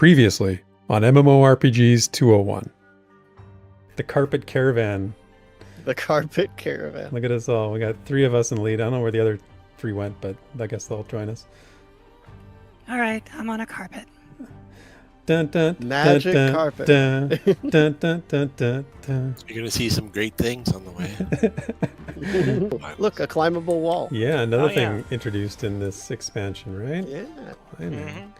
Previously on MMORPGs 201. The Carpet Caravan. The Carpet Caravan. Look at us all. We got 3 of us in the lead. I don't know where the other 3 went, but I guess they'll join us. All right, I'm on a carpet. Dun, dun, Magic dun, carpet. Dun, dun, dun, dun, dun, dun. You're going to see some great things on the way. Look, a climbable wall. Yeah, another thing introduced in this expansion, right? Yeah. Climbing.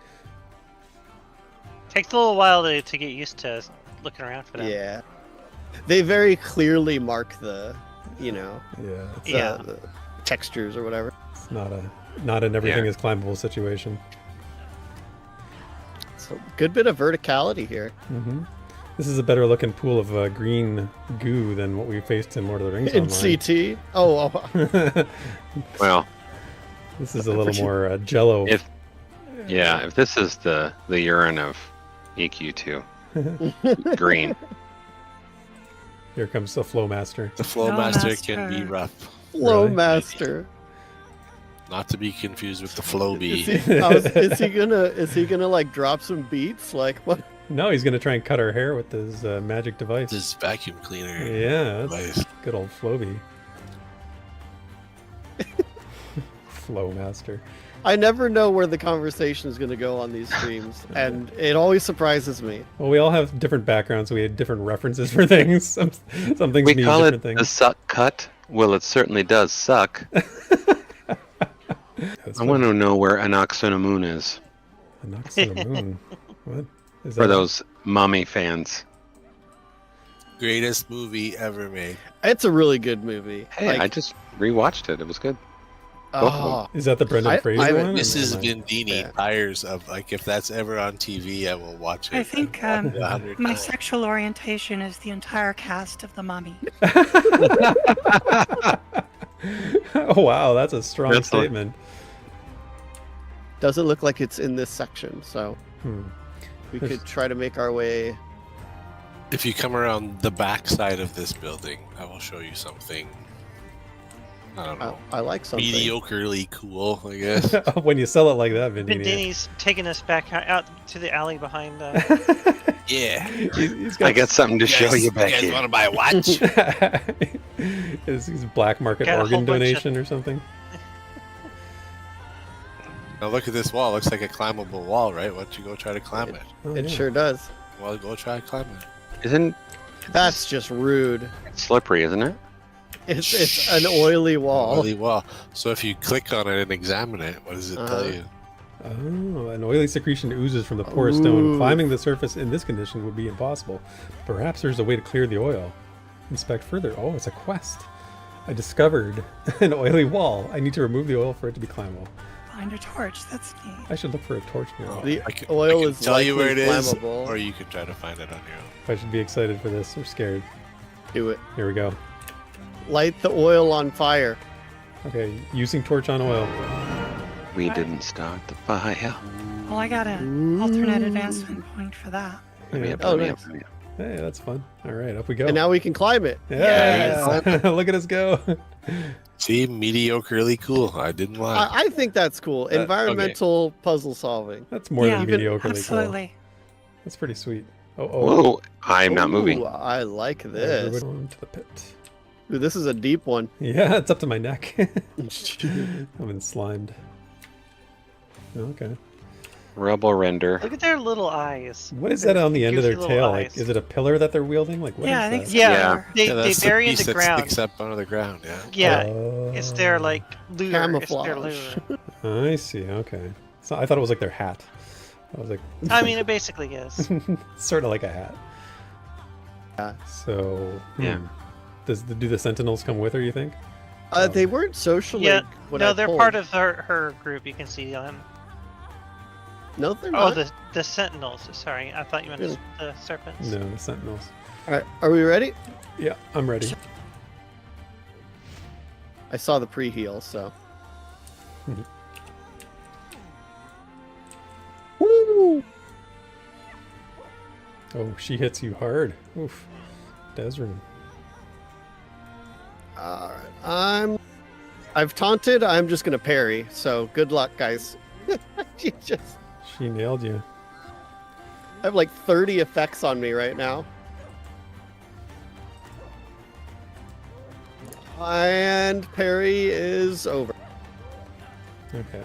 Takes a little while to get used to looking around for that. Yeah. They very clearly mark the, Yeah, the textures or whatever. it's not an everything is climbable situation. So good bit of verticality here. Mm-hmm. This is a better looking pool of green goo than what we faced in Lord of the Rings In Online. CT. Oh, Well, This is a little more jello. if this is the urine of EQ2, green. Here comes the Flowmaster. The Flowmaster can be rough. Flow Really? Master. Not to be confused with the Flow Bee. Is he gonna like drop some beats? Like what? No, he's gonna try and cut our hair with his magic device. This vacuum cleaner. Yeah, that's device. good old Flowbee. Flowmaster. I never know where the conversation is gonna go on these streams, and it always surprises me. Well, we all have different backgrounds, so we have different references for things. Some things We mean call different it the things. suck cut. Well, it certainly does suck. That's I want to know where Anaxonamoon is A Knocks on the Moon. What? Is for those mommy fans. Greatest movie ever made. It's a really good movie. Hey, I just rewatched it. It was good. Oh, Is that the Brendan I- Fraser I- one? This or is am I- Vindini Yeah. tires of like if that's ever on TV, I will watch it. I think 100 my times. sexual orientation is the entire cast of The Mummy. Oh wow, that's a strong That's like- statement. doesn't look like it's in this section, so Hmm. we There's- could try to make our way. If you come around the back side of this building, I will show you something. I don't know. I like something. Mediocrely cool, I guess. When you sell it like that, Vindini. Vindini's taking us back out to the alley behind. Yeah. He's got I got something to show you back guys here. want to buy a watch? Is his black market Got a organ whole bunch of- donation or something? Now look at this wall. Looks like a climbable wall, right? Why don't you go try to climb it? Oh, It yeah. sure does. Well, go try to climb it. Isn't That's just rude. it slippery, isn't it? It's an oily wall. Oily wall. So if you click on it and examine it, what does it tell you? Oh, an oily secretion oozes from the porous stone. Ooh. Climbing the surface in this condition would be impossible. Perhaps there's a way to clear the oil. Inspect further. Oh, it's a quest. I discovered an oily wall. I need to remove the oil for it to be climbable. Find a torch. That's neat. I should look for a torch now. The I can, oil I can is tell you where it likely is, flammable. or you can try to find it on your own. If I should be excited for this or scared. Do it. Here we go. Light the oil on fire. Okay, using torch on oil. We didn't start the fire. Well, I got an alternate advancement point for that. Yeah. Oh, Yeah. nice. Hey, that's fun. All right, up we go. And now we can climb it. yeah, look at us go. See, mediocrely cool. I didn't lie. I think that's cool. okay. Environmental puzzle solving. That's more Yeah, than even- mediocrely cool. Absolutely. That's pretty sweet. Oh, Whoa, I'm not Ooh, moving. I like this. Everyone on to the pit. Ooh, this is a deep one. Yeah, it's up to my neck. I've been slimed. Okay. Rubble render. Look at their little eyes. What is that on the end of their Goofy little tail? Like, eyes. is it a pillar that they're wielding? Like, what Yeah, is I think that? so. Yeah, they that's the bury in piece the that ground. sticks up under the ground. Yeah. Yeah, Oh. it's their like lure. Camouflage. It's their lure. I see. Okay. So I thought it was like their hat. I was like, I mean, it basically is. sort of like a hat. Yeah. So, Yeah. do the Sentinels come with her? You think? They weren't socially. Yeah, when no, I they're pulled. part of her group. You can see them. No, they're Oh, not. the Sentinels. Sorry, I thought you meant Really? the Serpents. No, the Sentinels. All right, are we ready? Yeah, I'm ready. I saw the pre-heal, so. Woo! Oh, she hits you hard. Oof. Desryn. All right, I've taunted. I'm just gonna parry. So good luck, guys. She just. She nailed you. I have like 30 effects on me right now. And parry is over. Okay.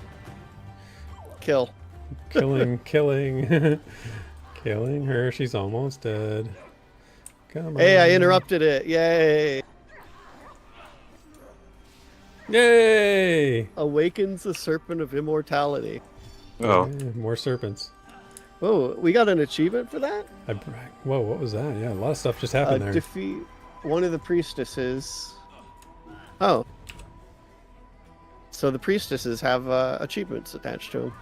Kill. Killing, killing her. She's almost dead. Come on. Hey, I interrupted it. Yay. Yay! Awakens the serpent of immortality. Oh, Yeah, more serpents. Whoa, we got an achievement for that? Whoa, what was that? Yeah, a lot of stuff just happened there. Defeat one of the priestesses. Oh. So the priestesses have achievements attached to them.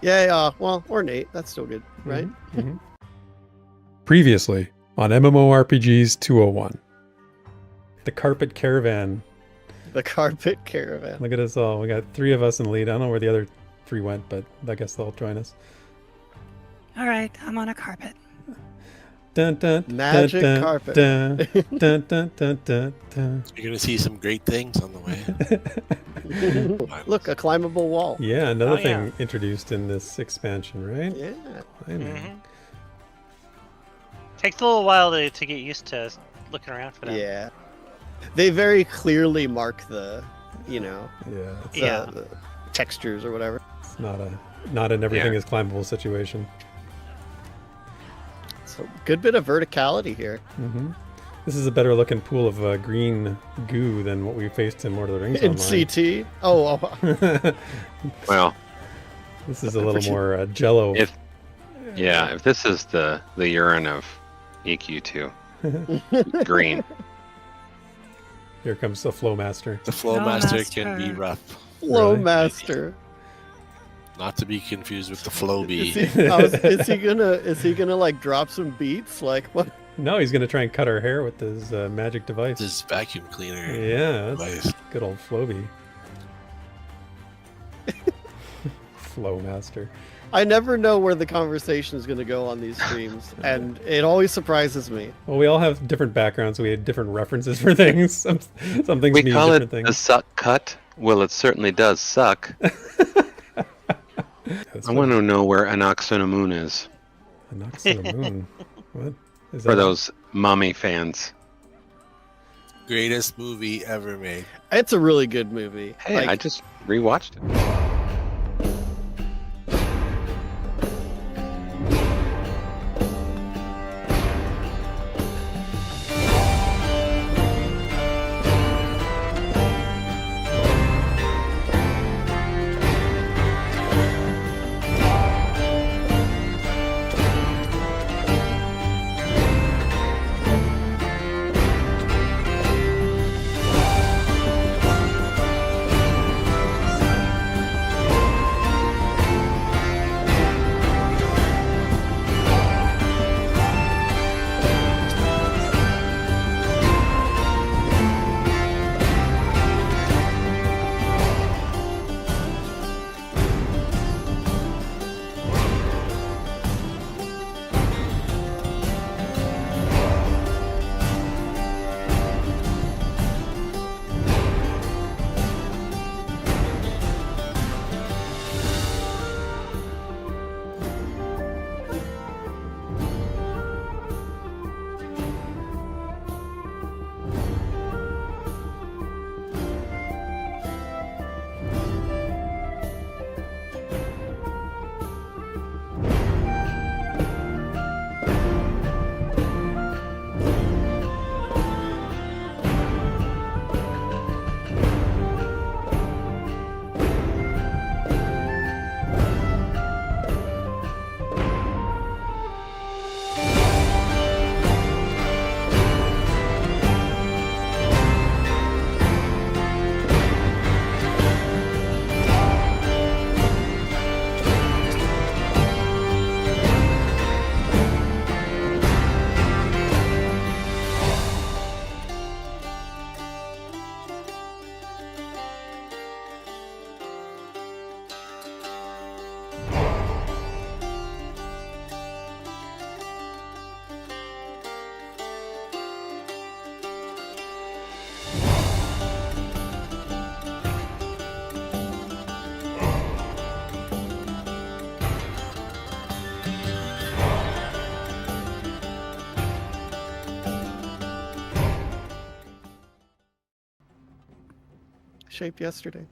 Yeah, well, ornate. That's still good, right? Mhm. Previously on MMORPGs 201. The Carpet Caravan. The carpet caravan. Look at us all. We got 3 of us in the lead. I don't know where the other 3 went, but I guess they'll join us. All right, I'm on a carpet. Dun, dun, Magic dun, carpet. Dun, dun, dun, dun, dun, dun. You're gonna see some great things on the way. Look, a climbable wall. Yeah, another Oh, thing yeah. introduced in this expansion, right? Yeah. Climbing. Mhm. Takes a little while to get used to looking around for them. Yeah. They very clearly mark the, Yeah, it's, Yeah. the textures or whatever. it's not an everything is climbable situation. So good bit of verticality here. Hmm. This is a better looking pool of green goo than what we faced in Lord of the Rings In Online. CT. Oh, well, This is a little more jello. if this is the urine of EQ2, green. Here comes the Flow Master. The Flow Flow Master can be Master. rough, Flow Really? Master. not to be confused with the Flow Is Bee. he gonna like drop some beats? Like what? No, he's gonna try and cut our hair with his magic device. This vacuum cleaner. Yeah, that's Device. good old Floby. Flow Master. I never know where the conversation is gonna go on these streams, and it always surprises me. Well, we all have different backgrounds, so we had different references for things. Some things We mean call different it the things. suck cut. Well, it certainly does suck. That's I want to know where Anoxonamoon is a Nox on the moon. What is for that? those mommy fans. Greatest movie ever made. It's a really good movie. Hey, Like, I just rewatched it. shaved yesterday.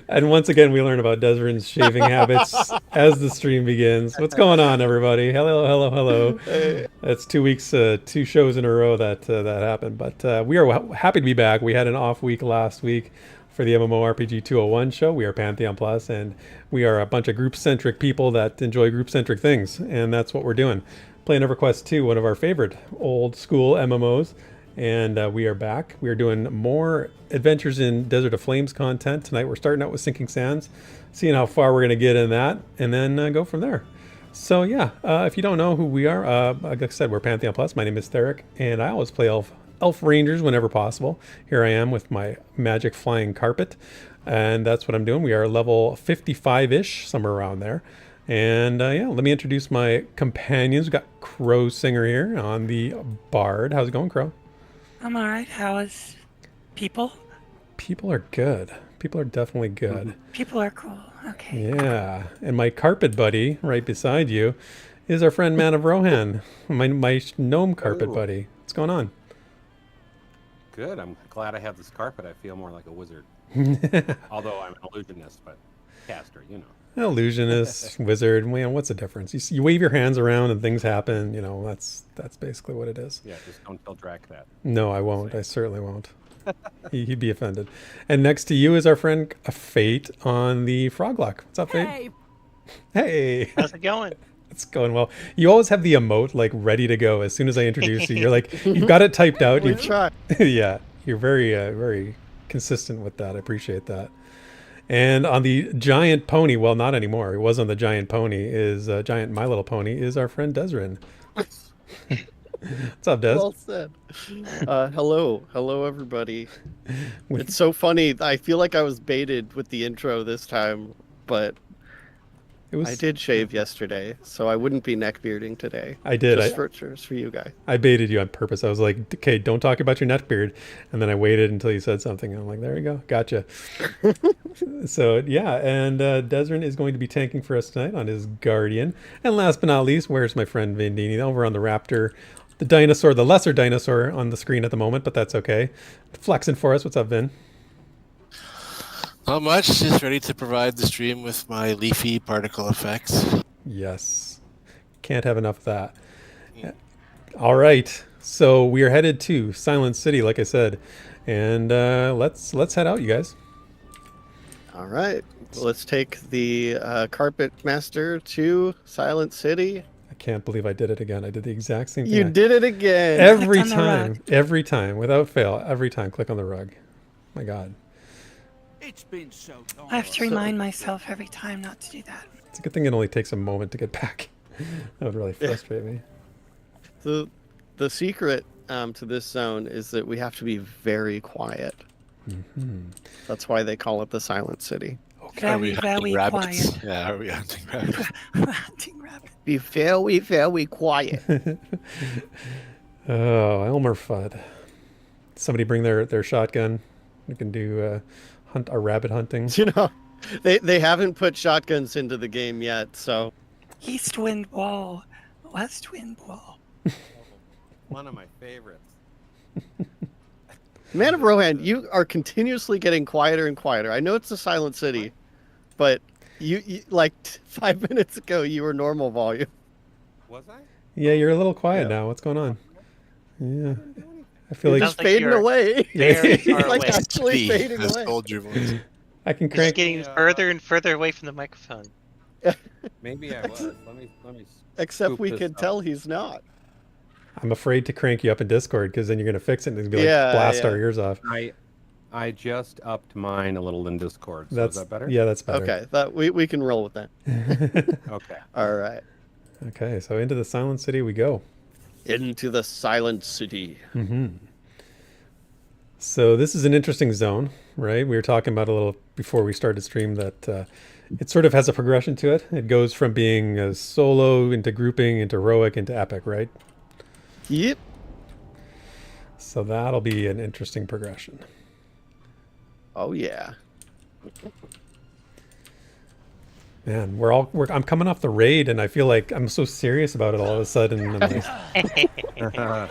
And once again, we learn about Desryn's shaving habits as the stream begins. What's going on, everybody? Hello, hello, hello. Hey. That's 2 weeks, 2 shows in a row that happened. But we are happy to be back. We had an off week last week for the MMORPG 201 show. We are Pantheon Plus, and we are a bunch of group-centric people that enjoy group-centric things, and that's what we're doing. Playing Everquest 2, one of our favorite old-school MMOs. And we are back. We are doing more Adventures in Desert of Flames content. Tonight we're starting out with Sinking Sands, seeing how far we're going to get in that, and then go from there. So yeah, if you don't know who we are, like I said, we're Pantheon Plus. My name is Therek, and I always play Elf Rangers whenever possible. Here I am with my magic flying carpet, and that's what I'm doing. We are level 55-ish, somewhere around there. And yeah, let me introduce my companions. We've got Crowsinger here on the Bard. How's it going, Crow? I'm alright. How is people? People are good. People are definitely good. People are cool. Okay. Yeah. And my carpet buddy right beside you is our friend ManofRohan, my gnome carpet buddy. What's going on? Good. I'm glad I have this carpet. I feel more like a wizard. Although I'm an illusionist, but caster, you know. Illusionist, wizard. Man, what's the difference? You wave your hands around and things happen. You know, that's basically what it is. Yeah, just don't tell Drac that. No, I won't. I certainly won't. He'd be offended. And next to you is our friend Fate on the Froglock. What's up, Fate? Hey. How's it going? It's going well. You always have the emote like ready to go as soon as I introduce you. You're like, you've got it typed out. We try. Yeah, you're very consistent with that. I appreciate that. And on the giant pony, well, not anymore. It was on the giant pony. Is giant My Little Pony is our friend Desryn. What's up, Des? Well said. Hello, everybody. It's so funny. I feel like I was baited with the intro this time, but I did shave yesterday, so I wouldn't be neckbearding today. I did. Just for you guys. I baited you on purpose. I was like, okay, don't talk about your neckbeard. And then I waited until you said something. And I'm like, there you go. Gotcha. So, yeah. And Desryn is going to be tanking for us tonight on his Guardian. And last but not least, where's my friend Vindini? Over on the Raptor. The dinosaur, the lesser dinosaur on the screen at the moment, but that's okay. Flexing for us. What's up, Vin? Not much, just ready to provide the stream with my leafy particle effects. Yes. Can't have enough of that. All right. So we are headed to Silent City, like I said. And let's head out, you guys. All right. Let's take the Carpet Master to Silent City. I can't believe I did it again. I did the exact same thing. You did it again. Every time, without fail, every time, click on the rug. My God. It's been so long. I have to remind myself every time not to do that. It's a good thing it only takes a moment to get back. That would really frustrate me. The secret to this zone is that we have to be very quiet. Mm-hmm. That's why they call it the Silent City. Are we Very, hunting very rabbits? quiet. Yeah, are we hunting rabbits? Hunting rabbit. Be very, very quiet. Oh, Elmer Fudd. Somebody bring their shotgun. We can do rabbit hunting. You know, they haven't put shotguns into the game yet, so. East wind wall. West wind wall. One of my favorites. ManofRohan, you are continuously getting quieter and quieter. I know it's a silent city, but you like 5 minutes ago you were normal volume. Was I? Yeah, you're a little quiet now. What's going on? Yeah. I feel You're like just fading away. very You're far like away. actually fading Has away. told your voice. I can Just crank. getting further and further away from the microphone. Maybe I was. Let me. Except scoop we this could up. tell he's not. I'm afraid to crank you up in Discord because then you're gonna fix it and it's gonna be like Yeah, blast yeah. our ears off. I just upped mine a little in Discord. So That's is that better? Yeah, that's better. Okay, that we can roll with that. Okay. All right. Okay, so into the Silent City we go. Into the Silent City. Mm-hmm. So this is an interesting zone, right? We were talking about a little before we started stream that it sort of has a progression to it. It goes from being a solo into grouping into heroic into epic, right? Yep. So that'll be an interesting progression. Oh yeah. Man, I'm coming off the raid, and I feel like I'm so serious about it all of a sudden. I'm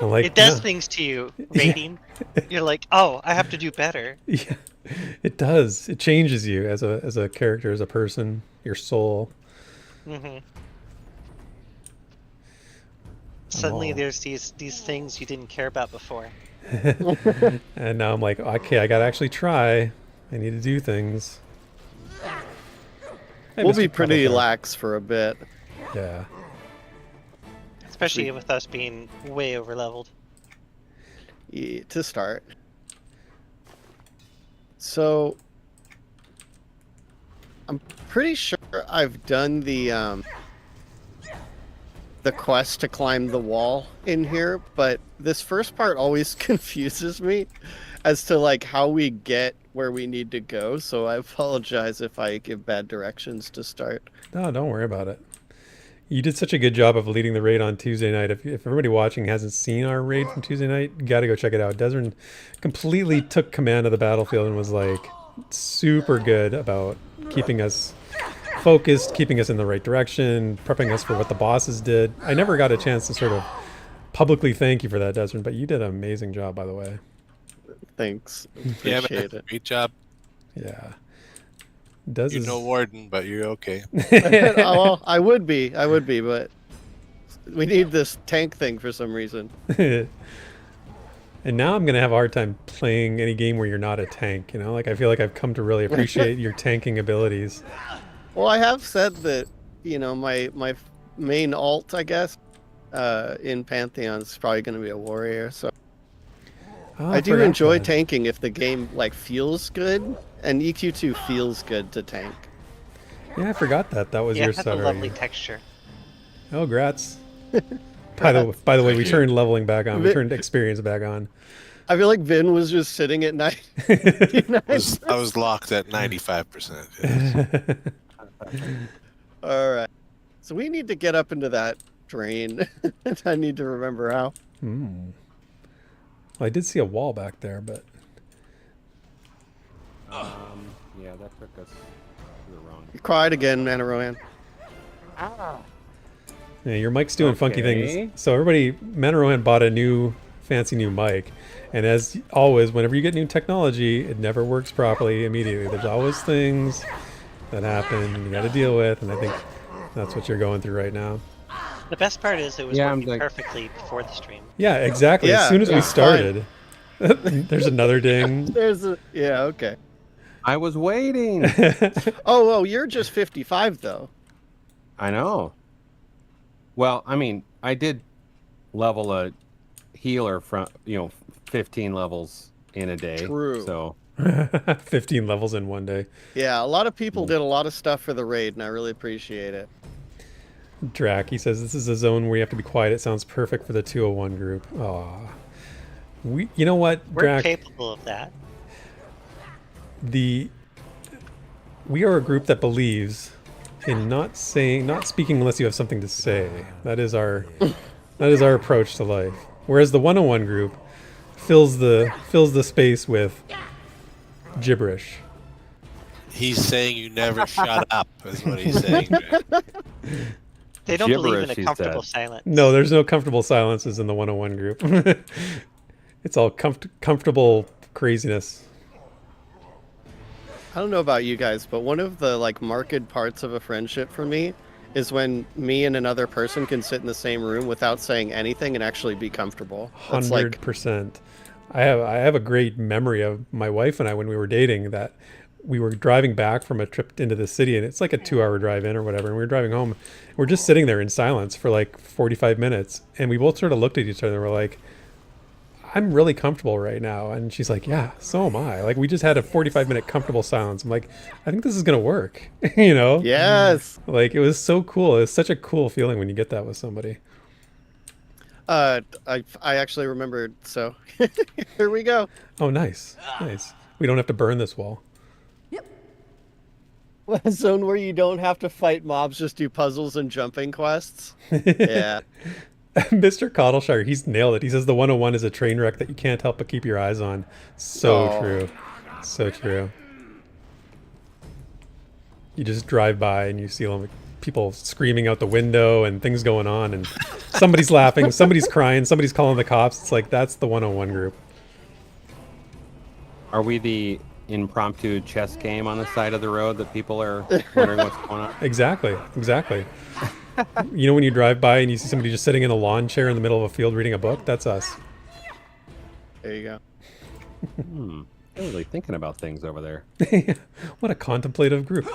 like, It does yeah. things to you, rating. You're like, oh, I have to do better. Yeah, it does. It changes you as a character, as a person, your soul. Mm-hmm. Suddenly, all- there's these things you didn't care about before. And now I'm like, okay, I gotta actually try. I need to do things. Hey, We'll Mr. be pretty Puddlecar. lax for a bit. Yeah. Especially with us being way over leveled. To start. So I'm pretty sure I've done the quest to climb the wall in here, but this first part always confuses me as to like how we get where we need to go. So I apologize if I give bad directions to start. No, don't worry about it. You did such a good job of leading the raid on Tuesday night. If everybody watching hasn't seen our raid from Tuesday night, you got to go check it out. Desryn completely took command of the battlefield and was like super good about keeping us focused, keeping us in the right direction, prepping us for what the bosses did. I never got a chance to sort of publicly thank you for that, Desryn, but you did an amazing job, by the way. Thanks. Yeah, Appreciate man. it. Great job. Yeah. Des You're is... no warden, but you're okay. Oh, I would be, but we need this tank thing for some reason. And now I'm going to have a hard time playing any game where you're not a tank, you know? Like, I feel like I've come to really appreciate your tanking abilities. Well, I have said that, you know, my main alt, I guess, in Pantheon is probably going to be a warrior. So Oh, I do forgot enjoy that. tanking if the game like feels good, and EQ2 feels good to tank. Yeah, I forgot that. That was Yeah, your it has a stutter. lovely texture. Oh, grats. By the way, we turned leveling back on. We Vi- turned experience back on. I feel like Vin was just sitting at night. I was locked at 95%. Yes. All right, so we need to get up into that drain. I need to remember how. Well, I did see a wall back there, but Yeah, that took us to the wrong. You cried again, ManofRohan. yeah, your mic's doing funky Okay. things. So everybody, ManofRohan bought a fancy new mic. And as always, whenever you get new technology, it never works properly immediately. There's always things that happen and you got to deal with. And I think that's what you're going through right now. The best part is it was Yeah, I'm working like- perfectly before the stream. Yeah, exactly. Yeah, as soon as we it's started, there's another ding. Yeah, okay. I was waiting. Oh, you're just 55 though. I know. Well, I mean, I did level a healer from 15 levels in a day. True. So 15 levels in one day. Yeah, a lot of people did a lot of stuff for the raid, and I really appreciate it. Drac, he says this is a zone where you have to be quiet. It sounds perfect for the 201 group. Aw. You know what, We're Drac? capable of that. We are a group that believes in not speaking unless you have something to say. That is our approach to life. Whereas the 101 group fills the space with gibberish. He's saying you never shut up, is what he's saying. Jack. They don't believe in Gibberish, a he comfortable said. silence. No, there's no comfortable silences in the 101 group. It's all comfortable craziness. I don't know about you guys, but one of the like marked parts of a friendship for me is when me and another person can sit in the same room without saying anything and actually be comfortable. That's like 100%. I have a great memory of my wife and I when we were dating that we were driving back from a trip into the city and it's like a 2-hour drive in or whatever, and we were driving home. We're just sitting there in silence for like 45 minutes and we both sort of looked at each other and we're like, I'm really comfortable right now. And she's like, yeah, so am I. Like, we just had a 45-minute comfortable silence. I'm like, I think this is gonna work. You know? yes. Like, it was so cool. It was such a cool feeling when you get that with somebody. I actually remembered. So here we go. Oh, nice. Nice. We don't have to burn this wall. A zone where you don't have to fight mobs, just do puzzles and jumping quests. Yeah. Mr. Coddleshire, he's nailed it. He says the 101 is a train wreck that you can't help but keep your eyes on. So Oh. true. So true. you just drive by and you see like people screaming out the window and things going on, and somebody's laughing, somebody's crying, somebody's calling the cops. It's like that's the 101 group. Are we the impromptu chess game on the side of the road that people are wondering what's going on? Exactly. You know when you drive by and you see somebody just sitting in a lawn chair in the middle of a field reading a book? That's us. There you go. Really thinking about things over there. What a contemplative group.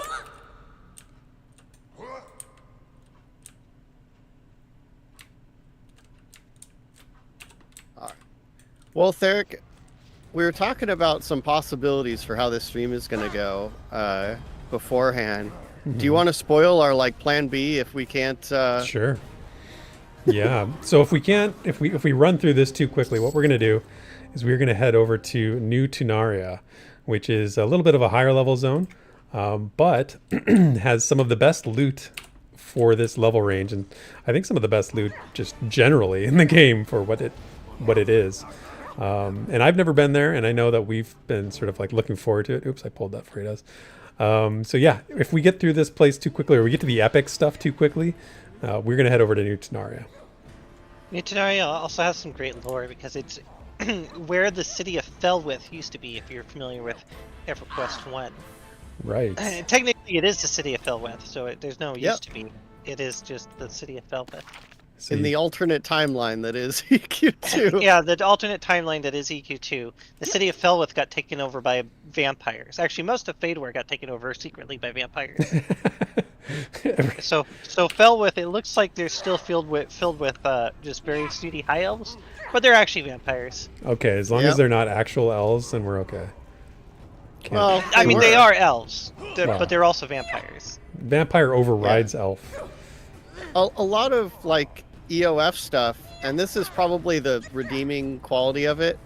Well, Therek, we were talking about some possibilities for how this stream is going to go beforehand. Do you want to spoil our like plan B if we can't? Sure. Yeah. So if we run through this too quickly, what we're going to do is we're going to head over to New Tunaria, which is a little bit of a higher level zone, but has some of the best loot for this level range, and I think some of the best loot just generally in the game for what it is. And I've never been there, and I know that we've been sort of like looking forward to it. Oops, I pulled that for you. So yeah, if we get through this place too quickly, or we get to the epic stuff too quickly, we're gonna head over to New Tunaria. New Tunaria also has some great lore because it's where the city of Felwith used to be, if you're familiar with Everquest 1. Right. Technically, it is the city of Felwith, so there's no used to be. It is just the city of Felwith. So in the alternate timeline that is EQ2. Yeah, the alternate timeline that is EQ2. The city of Felwith got taken over by vampires. Actually, most of Fadewar got taken over secretly by vampires. So Felwith, it looks like they're still filled with just very snooty high elves, but they're actually vampires. Okay, as long as they're not actual elves, then we're okay. Well, I mean, they are elves, but they're also vampires. Vampire overrides elf. A lot of like EOF stuff, and this is probably the redeeming quality of it.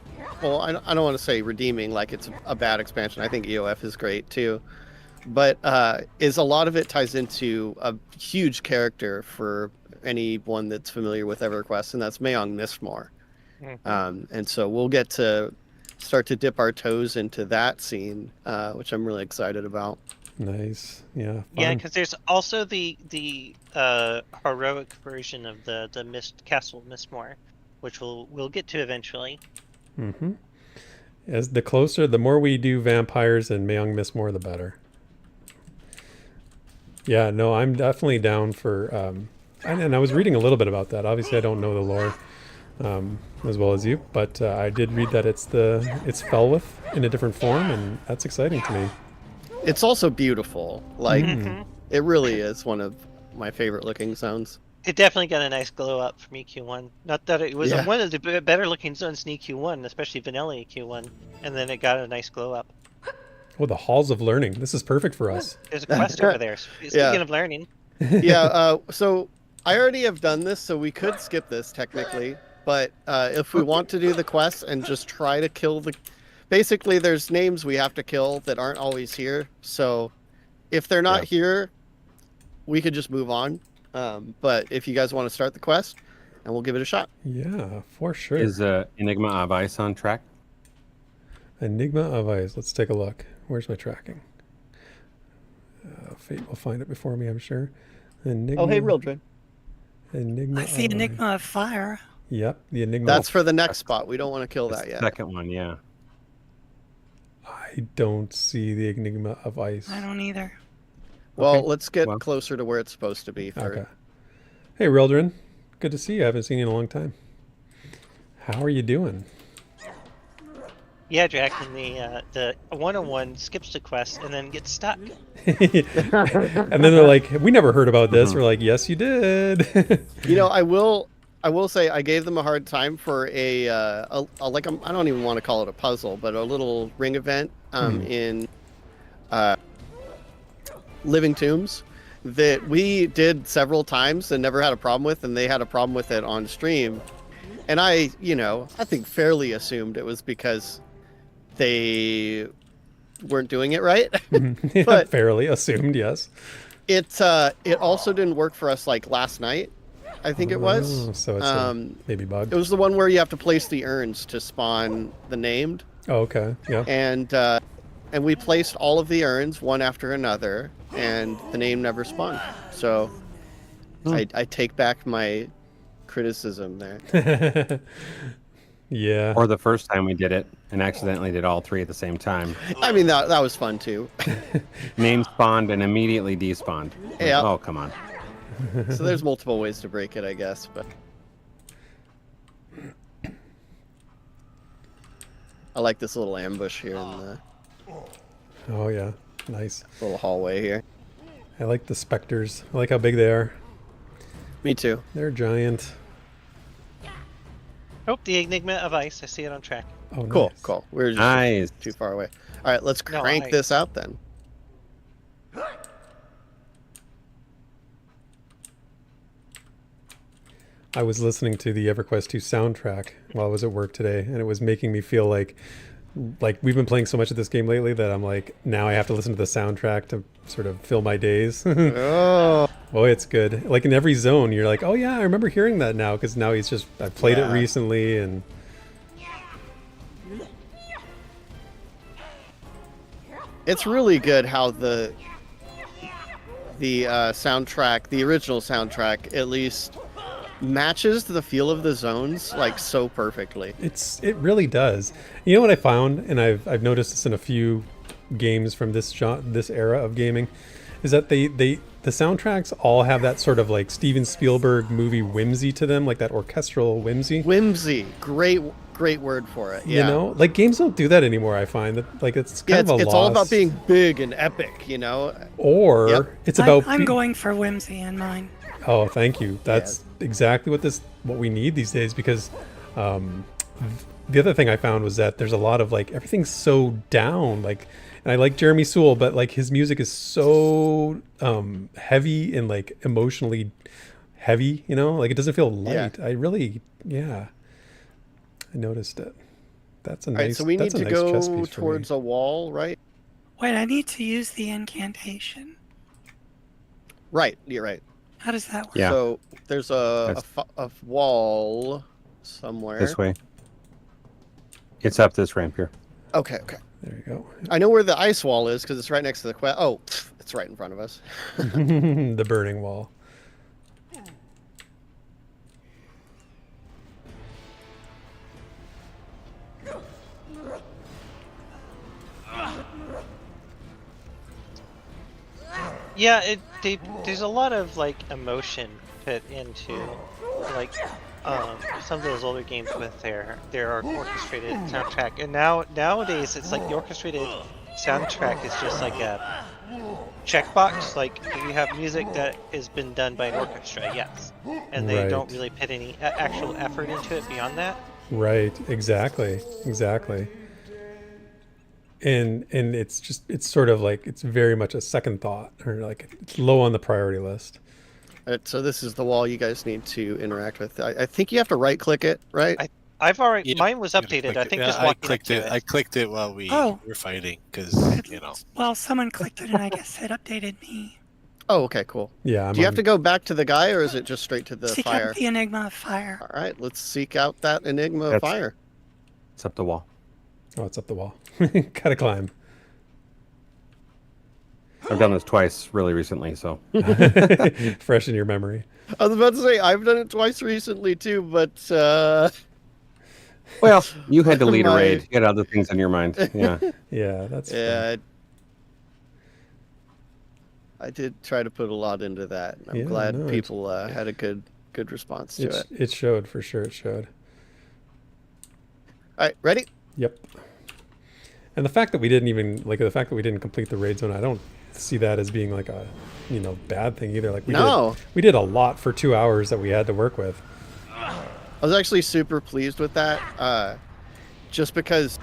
Well, I don't want to say redeeming like it's a bad expansion. I think EOF is great too, but is a lot of it ties into a huge character for anyone that's familiar with EverQuest, and that's Mayong Mistmore. And so we'll get to start to dip our toes into that scene, which I'm really excited about. Nice, yeah. Fun. Yeah, because there's also the heroic version of the Castle Mistmore, which we'll get to eventually. Mm-hmm. As the more we do vampires and Mayong Mistmore, the better. Yeah, no, I'm definitely down for. And I was reading a little bit about that. Obviously, I don't know the lore as well as you, but I did read that it's Felwith in a different form, and that's exciting to me. It's also beautiful. Like, it really is one of my favorite looking zones. It definitely got a nice glow up from EQ1. Not that it was one of the better looking zones in EQ1, especially vanilla EQ1, and then it got a nice glow up. Oh, the Halls of Learning. This is perfect for us. There's a quest over there. Speaking of learning. Yeah, so I already have done this, so we could skip this technically. But if we want to do the quest and just try to kill the... Basically, there's names we have to kill that aren't always here. So if they're not here, we could just move on. But if you guys want to start the quest, and we'll give it a shot. Yeah, for sure. Is Enigma of Ice on track? Enigma of Ice. Let's take a look. Where's my tracking? Fate will find it before me, I'm sure. Enigma... Oh, hey, Rildred. Enigma. I see Enigma of Fire. Yep, the Enigma. That's for the next spot. We don't want to kill that yet. Second one, yeah. I don't see the Enigma of Ice. I don't either. Well, let's get closer to where it's supposed to be. Okay. Hey, Rildren. Good to see you. I haven't seen you in a long time. How are you doing? Yeah, Jack, and the 101 skips the quest and then gets stuck. And then they're like, "We never heard about this." We're like, "Yes, you did." You know, I will say I gave them a hard time for a like I don't even want to call it a puzzle, but a little ring event in Living Tombs that we did several times and never had a problem with, and they had a problem with it on stream. And I think fairly assumed it was because they weren't doing it right. Yeah, but fairly assumed, yes. It also didn't work for us like last night. I think it was. So it's a maybe bug. It was the one where you have to place the urns to spawn the named. Oh, okay. Yeah. And and we placed all of the urns one after another, and the name never spawned. So I take back my criticism there. Yeah. Or the first time we did it and accidentally did all 3 at the same time. I mean, that was fun too. Name spawned and immediately despawned. Yeah. Oh, come on. So there's multiple ways to break it, I guess. But I like this little ambush here in the Oh yeah, nice. little hallway here. I like the specters. I like how big they are. Me too. They're giant. Oh, the Enigma of Ice. I see it on track. Oh, Cool, nice. cool. We're just Nice. too far away. All right, let's No, crank this out then. I was listening to the Everquest 2 soundtrack while I was at work today, and it was making me feel like we've been playing so much of this game lately that I'm like, now I have to listen to the soundtrack to sort of fill my days. Oh, Boy, it's good. Like in every zone, you're like, oh yeah, I remember hearing that now, because now I played it Yeah. recently, and it's really good how the soundtrack, the original soundtrack, at least matches the feel of the zones like so perfectly. it really does. You know what I found, and I've noticed this in a few games from this era of gaming, is that the soundtracks all have that sort of like Steven Spielberg movie whimsy to them, like that orchestral whimsy. Whimsy, great word for it. Yeah. You know, like games don't do that anymore. I find that like it's kind of a it's all about loss. being big and epic, you know. Or Yep. it's about I'm going for whimsy in mine. Oh, thank you. That's exactly what we need these days, because the other thing I found was that there's a lot of like everything's so down, like, and I like Jeremy Sewell, but like his music is so heavy and like emotionally heavy, you know, like it doesn't feel light. Yeah. I noticed it. That's a All nice. right, so we need that's a to nice chess go piece for me. towards a wall, right? Wait, I need to use the incantation. Right, you're right. How does that work? Yeah. So there's a That's- wall somewhere. This way. It's up this ramp here. Okay. There you go. I know where the ice wall is because it's right next to the quest. Oh, it's right in front of us. The burning wall. Yeah, there's a lot of like emotion put into like some of those older games with their orchestrated soundtrack, and nowadays it's like the orchestrated soundtrack is just like a checkbox. Like you have music that has been done by an orchestra, yes, and they don't Right. really put any actual effort into it beyond that. Right. Exactly. And it's sort of like it's very much a second thought, or like it's low on the priority list. Alright, so this is the wall you guys need to interact with. I think you have to right-click it, right? I've already Yeah, mine was you gotta updated. click I it. think Yeah, just I walking clicked up to it. I clicked it while we Oh. were fighting because Well, someone clicked it and I guess it updated me. Oh, okay, cool. Yeah. I'm Do you have on- to go back to the guy, or is it just straight to the Seek fire? out the enigma of fire. All right, let's seek out that enigma of That's- fire. It's up the wall. Oh, it's up the wall. Gotta climb. I've done this twice really recently, so. Fresh in your memory. I was about to say I've done it twice recently too, but Well, you had to lead a My- raid. You had other things on your mind. Yeah. Yeah, that's yeah, I did try to put a lot into that. I'm Yeah, glad no, people had a good response to it. it showed for sure. It showed. All right, ready? Yep. And the fact that we didn't complete the raid zone, I don't see that as being like a bad thing either. Like No. we did a lot for 2 hours that we had to work with. I was actually super pleased with that, just because,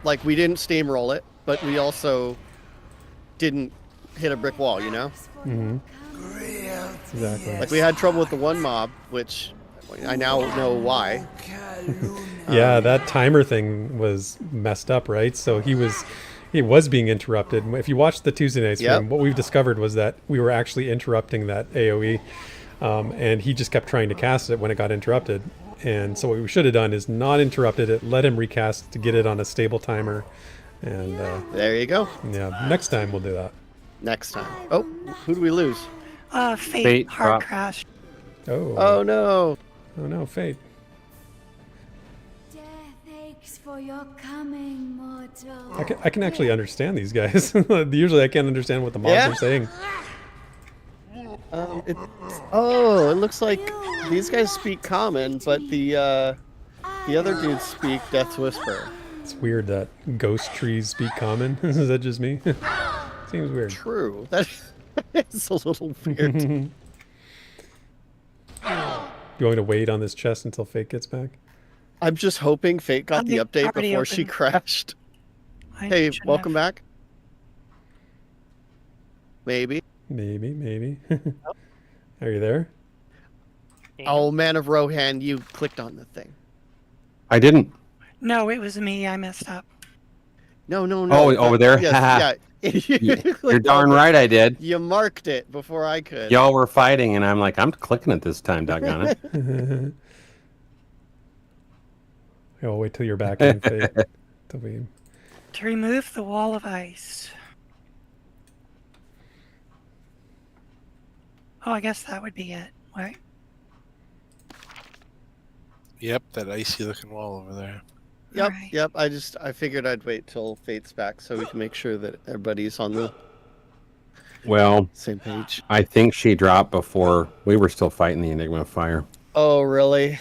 like, we didn't steamroll it, but we also didn't hit a brick wall, you know? Mm-hmm. Exactly. Like, we had trouble with the one mob, which I now know why. Yeah, that timer thing was messed up, right? So he was being interrupted. If you watched the Tuesday night stream, Yep. what we've discovered was that we were actually interrupting that AoE, and he just kept trying to cast it when it got interrupted. And so what we should have done is not interrupted it, let him recast to get it on a stable timer, And There you go. yeah, next time we'll do that. Next time. Oh, who do we lose? Fate hard drop. crash. Oh no. Oh no, Fate. Death aches for your coming, mortal. I can actually understand these guys. Usually I can't understand what the mobs Yeah? are saying. It looks like these guys speak common, but the other dudes speak Death's Whisper. It's weird that ghost trees speak common. Is that just me? Seems weird. True. That is a little weird. You want me to wait on this chest until Fate gets back? I'm just hoping Fate got the update already before she open. crashed. I Hey, shouldn't welcome have. back. Maybe. Maybe. Are you there? Oh, ManofRohan, you clicked on the thing. I didn't. No, it was me. I messed up. No. Oh, over there? Yes, yeah. You're darn right I did. You marked it before I could. Y'all were fighting, and I'm like, I'm clicking it this time, doggone it. I'll wait till you're back in Fate. Till we... To remove the wall of ice. Oh, I guess that would be it, right? Yep, that icy looking wall over there. Yep, Alright. yep. I figured I'd wait till Fate's back so we can make sure that everybody's on the Well, same page. I think she dropped before we were still fighting the Enigma fire. Oh, really?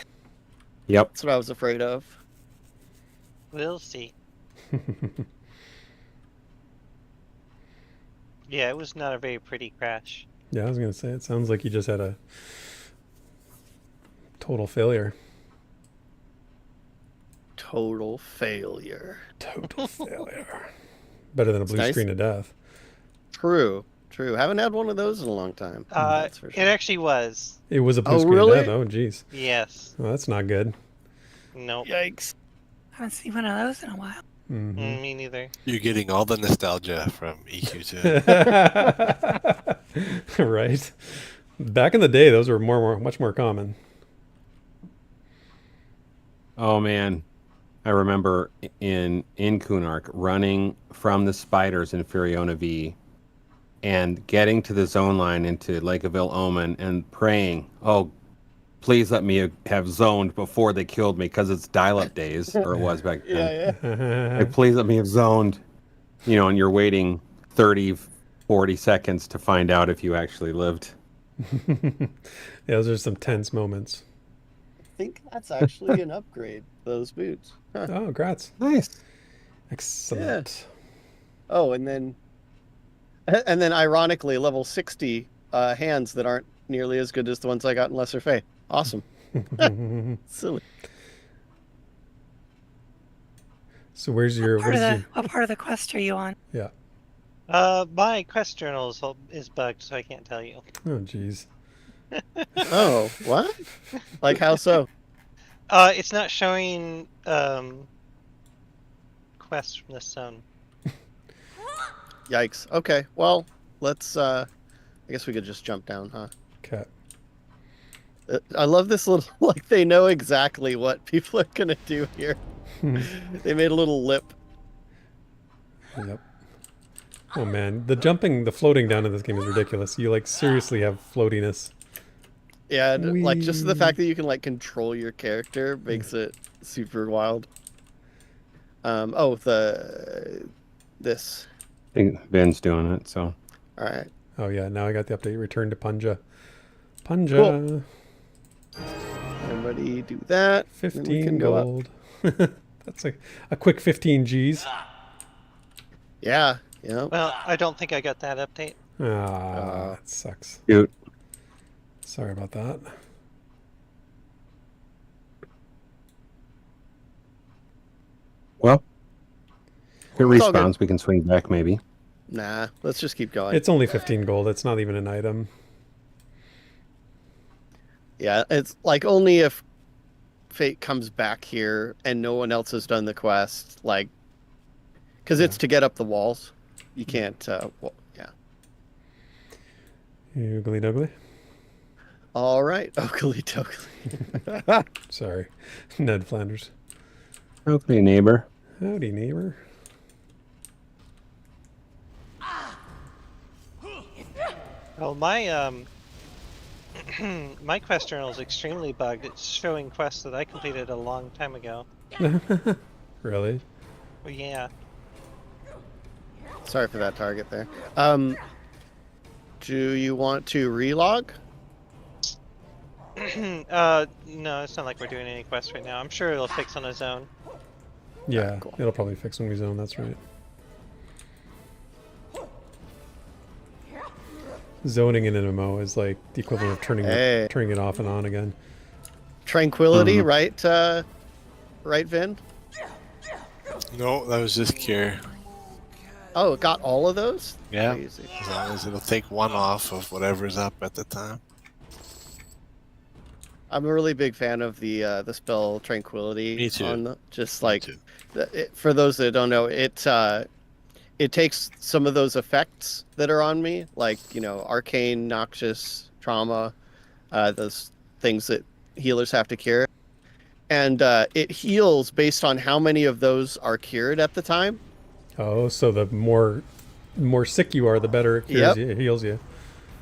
Yep. That's what I was afraid of. We'll see. Yeah, it was not a very pretty crash. Yeah, I was gonna say it sounds like you just had a total failure. Total failure. Total failure. Better than a blue nice. screen of death. True. Haven't had one of those in a long time. That's for It sure. actually was. It was a blue Oh, screen really? of death. Oh, jeez. Yes. Well, that's not good. Nope. Yikes. I haven't seen one of those in a while. Mhm. Me neither. You're getting all the nostalgia from EQ2. Right. Back in the day, those were much more common. Oh man, I remember in Kunark running from the spiders in Furiona V, and getting to the zone line into Lake of Ill Omen and praying, "Oh, please let me have zoned before they killed me," because it's dial-up days, or it was back then. Yeah. Like, please let me have zoned. You know, and you're waiting 30, 40 seconds to find out if you actually lived. Yeah, those are some tense moments. I think that's actually an upgrade, those boots. Huh. Oh, grats. Nice. Excellent. Oh, and then ironically, level 60 hands that aren't nearly as good as the ones I got in Lesser Fey. Awesome. Silly. So where's your... What part of the quest are you on? Yeah. My quest journal is bugged, so I can't tell you. Oh, jeez. Oh, what? Like how so? It's not showing quests from this zone. Yikes. Okay, well, let's, I guess we could just jump down, huh? Cat. I love this little, like, they know exactly what people are gonna do here. They made a little lip. Yep. Oh, man. The floating down in this game is ridiculous. You, like, seriously have floatiness. Yeah, and, like, just the fact that you can, like, control your character makes it super wild. This. I think Ben's doing it, so. Alright. Oh, yeah. Now I got the update. Return to Punja. Punja. Cool. Everybody do that. 15 gold. That's a quick 15 Gs. Yeah. Well, I don't think I got that update. Ah, that sucks. Shoot. Sorry about that. Well, if it It's all good. respawns, we can swing back maybe. Nah, let's just keep going. It's only 15 gold. It's not even an item. Yeah, it's like only if Fate comes back here and no one else has done the quest, like, because it's to get up the walls. You can't, yeah. Oogly doogly. All right, Oakley Dokley. Sorry. Ned Flanders. Okay, neighbor. Howdy, neighbor. Well, my my quest journal is extremely bugged. It's showing quests that I completed a long time ago. Really? Well, yeah. Sorry for that target there. Do you want to relog? No, it's not like we're doing any quests right now. I'm sure it'll fix on its own. Yeah, cool. it'll probably fix when we zone. That's right. Zoning in an MMO is like the equivalent of turning it off and on again. Tranquility, right? Right, Vin? No, that was just cure. Oh, it got all of those? Yeah. Crazy. As long as it'll take one off of whatever's up at the time. I'm a really big fan of the spell Tranquility. Me too. Just like, for those that don't know, it takes some of those effects that are on me, like, arcane, noxious, trauma, those things that healers have to cure. And it heals based on how many of those are cured at the time. Oh, so the more sick you are, the better it cures you, it heals you.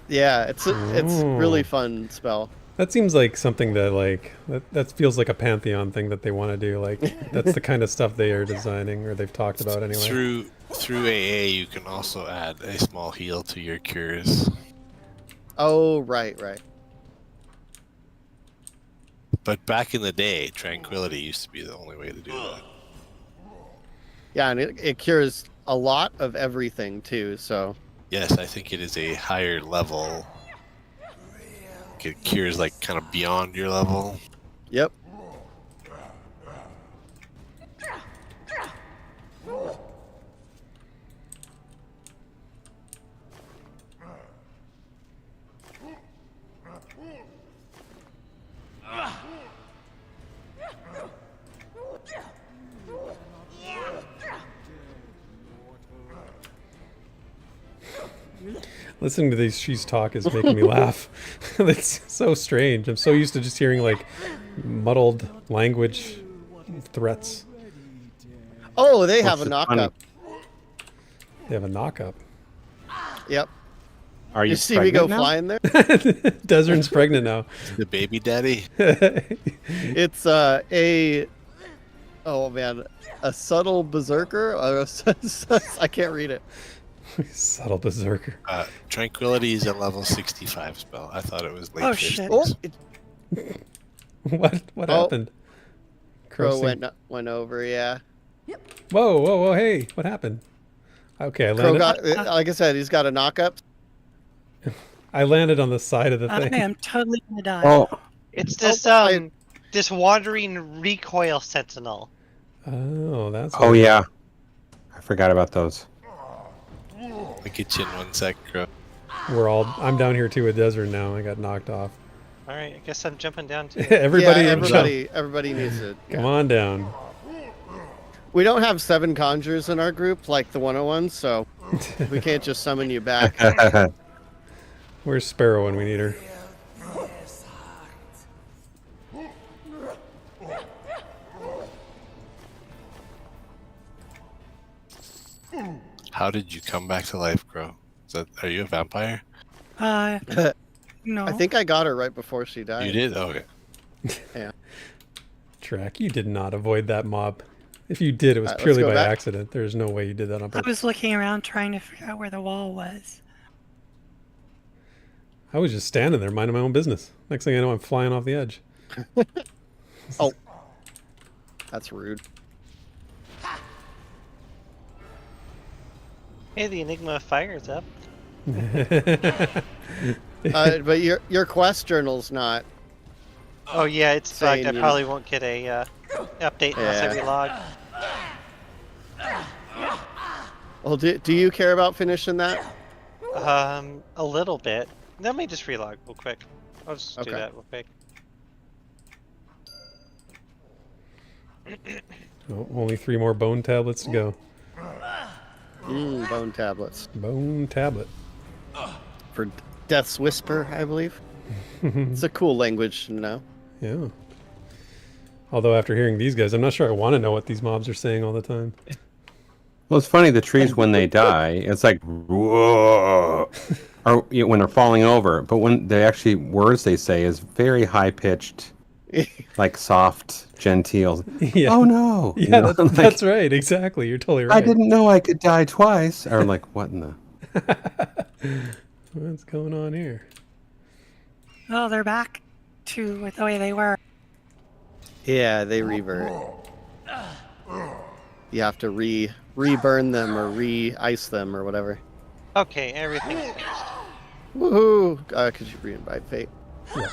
Yeah, it's really fun spell. That seems like something that that feels like a Pantheon thing that they want to do. Like that's the kind of stuff they are designing or they've talked about anyway. Through AA, you can also add a small heal to your cures. Oh, right. But back in the day, Tranquility used to be the only way to do that. Yeah, and it cures a lot of everything too. So Yes, I think it is a higher level. It cures like kind of beyond your level. Yep. Listening to these she's talk is making me laugh. It's so strange. I'm so used to just hearing like muddled language threats. Oh, they have a knock-up. They have a knock-up. Yep. Are you see me go now? flying there? Desryn's pregnant now. The baby daddy. It's a subtle berserker. I can't read it. Subtle berserker. Tranquility is a level 65 spell. I thought it was late. Oh, shit. Oh, What happened? Crow went over. Yeah. Whoa! Hey, what happened? Okay, I Crow landed. like I said, he's got a knock-up. I landed on the side of the I thing. am totally gonna die. Oh, It's this this wandering recoil sentinel. Oh, that's. oh yeah. I forgot about those. I'll get you in 1 sec, Crow. I'm down here too with Desryn now. I got knocked off. All right, I guess I'm jumping down too. Everybody needs it. Come on down. We don't have 7 conjurers in our group like the 101s, so we can't just summon you back. Where's Sparrow when we need her? How did you come back to life, Crow? Are you a vampire? No. I think I got her right before she died. You did? Okay. Yeah. Track, you did not avoid that mob. If you did, it was Let's purely go by back. accident. There's no way you did that on I purpose. was looking around trying to figure out where the wall was. I was just standing there minding my own business. Next thing I know, I'm flying off the edge. Oh. That's rude. Hey, the Enigma of Fire is up. But your quest journal's not. Oh yeah, it's bugged. I Same, probably won't get a update unless I relog. Well, do you care about finishing that? A little bit. Let me just relog real quick. I'll just do Okay. that real quick. Oh, only 3 more bone tablets to go. Bone tablets. Bone tablet. For Death's Whisper, I believe. It's a cool language to know. Yeah. Although after hearing these guys, I'm not sure I want to know what these mobs are saying all the time. Well, it's funny. The trees, when they die, it's like, whoa. or when they're falling over, but when they actually words they say is very high pitched, like soft, genteel. Yeah. Oh no! Yeah, that's right. Exactly. You're totally right. I didn't know I could die twice. Or like, what in the? What's going on here? Oh, they're back to the way they were. Yeah, they revert. You have to re-burn them or re-ice them or whatever. Okay, everything's fixed. Woohoo! Could you re-invite Fate? Yeah.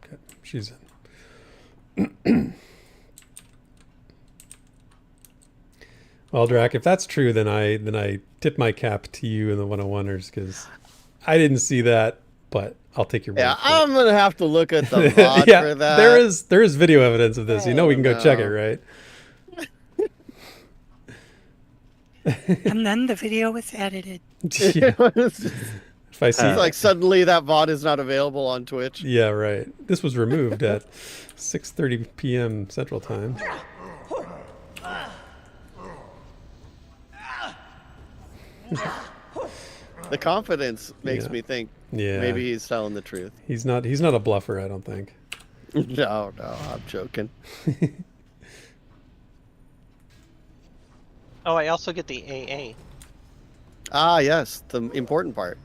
Okay, she's in. Well, Drac, if that's true, then I tip my cap to you and the 101ers because I didn't see that, but I'll take your word. Yeah, for it. I'm gonna have to look at the VOD yeah, for that. there is video evidence of this. You know we can go check it, right? And then the video was edited. Yeah. If I see, It's like suddenly that VOD is not available on Twitch. yeah, right. This was removed at 6:30 p.m. Central Time. The confidence makes Yeah. me think Yeah, maybe he's telling the truth. he's not a bluffer. I don't think. No, I'm joking. Oh, I also get the AA. Ah, yes, the important part.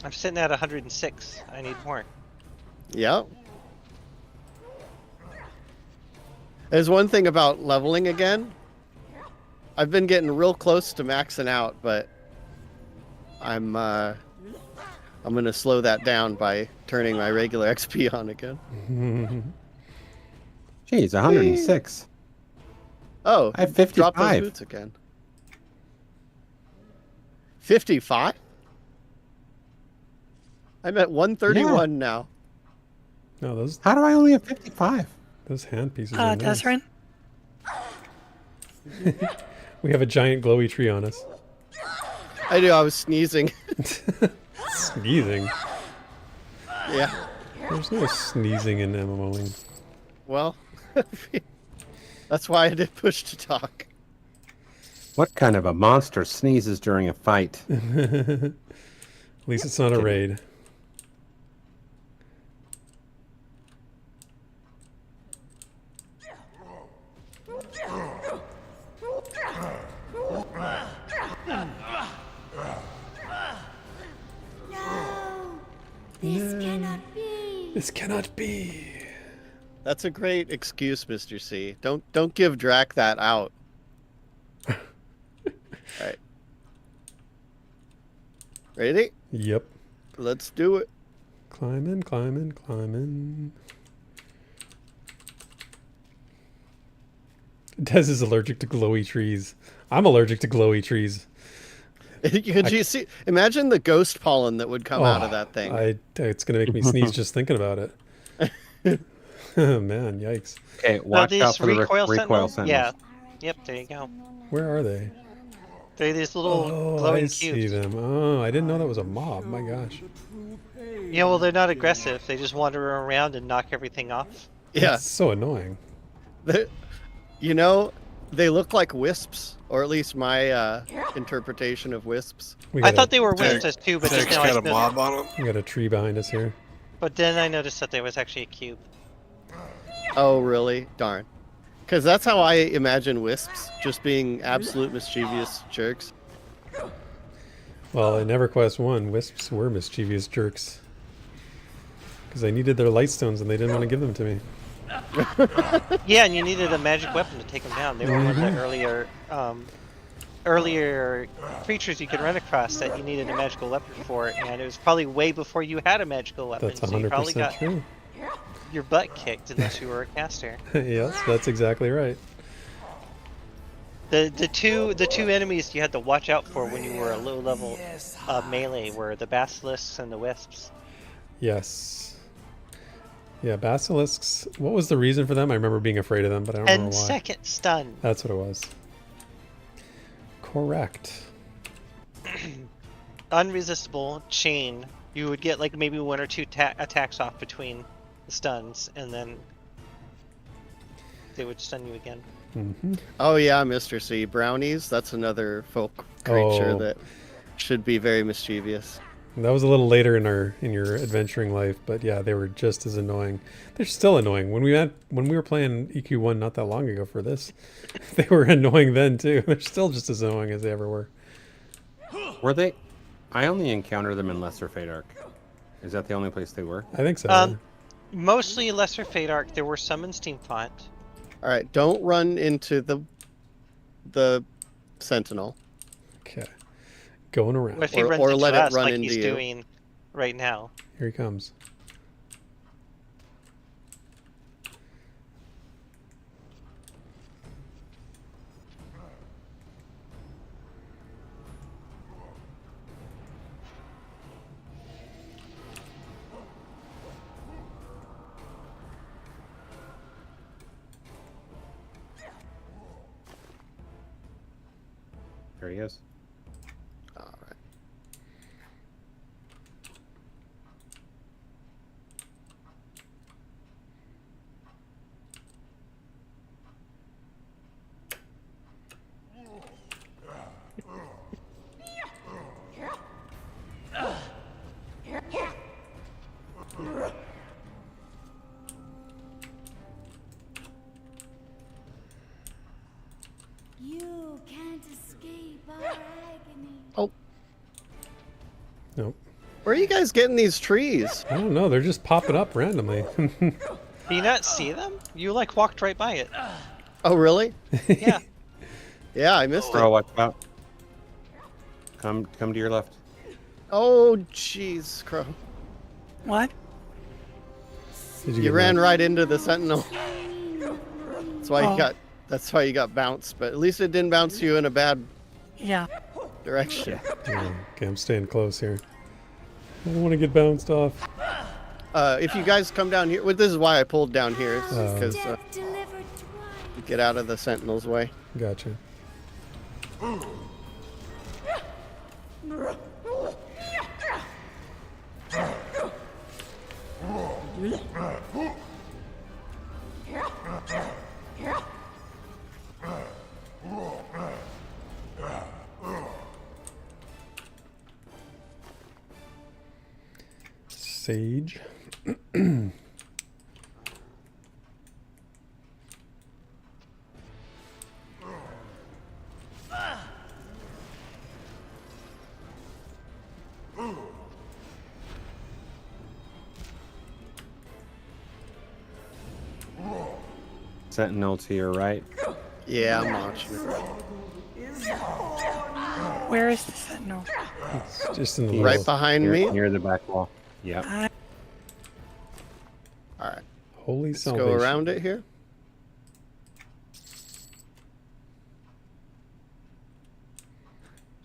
I'm sitting at 106. I need more. Yep. There's one thing about leveling again. I've been getting real close to maxing out, but I'm gonna slow that down by turning my regular XP on again. Jeez, 106. Oh, I have drop those 55. boots again. 55? I'm at 131 now. No, those How do I only have 55? hand pieces. Are nice. Desryn? We have a giant glowy tree on us. I knew I was sneezing. Sneezing. Yeah. There's no sneezing in MMOing. Well, that's why I did push to talk. What kind of a monster sneezes during a fight? At least it's not a raid. This cannot be. This cannot be. That's a great excuse, Mr. C. Don't give Drac that out. All right. Ready? Yep. Let's do it. Climbing, climbing, climbing. Des is allergic to glowy trees. I'm allergic to glowy trees. Could you see? Imagine the ghost pollen that would come out of that thing. It's gonna make me sneeze just thinking about it. Oh, man, yikes! Okay, watch these out for the recoil sentinels? sentinels. Yeah. Yep, there you go. Where are they? They're these little Oh, glowing I cubes. see them. Oh, I didn't know that was a mob. My gosh. Yeah, well, they're not aggressive. They just wander around and knock everything off. Yeah. It's so annoying. You know, they look like wisps, or at least my interpretation of wisps. I thought they were wisps too, but just Therek's now I got a mob on him. We got a tree behind us here. But then I noticed that there was actually a cube. Oh, really? Darn. Because that's how I imagine wisps, just being absolute mischievous jerks. Well, in EverQuest 1, wisps were mischievous jerks. Because they needed their light stones and they didn't want to give them to me. Yeah, and you needed a magic weapon to take them down. They were one of the earlier creatures you could run across that you needed a magical weapon for, and it was probably way before you had a magical weapon. That's so you probably 100% got true. your butt kicked unless you were a caster. Yes, that's exactly right. The two enemies you had to watch out for when you were a low level melee were the basilisks and the wisps. Yes. Yeah, basilisks. What was the reason for them? I remember being afraid of them, but I don't remember why. 10-second stun. That's what it was. Correct. unresistible chain, you would get like maybe 1 or 2 attacks off between the stuns, and then they would stun you again. Mm-hmm. Oh yeah, Mr. C. Brownies, that's another folk creature Oh. that should be very mischievous. That was a little later in your adventuring life, but yeah, they were just as annoying. They're still annoying. When we were playing EQ1 not that long ago for this, they were annoying then too. They're still just as annoying as they ever were. Were they? I only encountered them in Lesser Fate Arc. Is that the only place they were? I think so. Mostly Lesser Fate Arc. There were some in Steamfont. All right, don't run into the Sentinel. Okay. Going around. If he runs or into let it us run like into he's you. doing right now. Here he comes. There he is. All right. You can't escape our agony. Oh, Nope. where are you guys getting these trees? I don't know. They're just popping up randomly. Do you not see them? You like walked right by it. Oh, really? Yeah. Yeah, I missed Bro, it. watch out. Come to your left. Oh, jeez, Crow. What? Did You get ran mad? right into the Sentinel. That's why Oh. you got. That's why you got bounced. But at least it didn't bounce you in a bad Yeah. direction. Yeah, okay, I'm staying close here. I don't want to get bounced off. If you guys come down here, well, this is why I pulled down here, because Death delivered twice. get out of the Sentinel's way. Gotcha. Sage. Sentinel to your right. Yeah, I'm watching it. Where is the sentinel? It's just in the Right little behind Near, me. near the back wall. Yep. All right, holy let's salvation. go around it here.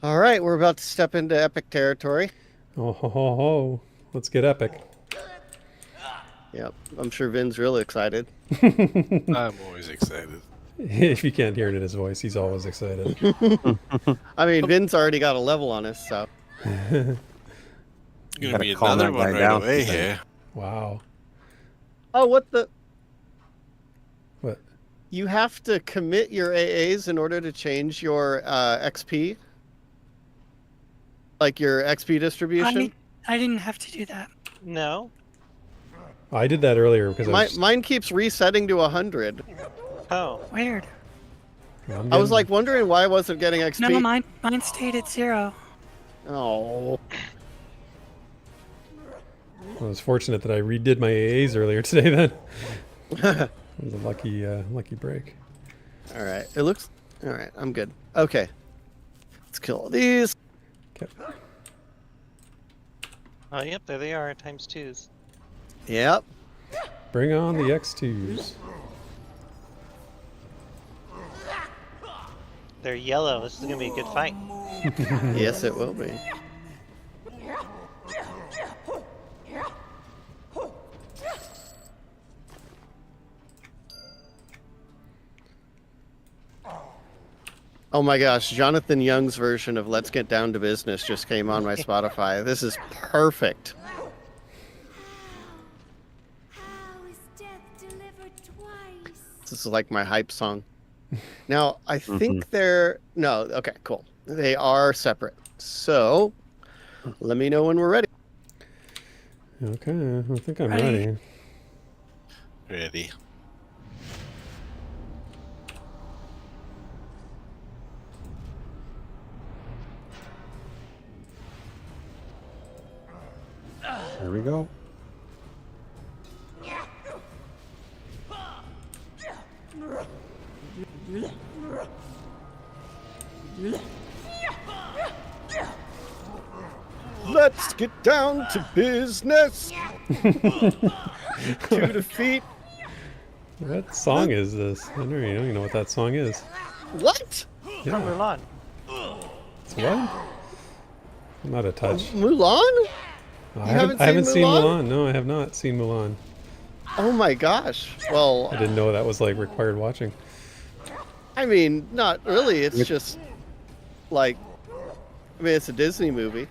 All right, we're about to step into epic territory. Oh, ho, ho, ho. Let's get epic. Yep, I'm sure Vin's really excited. I'm always excited. If you can't hear it in his voice, he's always excited. I mean, Vin's already got a level on us, so. Gonna Gotta be calm another that one guy right down away sometime. here. Wow. Oh, what the? What? You have to commit your AAs in order to change your XP? Like your XP distribution? I didn't have to do that. No. I did that earlier because I was, Mine keeps resetting to 100. Oh. Weird. I was like wondering why I wasn't getting XP. No, mine stayed at 0. Oh. I was fortunate that I redid my AAs earlier today. Then it was a lucky break. All right. It looks. All right. I'm good. Okay. Let's kill all these. Okay. Oh, yep, there they are, times 2s. Yep. Bring on the X2s. They're yellow. This is gonna be a good fight. Yes, it will be. Oh my gosh, Jonathan Young's version of Let's Get Down to Business just came on my Spotify. This is perfect. How is death delivered twice? This is like my hype song. Now, I think they're... No, okay, cool. They are separate. So, let me know when we're ready. Okay, I think I'm ready. Ready. Here we go. Let's get down to business. To defeat. What song is this? I don't even know what that song is. What? Yeah. Mulan. It's what? Not a touch. Mulan? I haven't haven't seen seen Mulan? Mulan. No, I have not seen Mulan. Oh my gosh. Well, I didn't know that was like required watching. I mean, not really. It's just like, I mean, it's a Disney movie.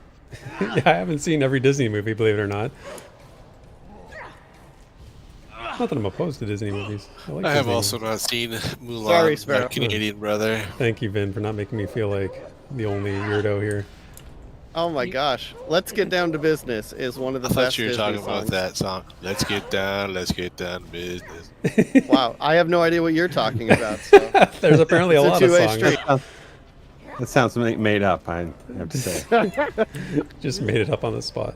Yeah, I haven't seen every Disney movie, believe it or not. Not that I'm opposed to Disney movies. Like I have Disney also movies. not seen Mulan, Sorry, Sparrow. my Canadian brother. Thank you, Vin, for not making me feel like the only weirdo here. Oh my gosh. Let's Get Down to Business is one of the I thought best you were Disney talking about songs. that song. Let's get down to business. Wow, I have no idea what you're talking about. So. There's apparently a It's a lot of two-way songs. street. That sounds made up, I have to say. Just made it up on the spot.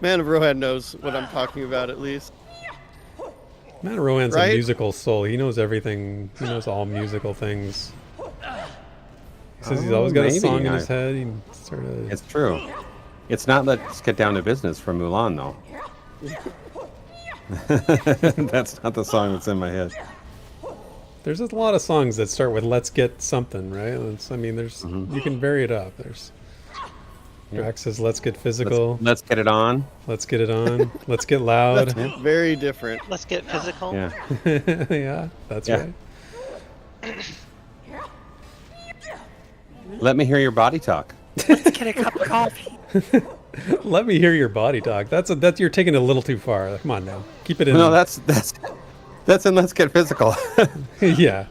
ManofRohan knows what I'm talking about at least. ManofRohan's Right? a musical soul. He knows everything. He knows all musical things. He says he's always got a maybe, song in his head. He sort of. It's true. It's not Let's Get Down to Business from Mulan, though. That's not the song that's in my head. There's a lot of songs that start with "Let's get something," right? I mean, there's you can vary it up. There's Drax says, "Let's get physical." Let's get it on. Let's get it on. Let's get loud. That's very different. Let's get physical. Yeah. Yeah, that's Yeah. right. Let me hear your body talk. Let's get a cup of coffee. Let me hear your body talk. That's you're taking it a little too far. Come on now, keep it in. No, that's in Let's Get Physical. Yeah.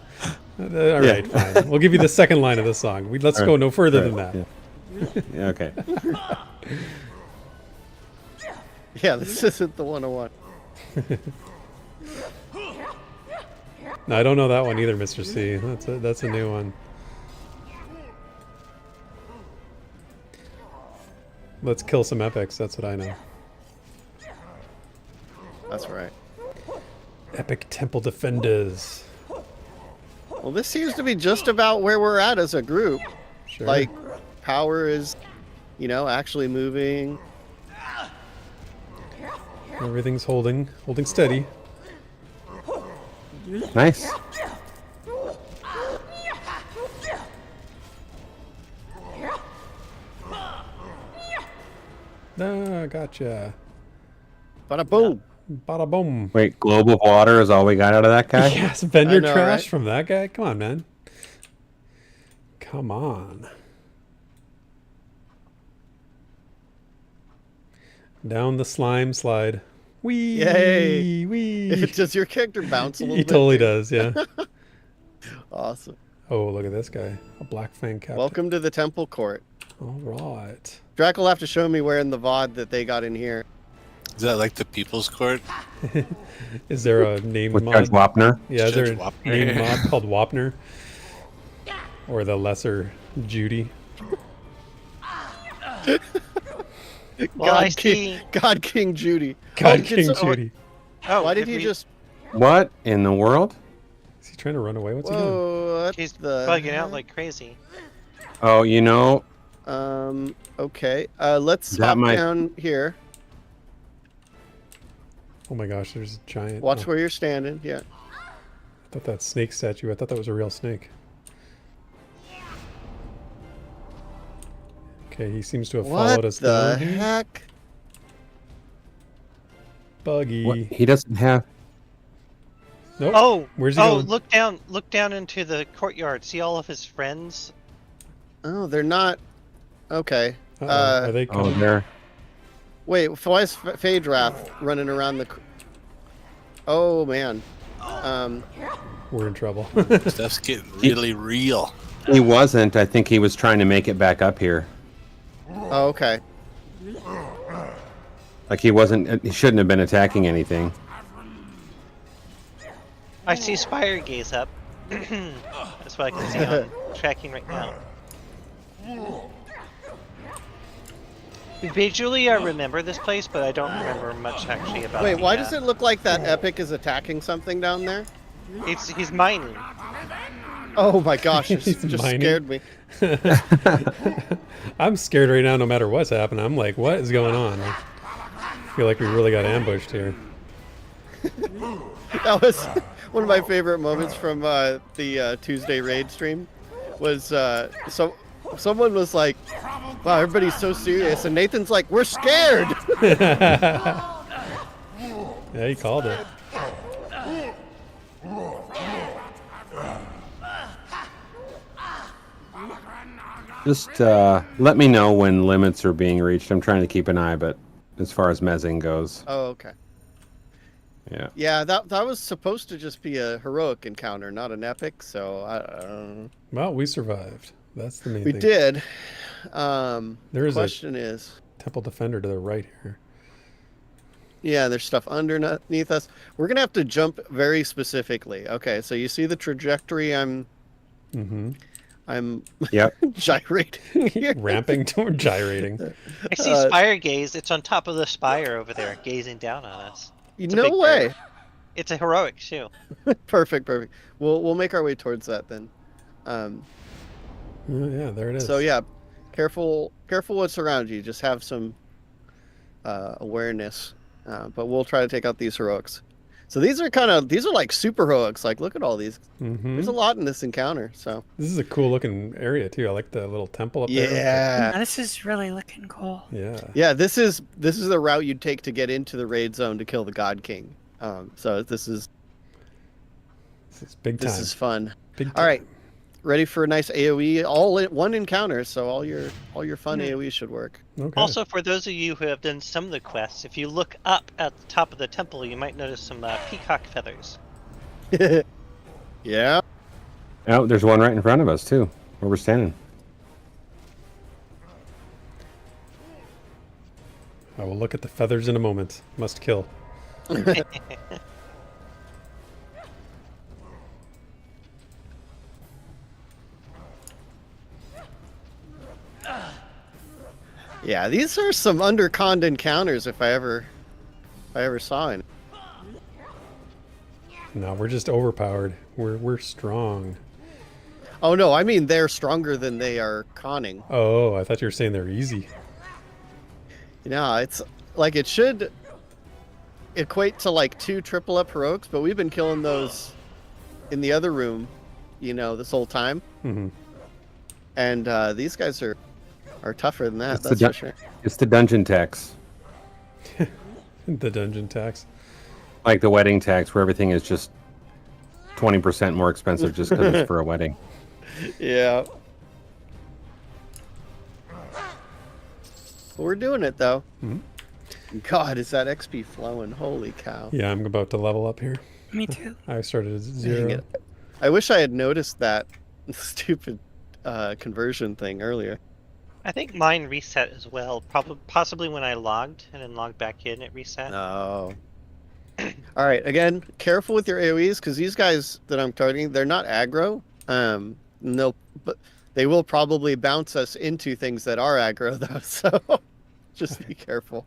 All right, fine. We'll give you the second line of the song. Let's go no further than that. Yeah, okay. Yeah, this isn't the 101. No, I don't know that one either, Mr. C. That's a new one. Let's kill some epics. That's what I know. That's right. Epic Temple Defenders. Well, this seems to be just about where we're at as a group. Sure. Like, power is, actually moving. Everything's holding steady. Nice. Ah, gotcha. Bada boom. Bada boom. Wait, globe of water is all we got out of that guy? Yes, vendor I know, trash right? from that guy. Come on, man. Come on. Down the slime slide. Wee. Yay. Wee. Does your character bounce a little He bit? totally does, yeah. Awesome. Oh, look at this guy. A black fang captain. Welcome to the temple court. All right. Drac will have to show me where in the VOD that they got in here. Is that like the People's Court? Is there a name With mod? Judge Wapner? Yeah, is there Judge a Wapner. name mod called Wapner? Or the lesser Judy? Well, I see. God King Judy. God Oh, King so- Judy. Oh, Why did if he we- just... What in the world? Is he trying to run away? What's he doing? Whoa, what He's the bugging out heck? like crazy. Oh, you know, Okay. Let's That hop might- down here. Oh my gosh, there's a giant. Watch oh, where you're standing. Yeah. I thought that snake statue, I thought that was a real snake. Okay, he seems to have followed What us the down here. heck? Buggy. what, he doesn't have... Nope. Oh, Where's he oh! going? Look down into the courtyard. See all of his friends Oh, they're not. Okay. Are they Oh, coming? there. Wait, why is Phaedrath running around the... Oh, man. We're in trouble. Stuff's getting really real. He wasn't. I think he was trying to make it back up here. Oh, okay. Like he wasn't. He shouldn't have been attacking anything. I see Spire Gaze up. That's what I can see on tracking right now. Visually, I remember this place, but I don't remember much actually about. Wait, why does it look like that Epic is attacking something down there? He's mining. Oh my gosh, it He's just mining. scared me. I'm scared right now no matter what's happening. I'm like, what is going on? I feel like we really got ambushed here. That was one of my favorite moments from the Tuesday raid stream. Was someone was like, "Wow, everybody's so serious," and Nathan's like, "We're scared." Yeah, he called it. Just let me know when limits are being reached. I'm trying to keep an eye, but as far as mezzing goes, Oh, okay. yeah. Yeah, that was supposed to just be a heroic encounter, not an epic. So I don't know. Well, we survived. That's the main We thing. did. There is Question is, a temple defender to the right here. yeah, there's stuff underneath us. We're gonna have to jump very specifically. Okay, so you see the trajectory I'm Yep. gyrating here. Ramping toward gyrating. I see Spire Gaze. It's on top of the spire over there, gazing down on us. It's a No big way. bird. It's a heroic too. Perfect. We'll make our way towards that then. Oh, yeah, there it is. So yeah, careful what's around you. Just have some awareness. But we'll try to take out these heroics. So these are like super heroics. Like look at all these. There's a lot in this encounter. So This is a cool looking area too. I like the little temple up there. yeah, Now, this is really looking cool. Yeah. yeah. This is the route you'd take to get into the raid zone to kill the God King. So this is big time. this is fun. Big time. All right, ready for a nice AOE? All in one encounter. So all your fun AOE should work. Okay. Also, for those of you who have done some of the quests, if you look up at the top of the temple, you might notice some peacock feathers. Yeah. Oh, there's one right in front of us too, where we're standing. I will look at the feathers in a moment. Must kill. Yeah, these are some underconned encounters if I ever saw any. No, we're just overpowered. We're strong. Oh no, I mean they're stronger than they are conning. Oh, I thought you were saying they're easy. Yeah, it's like it should equate to like 2 triple up heroics, but we've been killing those in the other room, this whole time. Mm-hmm. And these guys are tougher than that. It's That's for sure. It's the dungeon tax, The dungeon tax. like the wedding tax, where everything is just 20% more expensive just because it's for a wedding. Yeah. We're doing it though. God, is that XP flowing? Holy cow! Yeah, I'm about to level up here. Me too. I started at Dang 0. it. I wish I had noticed that stupid conversion thing earlier. I think mine reset as well. Possibly when I logged and then logged back in, it reset. No. All right. Again, careful with your AOE's because these guys that I'm targeting, they're not aggro. But they will probably bounce us into things that are aggro though. So just be careful.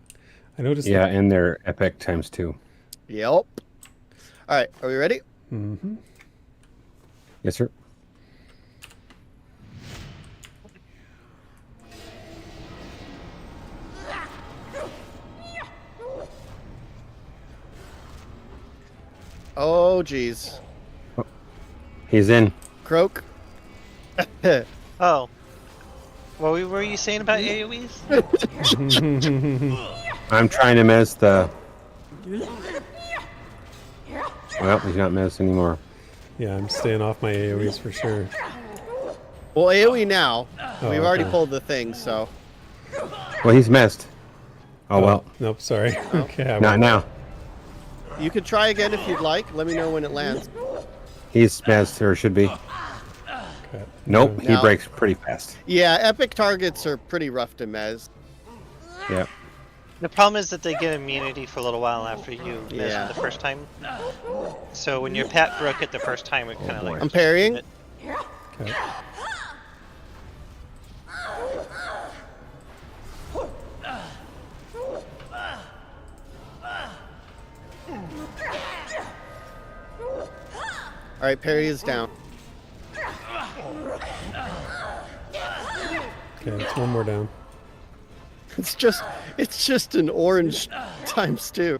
I noticed. Yeah, and they're epic ×2. Yep. All right. Are we ready? Mm-hmm. Yes, sir. Oh, geez. He's in. Croak. Oh. What were you saying about AoEs? I'm trying to mez the... Well, he's not mez anymore. Yeah, I'm staying off my AoEs for sure. Well, AoE now. Oh, We've already okay. pulled the thing, so. Well, he's missed. Oh, well. Nope, sorry. Okay, I Not won't. now. You could try again if you'd like. Let me know when it lands. He's missed, or should be. Okay. Nope, he Now- breaks pretty fast. Yeah, epic targets are pretty rough to mez. Yep. The problem is that they get immunity for a little while after you miss Yeah. it the first time. So when your pet broke it the first time, it kind of like. I'm parrying. Okay. All right, parry is down. Okay, it's one more down. It's just an orange times 2.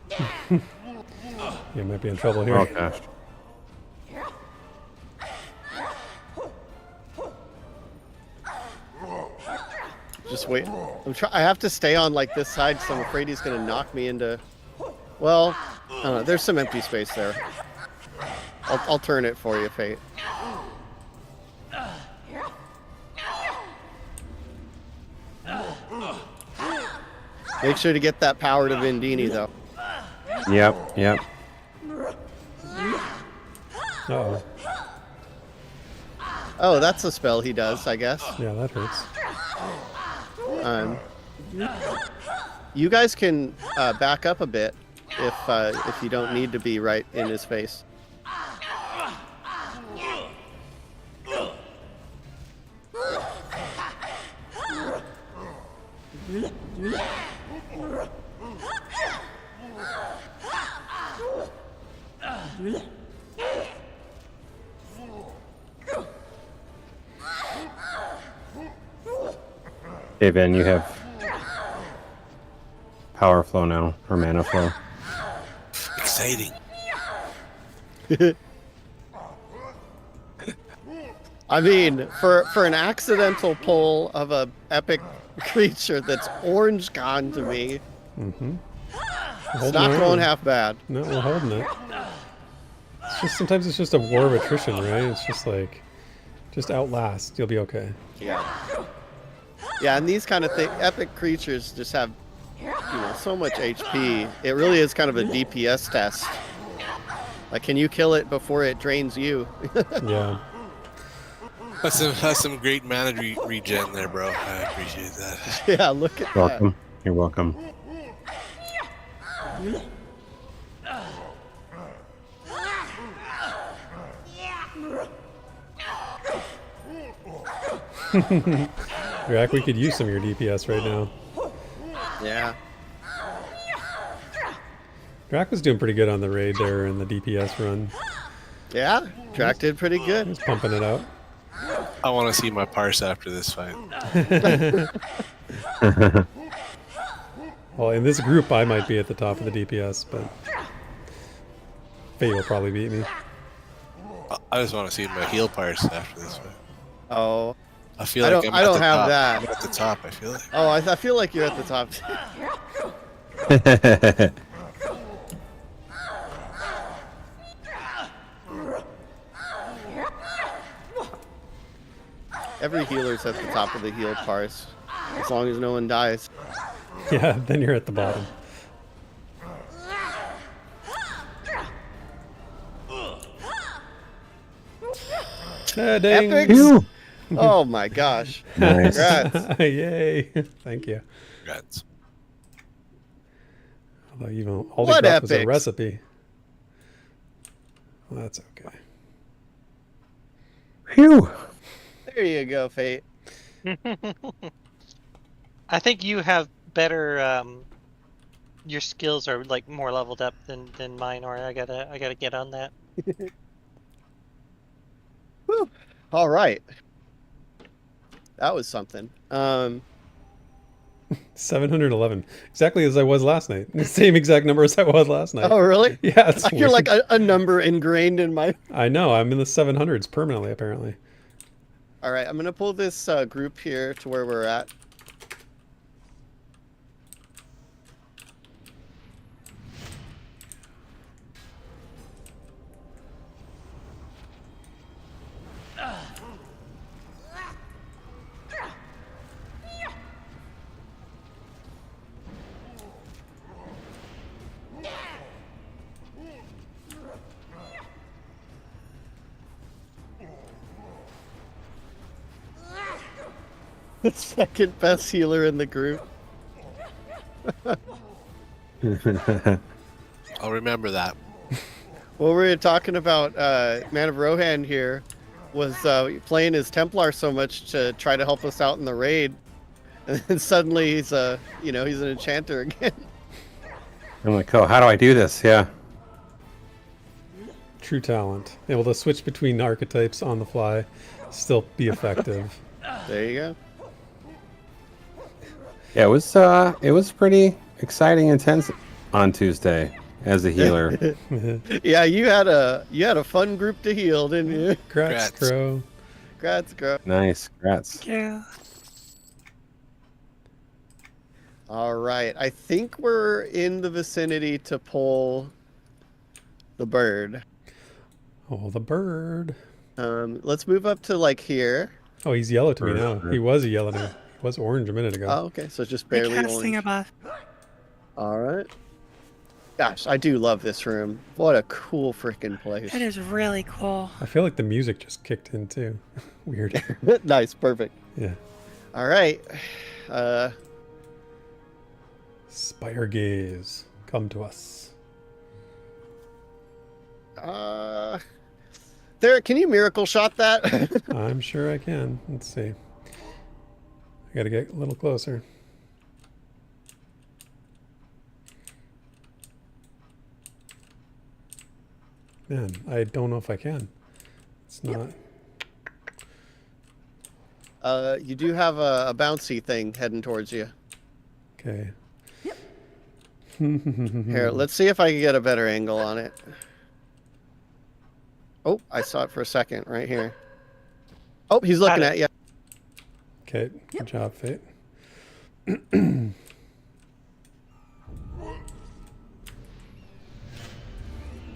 You might be in trouble here. Oh, gosh. Just wait. I have to stay on like this side, so I'm afraid he's gonna knock me into. Well, I don't know. There's some empty space there. I'll turn it for you, Fate. Make sure to get that power to Vindini, though. Yep, yep. Uh-oh. Oh, that's a spell he does, I guess. Yeah, that hurts. You guys can back up a bit if you don't need to be right in his face. Hey, Ben, you have power flow now, or mana flow. Exciting. I mean, for an accidental pull of a epic creature that's orange gone to me, it's not going half bad. No, we're holding it. It's just sometimes it's just a war of attrition, right? It's just like, just outlast. You'll be okay. Yeah. Yeah, and these kind of epic creatures just have, so much HP. It really is kind of a DPS test. Like, can you kill it before it drains you? Yeah. That's some great mana regen there, bro. I appreciate that. Yeah, look at Welcome. You're welcome. Rack, we could use some of your DPS right now. that. Yeah. Drac was doing pretty good on the raid there in the DPS run. Yeah, Drac did pretty good. He's pumping it out. I want to see my parse after this fight. Well, in this group, I might be at the top of the DPS, but Faye will probably beat me. I just want to see my heal parse after this fight. Oh. I feel I like don't- I'm I at don't the have top. that. I'm at the top. I feel like. Oh, I feel like you're at the top. Every healer's at the top of the heal parse, as long as no one dies. Yeah, then you're at the bottom. Dang. Epics? Oh my gosh. Nice. Congrats. Yay. Thank you. Congrats. Although even all What they dropped was a epics? recipe. Well, that's okay. Phew. There you go, Fate. I think you have better. Your skills are like more leveled up than mine, or I gotta get on that. Whew. All right. That was something. 711. Exactly as I was last night. The same exact number as I was last night. Oh, really? Yeah, it's I feel weird. like a number ingrained in my... I know. I'm in the 700s permanently, apparently. All right, I'm going to pull this group here to where we're at. Second best healer in the group. I'll remember that. Well, we were talking about ManofRohan here was playing his Templar so much to try to help us out in the raid, and then suddenly he's he's an enchanter again. I'm like, oh, how do I do this? Yeah. True talent. Able to switch between archetypes on the fly, still be effective. There you go. Yeah, it was pretty exciting, intense on Tuesday as a healer. Yeah, you had a fun group to heal, didn't you? Grats, Grats. Crow. Grats, girl. Nice, congrats. Yeah. All right, I think we're in the vicinity to pull the bird. Oh, the bird. Let's move up to like here. Oh, he's yellow to me now. He was a yellow. He was orange a minute ago. Oh, okay, so it's just barely Casting orange. above. All right. Gosh, I do love this room. What a cool freaking place. It is really cool. I feel like the music just kicked in too. Weird. Nice, perfect. Yeah. All right. Spider gaze, come to us. Therek, can you miracle shot that? I'm sure I can. Let's see. I gotta get a little closer. Man, I don't know if I can. It's not. You do have a bouncy thing heading towards you. Okay. Here, let's see if I can get a better angle on it. Oh, I saw it for a second right here. Oh, he's looking at you. Okay, good job, Fate.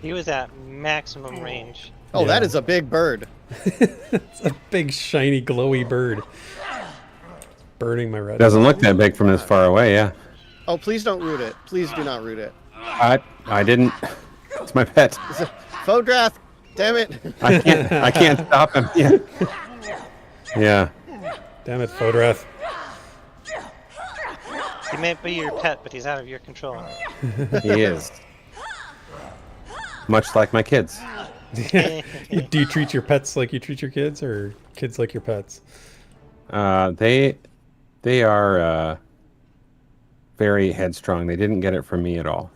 He was at maximum range. Oh, Yeah. that is a big bird. It's a big, shiny, glowy bird. Burning my red. Doesn't look that big from this far away, yeah. Oh, please don't root it. Please do not root it. I didn't. It's my pet. Fodrath, damn it. I can't stop him. Yeah. Yeah. Damn it, Fodrath. He may be your pet, but he's out of your control. He is. Much like my kids. Do you treat your pets like you treat your kids, or kids like your pets? They are very headstrong. They didn't get it from me at all.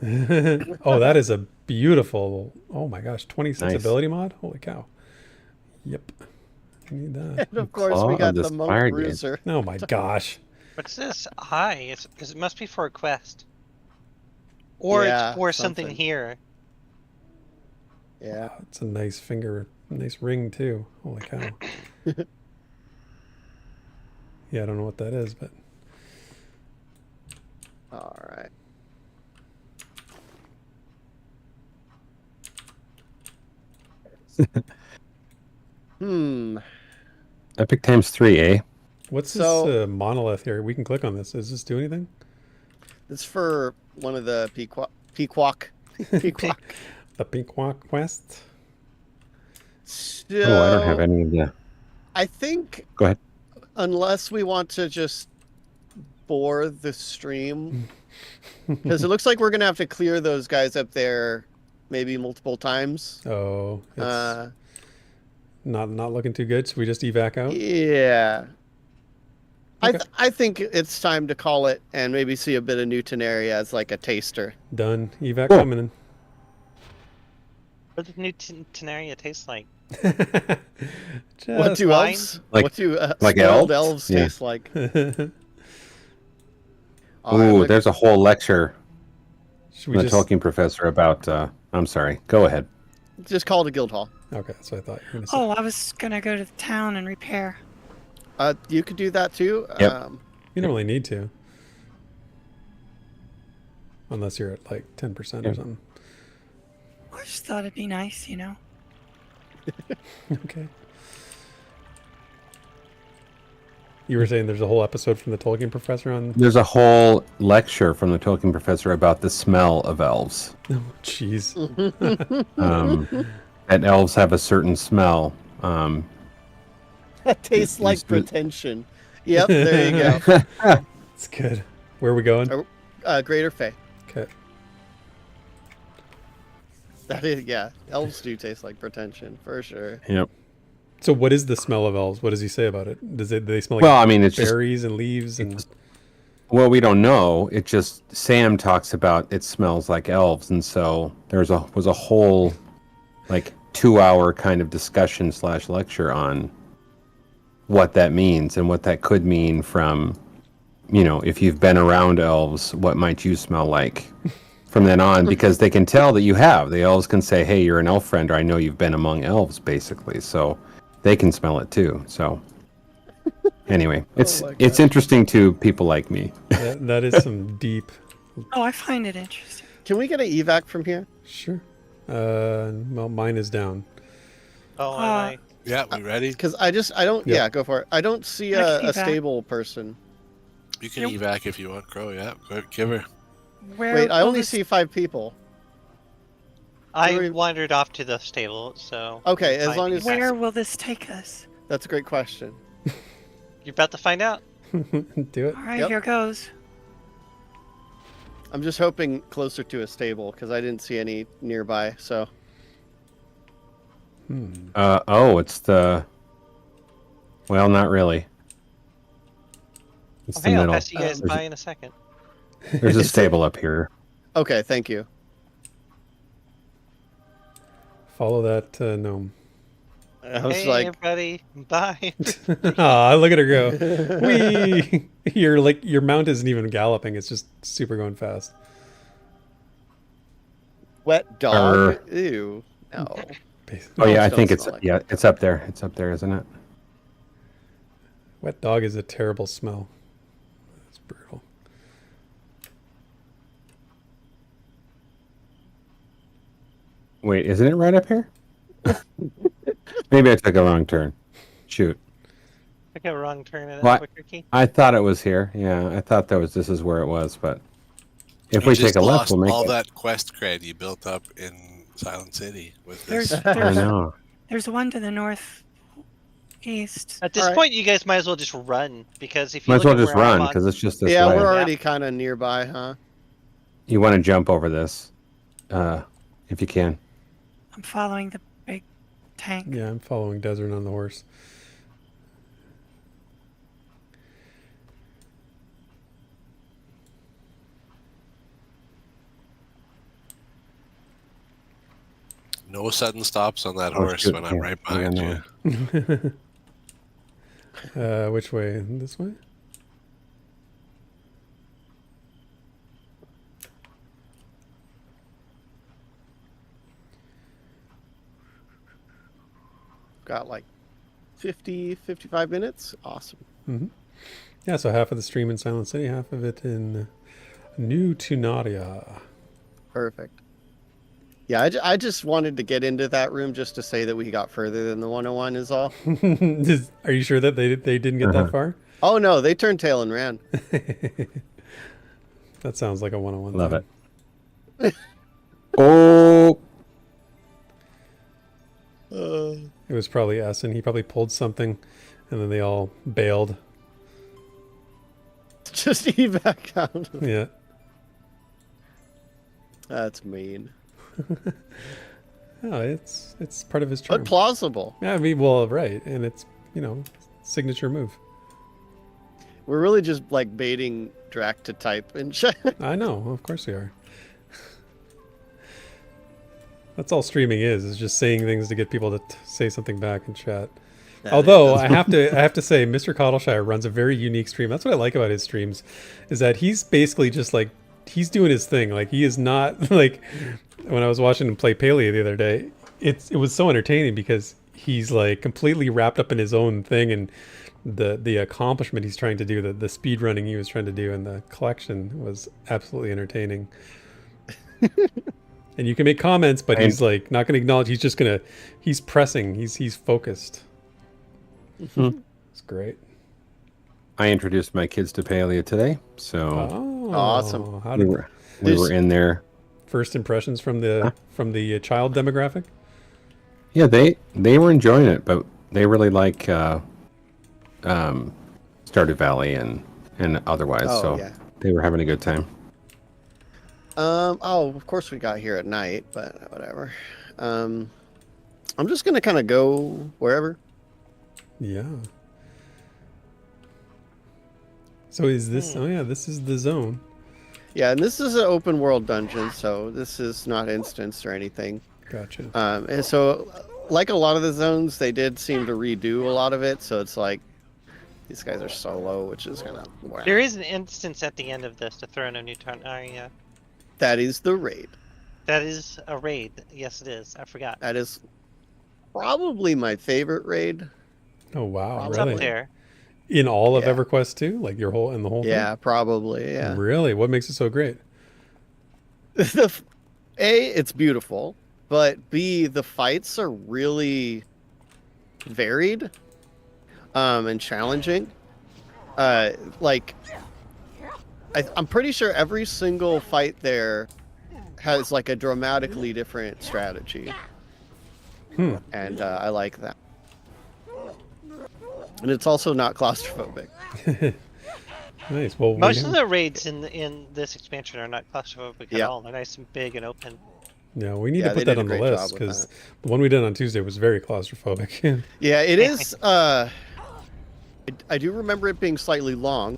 Oh, that is a beautiful. Oh my gosh, 26 Nice. ability mod. Holy cow. Yep. I need that. And of course, Claw we got of the the monk Spire Gate. bruiser. Oh my gosh. What's this high? It must be for a quest. Or Yeah, it's for something something. here. Yeah. It's a nice nice ring too. Holy cow. Yeah, I don't know what that is, but All right. Epic times 3, eh? what's So- this monolith here? We can click on this. Does this do anything? It's for one of the Pequawk. Pequawk. The Pink Walk quest? So, Oh, I don't have any of the. I think Go ahead. unless we want to just bore the stream, because it looks like we're gonna have to clear those guys up there maybe multiple times. Oh, it's Uh, not looking too good. Should we just evac out? yeah. Okay. I think it's time to call it and maybe see a bit of Newtonaria as like a taster. Done. Evac Cool. coming in. What does new Tenaria taste like? What Just do wine? elves? Like- What do like spoiled elves? elves Yeah. taste like? Should Oh, I'm Ooh, gonna- there's a whole lecture we from the just Tolkien professor about. I'm sorry. Go ahead. Just call it a guild hall. Okay, that's what I thought you were gonna say. Oh, I was gonna go to the town and repair. You could do that too. Yep. You don't really need to. Unless you're at like 10% or Yeah. something. I just thought it'd be nice, you know. Okay. You were saying there's a whole episode from the Tolkien professor on. There's a whole lecture from the Tolkien professor about the smell of elves. Oh, jeez. That elves have a certain smell. That tastes like used to- pretension. Yep, there you go. It's good. Where are we going? Greater Fey. Okay. That is, yeah. Elves do taste like pretension, for sure. Yep. So what is the smell of elves? What does he say about it? Do they smell like Well, I mean, it's just berries and leaves and well, we don't know. It just Sam talks about it smells like elves, and so was a whole like 2-hour kind of discussion / lecture on what that means and what that could mean from, if you've been around elves, what might you smell like from then on? Because they can tell that you have. The elves can say, "Hey, you're an elf friend," or "I know you've been among elves," basically. So they can smell it too. So. Anyway, it's interesting to people like me. that is some deep. Oh, I find it interesting. Can we get an evac from here? Sure. Well, mine is down. Oh, am I? Yeah, we ready? Because I don't. Yep. Yeah, go for it. I don't see I a can evac. stable person. You can evac if you want, Crow. Yeah, go ahead, give her. Where Wait, I will only this- see 5 people. I wandered off to the stable, so. Okay, as fine. long as Where will this take us? that's a great question. You're about to find out. Do it. All right, Yep. here goes. I'm just hoping closer to a stable because I didn't see any nearby. So It's the. Well, not really. It's the Hey, I'll middle. pass you guys by in a second. There's a stable up here. okay, thank you. Follow that gnome. I was Hey, like, everybody. Bye. Ah, look at her go. Whee! Your mount isn't even galloping. It's just super going fast. wet dog. Ew. No. Oh yeah, I Dogs think don't it's smell like yeah, it's up there. It's up there, isn't it? Wet dog is a terrible smell. It's brutal. Wait, isn't it right up here? Maybe I took a wrong turn. Shoot. Took a wrong turn at What? Albuquerque. I thought it was here. Yeah, I thought this is where it was, but if You we just take a left, lost we'll make all it. that quest cred you built up in Silent City with There's this. I there's, know. there's one to the northeast. At this Alright. point, you guys might as well just run, because if you Might as look well at just where I'm run on- because it's just this Yeah, way. we're already kind of nearby, huh? You want to jump over this, if you can. I'm following the big tank. Yeah, I'm following Desryn on the horse. No sudden stops on that Oh, horse shoot, when I'm yeah, right yeah, behind no. you. Which way? This way? Got like 55 minutes. Awesome. Mm-hmm. Yeah, so half of the stream in Silent City, half of it in New Tunaria. Perfect. Yeah, I just wanted to get into that room just to say that we got further than the 101 is all. Are you sure that they didn't get that far? Oh no, they turned tail and ran. That sounds like a 101. Love thing. it. Oh, It was probably us, and he probably pulled something, and then they all bailed. Just evac out. Yeah. That's mean. Oh, it's part of his charm. But plausible. Yeah, I mean, well, right, and it's signature move. We're really just like baiting Drac to type and shit. I know, of course we are. That's all streaming is just saying things to get people to say something back in chat. Although I have to say, Mr. Coddleshire runs a very unique stream. That's what I like about his streams, is that he's basically just like he's doing his thing. Like he is not like when I was watching him play Paleo the other day. It was so entertaining because he's like completely wrapped up in his own thing and the accomplishment he's trying to do, the speed running he was trying to do, and the collection was absolutely entertaining. And you can make comments, but he's like not going to acknowledge. He's pressing. He's focused. It's great. I introduced my kids to Paleo today, so Oh, awesome. How we did were in there. first impressions from the child demographic? Yeah, they were enjoying it, but they really like Stardew Valley and otherwise. Oh, so yeah. they were having a good time. Oh, of course we got here at night, but whatever. I'm just gonna kind of go wherever. Yeah. So is this? Oh yeah, this is the zone. Yeah, and this is an open world dungeon, so this is not instanced or anything. Gotcha. And so, like a lot of the zones, they did seem to redo a lot of it. So it's like these guys are solo, which is kind of wow. There is an instance at the end of this to throw in a new turn. Yeah. That is the raid. That is a raid. Yes, it is. I forgot. That is probably my favorite raid. Oh wow, It's really? up there. In all of Yeah. EverQuest too, like your whole the whole Yeah, probably. thing. Yeah. Really? What makes it so great? It's beautiful, but B, the fights are really varied, and challenging. Like, I'm pretty sure every single fight there has like a dramatically different strategy, and I like that. And it's also not claustrophobic. Nice. Well, Most of the raids in this expansion are not claustrophobic at Yeah. all. They're nice and big and open. yeah, we need Yeah, to they put that did a on the great list job with because that. the one we did on Tuesday was very claustrophobic. Yeah, it is. I do remember it being slightly long,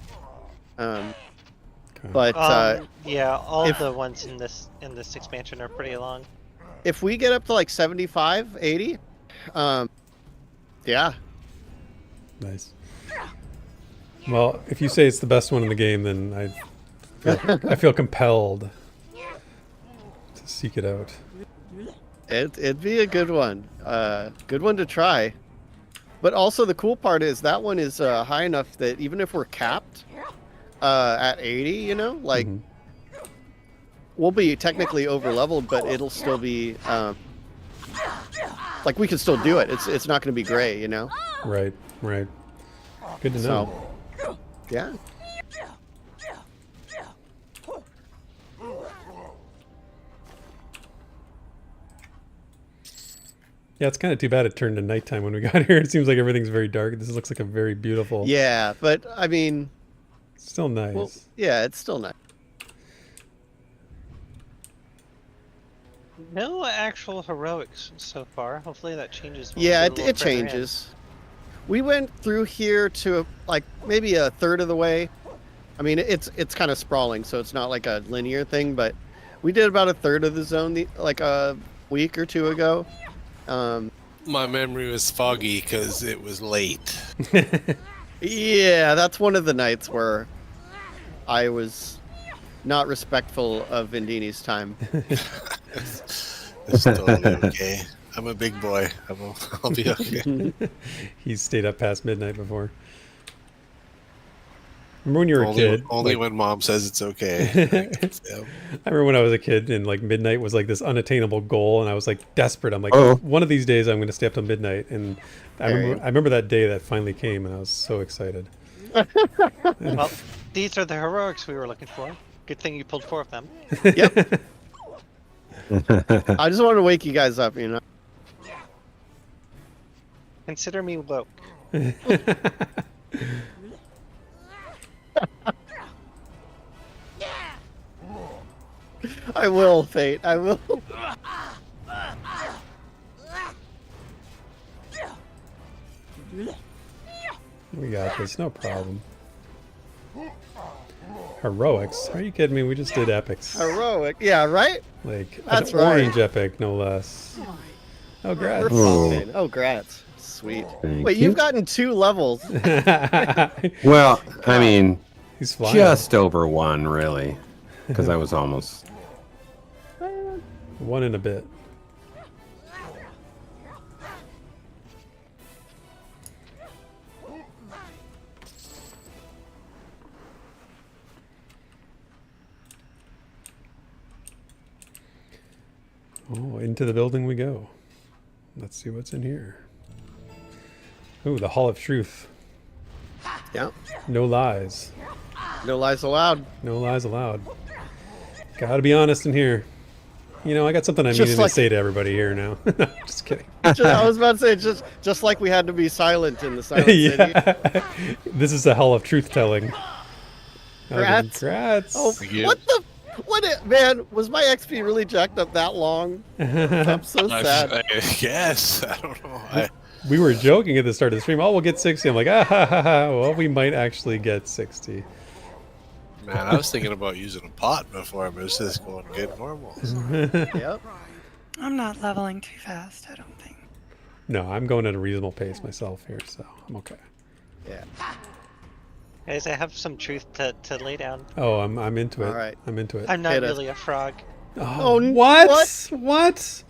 but Yeah, all if- the ones in this expansion are pretty long. if we get up to like 75, 80, yeah, Nice. Well, if you say it's the best one in the game, then I feel compelled to seek it out. it'd be a good one to try. But also the cool part is that one is high enough that even if we're capped at 80, you know, like we'll be technically over leveled, but it'll still be like we can still do it. It's not going to be gray, you know. Right, right. Good to know. So, yeah. Yeah, it's kind of too bad it turned to nighttime when we got here. It seems like everything's very dark. This looks like a very beautiful. Yeah, but I mean, Still nice. well, yeah, it's still nice. No actual heroics so far. Hopefully that changes. when we Yeah, get a it little further in. changes. We went through here to like maybe a third of the way. I mean, it's kind of sprawling, so it's not like a linear thing, but we did about a third of the zone like a week or two ago. My memory was foggy because it was late. Yeah, that's one of the nights where I was not respectful of Vindini's time. It's totally okay. I'm a big boy. I'll be okay. He stayed up past midnight before. Remember when you were a only kid? only like- when mom says it's okay. Yeah. I remember when I was a kid and like midnight was like this unattainable goal, and I was like desperate. I'm like, Oh. one of these days I'm going to stay up till midnight. And I remember that day that finally came, and I was so excited. Well, these are the heroics we were looking for. Good thing you pulled 4 of them. Yep. I just wanted to wake you guys up, you know. Consider me woke. I will, Fate. I will. We got this, no problem. Heroics? Are you kidding me? We just did epics. Heroic. Yeah, right? Like That's an right. orange epic, no less. Oh, We're grats. fine. Oh, grats. Sweet. Thank Wait, you. you've gotten 2 levels. Well, I mean, He's flying. just over 1, really, because I was almost. One and a bit. Oh, into the building we go. Let's see what's in here. Ooh, the Hall of Truth. Yeah. No lies. No lies allowed. No lies allowed. Gotta be honest in here. I got something I Just needed like- to say to everybody here now. Just kidding. I was about to say, just like we had to be silent in the Silent City. Yeah. This is a hell of truth telling. Congrats. Congrats. Oh, Thank you. man, was my XP really jacked up that long? I'm so sad. I guess. I don't know. We were joking at the start of the stream. Oh, we'll get 60. I'm like, ah ha ha ha. Well, we might actually get 60. Man, I was thinking about using a pot before, but it's just going good normal. Yep. I'm not leveling too fast, I don't think. No, I'm going at a reasonable pace myself here, so I'm okay. Yeah. Guys, I have some truth to lay down. Oh, I'm into it. All right. I'm into it. I'm not Hit us. really a frog. Oh, what? What?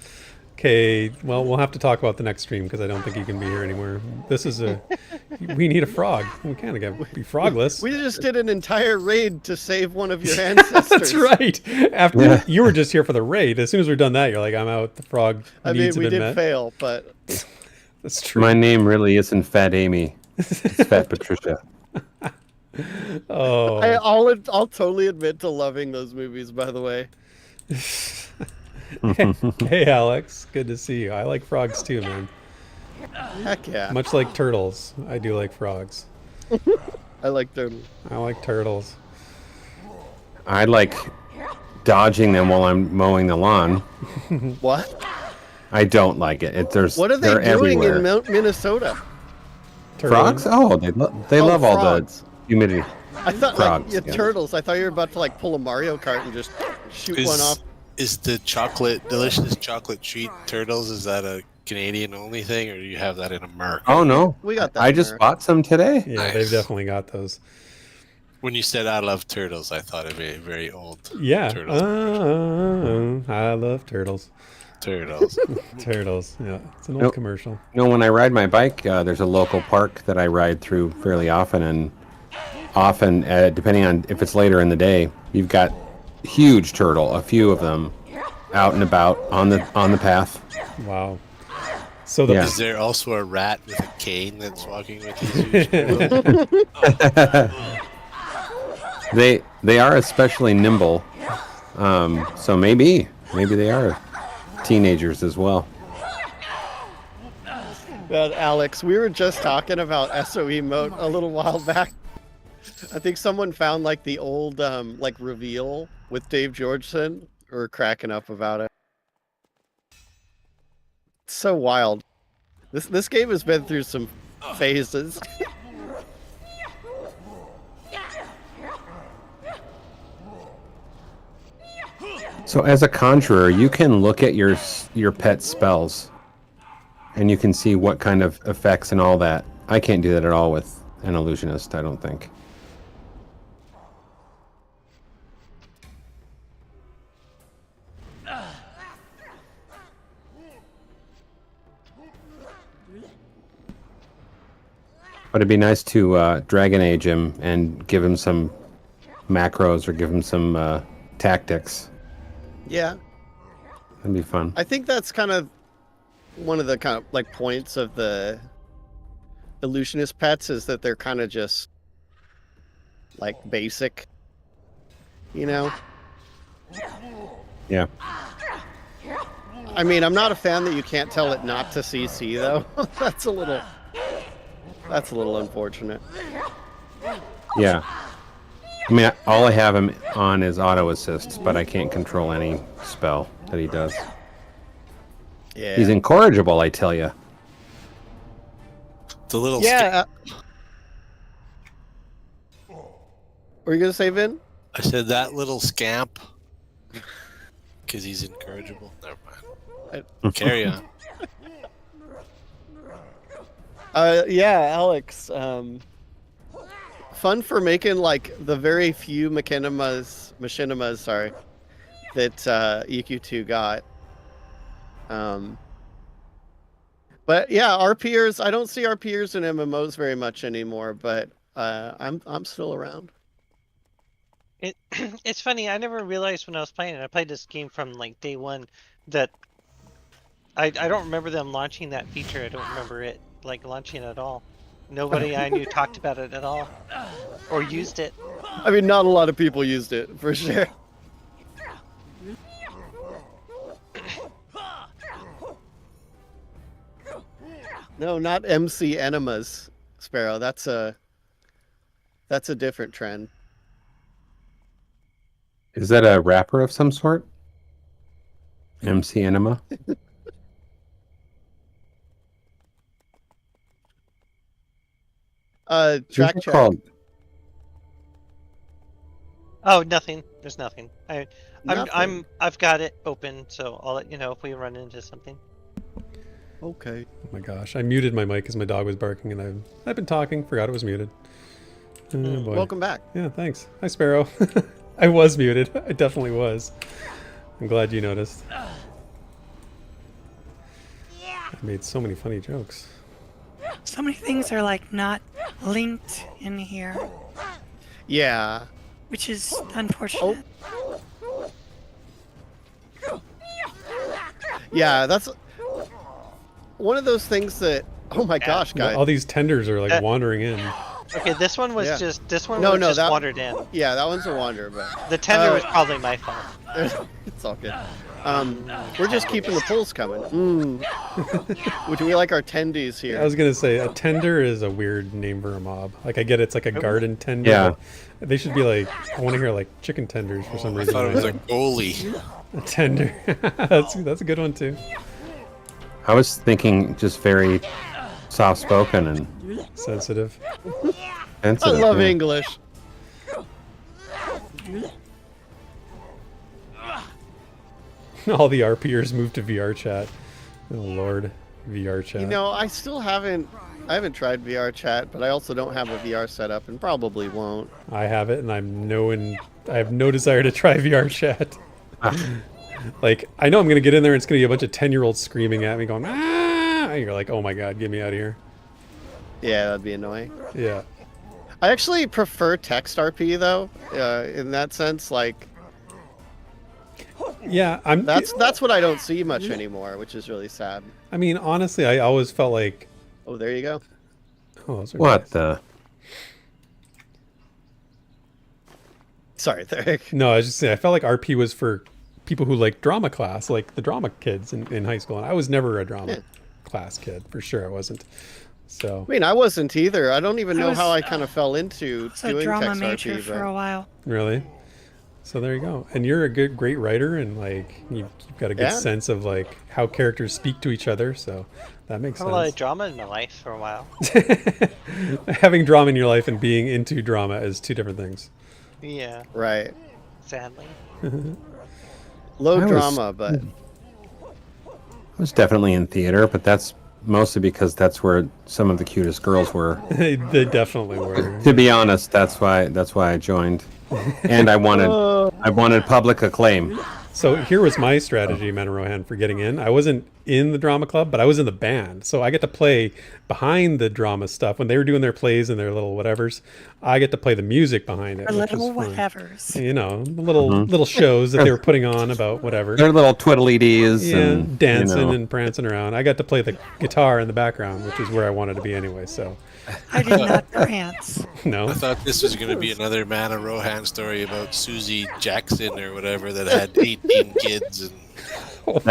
Okay, well, we'll have to talk about the next stream because I don't think you can be here anymore. This is we need a frog. We can't be frogless. We just did an entire raid to save one of your ancestors. That's right. After you were just here for the raid. As soon as we're done that, you're like, I'm out. The frog I mean, needs we have been did met. fail, but That's true. My name really isn't Fat Amy. It's Fat Patricia. Oh. I'll totally admit to loving those movies, by the way. Hey, Alex. Good to see you. I like frogs too, man. Heck yeah. Much like turtles, I do like frogs. I like turtles. I like turtles. I like dodging them while I'm mowing the lawn. What? I don't like it. What are they they're doing everywhere. in Minnesota? Frogs? Oh, they love all the frogs. humidity. I thought Frogs, like yeah. Turtles. I thought you were about to like pull a Mario Kart and just shoot one off. Is the delicious chocolate treat turtles, is that a Canadian only thing, or do you have that in America? Oh no, We got that. I in just there. bought some today. Yeah, Nice. they've definitely got those. When you said I love turtles, I thought of a very old Yeah. turtles. I love turtles. Turtles. Turtles. Yeah, it's an old Nope. commercial. You know, when I ride my bike, there's a local park that I ride through fairly often, and often, depending on if it's later in the day, you've got huge turtle, a few of them, out and about on the path. Wow. So the Yeah. Is there also a rat with a cane that's walking with these huge turtles? They are especially nimble, so maybe they are teenagers as well. But Alex, we were just talking about SOE mode a little while back. I think someone found like the old like reveal with Dave Georgeson. We were cracking up about it. It's so wild. This game has been through some phases. So as a conjurer, you can look at your pet spells, and you can see what kind of effects and all that. I can't do that at all with an illusionist, I don't think. But it'd be nice to Dragon Age him and give him some macros or give him some tactics. Yeah, That'd be fun. I think that's kind of one of the kind of like points of the illusionist pets is that they're kind of just like basic, you know? Yeah. I mean, I'm not a fan that you can't tell it not to CC though. That's a little unfortunate. Yeah. I mean, all I have him on is auto assists, but I can't control any spell that he does. Yeah. He's incorrigible, I tell you. The little Yeah. Were you gonna say, Vin? I said that little scamp. Because he's incorrigible. Never mind. Carry on. Yeah, Alex. Fun for making like the very few machinimas, sorry, that EQ2 got. But yeah, RPers. I don't see RPers in MMOs very much anymore, but I'm still around. It's funny. I never realized when I was playing it. I played this game from like day one that I don't remember them launching that feature. I don't remember it like launching at all. Nobody I knew talked about it at all or used it. I mean, not a lot of people used it for sure. No, not MC Enemas, Sparrow. That's a different trend. Is that a rapper of some sort? MC Enema? Track Who's it check. called? Oh, nothing. There's nothing. Nothing. I've got it open, so I'll let you know if we run into something. Okay. Oh my gosh, I muted my mic because my dog was barking, and I've been talking, forgot it was muted. Oh, boy. Welcome back. Yeah, thanks. Hi, Sparrow. I was muted. I definitely was. I'm glad you noticed. I made so many funny jokes. So many things are like not linked in here, Yeah. which is unfortunate. Yeah, that's one of those things that. Oh my gosh, guys. All these tenders are like wandering in. Okay, this one was Yeah. just this one No, was no, just that- wandered in. Yeah, that one's a wander, but The tender was probably my fault. it's all good. We're just keeping the pulls coming. Would we like our tendies here? I was gonna say a tender is a weird name for a mob. Like I get it's like a garden tender. Yeah. but they should be like I want to hear like chicken tenders for some I reason. thought it was a goalie. A tender. that's a good one too. I was thinking just very soft spoken and Sensitive. I sensitive. love yeah. English. All the RPers moved to VR chat. Oh lord, VR chat. You know, I haven't tried VR chat, but I also don't have a VR setup and probably won't. I have it, and I have no desire to try VR chat. Like I know I'm gonna get in there, and it's gonna be a bunch of 10-year-olds screaming at me, going ah! And you're like, oh my god, get me out of here. Yeah, that'd be annoying. Yeah. I actually prefer text RP though, in that sense. Like Yeah, that's what I don't see much anymore, which is really sad. I mean, honestly, I always felt like. Oh, there you go. Oh, those are What nice. the? Sorry, Therek. No, I was just saying, I felt like RP was for people who like drama class, like the drama kids in high school. And I was never a drama class kid, for sure I wasn't. So I mean, I wasn't either. I don't even I know was- how I kind of fell into So doing drama text major RP. for a while. really, so there you go. And you're a great writer, and like you've got a good Yeah. sense of like how characters speak to each other. So that makes Had a lot of sense. drama in my life for a while. Having drama in your life and being into drama is two different things. Yeah, Right. sadly. Low I was- drama, but I was definitely in theater, but that's mostly because that's where some of the cutest girls were. They definitely were. To be honest, that's why I joined, and I wanted public acclaim. So here was my strategy, ManofRohan, for getting in. I wasn't in the drama club, but I was in the band. So I get to play behind the drama stuff. When they were doing their plays and their little whatevers, I get to play the music behind it. Or which little was fun. whatevers. You know, the little shows that they were putting on about whatever. They're little twiddly-dees Yeah, and dancing you know. and prancing around. I got to play the guitar in the background, which is where I wanted to be anyway. So, I did not prance. no. I thought this was going to be another ManofRohan story about Susie Jackson or whatever that had 18 kids. And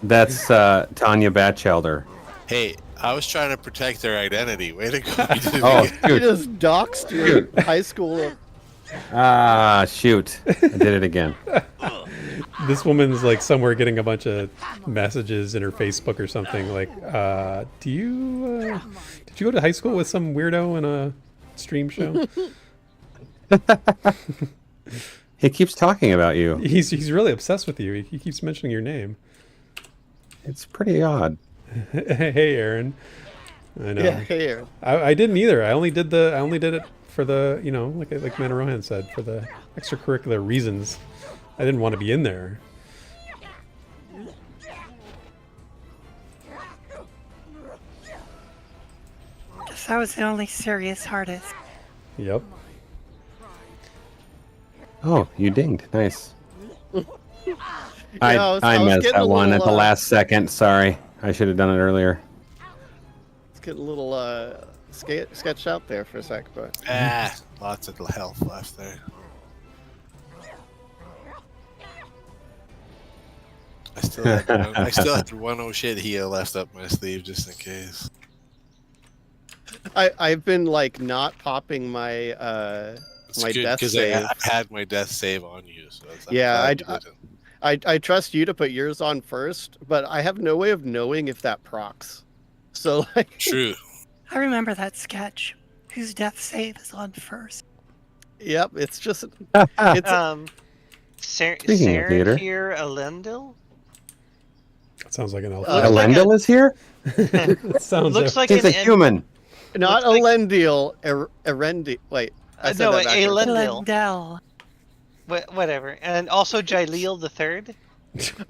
That's Tanya Batchelder. hey, I was trying to protect their identity. Way to go! You did it Oh again. you shoot! just doxed your high school. Ah shoot! I did it again. This woman's like somewhere getting a bunch of messages in her Facebook or something like, did you go to high school with some weirdo in a stream show? He keeps talking about you. He's really obsessed with you. He keeps mentioning your name. It's pretty odd. Hey, Aaron. I know. Yeah, here. I didn't either. I only did it for the, you know, like ManofRohan said, for the extracurricular reasons. I didn't want to be in there. Guess I was the only serious artist. Yep. Oh, you dinged. Nice. I was I missed getting that a one little, at the last second. Sorry. I should have done it earlier. Let's get a little sketched out there for a sec, but Lots of health left there. I still had one oh shit heal left up my sleeve just in case. I've been like not popping my It's my good death because save. I had my death save on you. So I'm Yeah, glad you didn't. I trust you to put yours on first, but I have no way of knowing if that procs. So like, True. I remember that sketch. Whose death save is on first? yep, it's just it's Speaking of theater. Here, Elendil? That sounds like an elf. Looks like Elendil is here? That sounds Looks like He's an a human. not looks like- Elendil, Erendi. Wait, I said no, that backwards. Elendil. Lendell. Whatever. And also Jaileel the Third.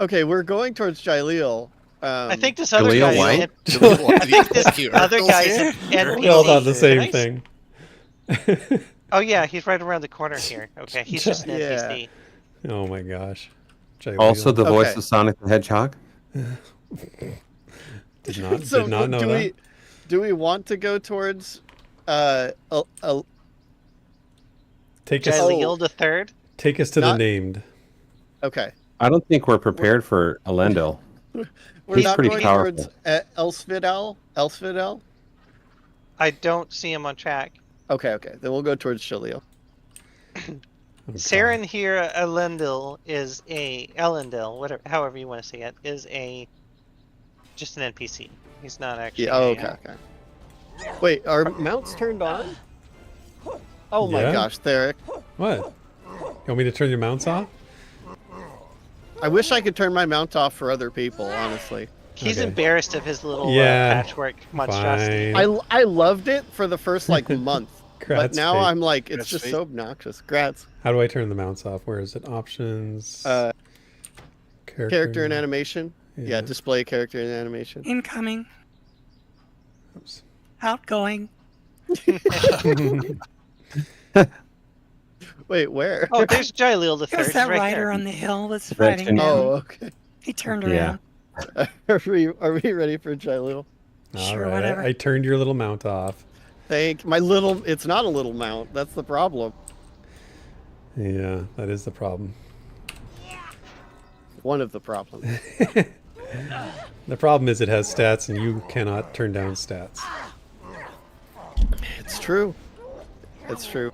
Okay, we're going towards Jaileel. I think this other Jaleel guy. White? I think this other guy's an we all thought NPC. the same Nice. thing. Oh yeah, he's right around the corner here. Okay, he's just an Yeah. NPC. Oh my gosh. Jaileel. Also the voice Okay. of Sonic the Hedgehog. did not So did not know do that. do we want to go towards Take us Jaileel the Third. take us to the Not- named. okay. I don't think we're prepared for Elendil. We're He's not pretty going powerful. towards Elsvidel. Elsvidel. I don't see him on track. Okay, then we'll go towards Jaileel. Okay. Saren here, Elendil is a Elendil, whatever, however you want to say it, is a just an NPC. He's not actually. Yeah. Oh, okay. Wait, are mounts turned on? Oh my Yeah. gosh, Therek. What? You want me to turn your mounts off? I wish I could turn my mount off for other people, honestly. He's Okay. embarrassed of his little Yeah, patchwork monstrosity. Fine. I loved it for the first like month, but Grat's now fake. I'm like, it's Grat's just fake. so obnoxious. Grats. How do I turn the mounts off? Where is it? Options. Character and animation. Yeah, display character and animation. Incoming. Oops. Outgoing. Wait, where? Oh, there's Jaileel the There's Third. that right rider there. on the hill that's Veteran. riding down. Oh, okay. He turned Yeah. around. Are we ready for Jaileel? All Sure, right. whatever. I turned your little mount off. Thank my little. It's not a little mount. That's the problem. Yeah, that is the problem. One of the problems. The problem is it has stats and you cannot turn down stats. It's true. It's true.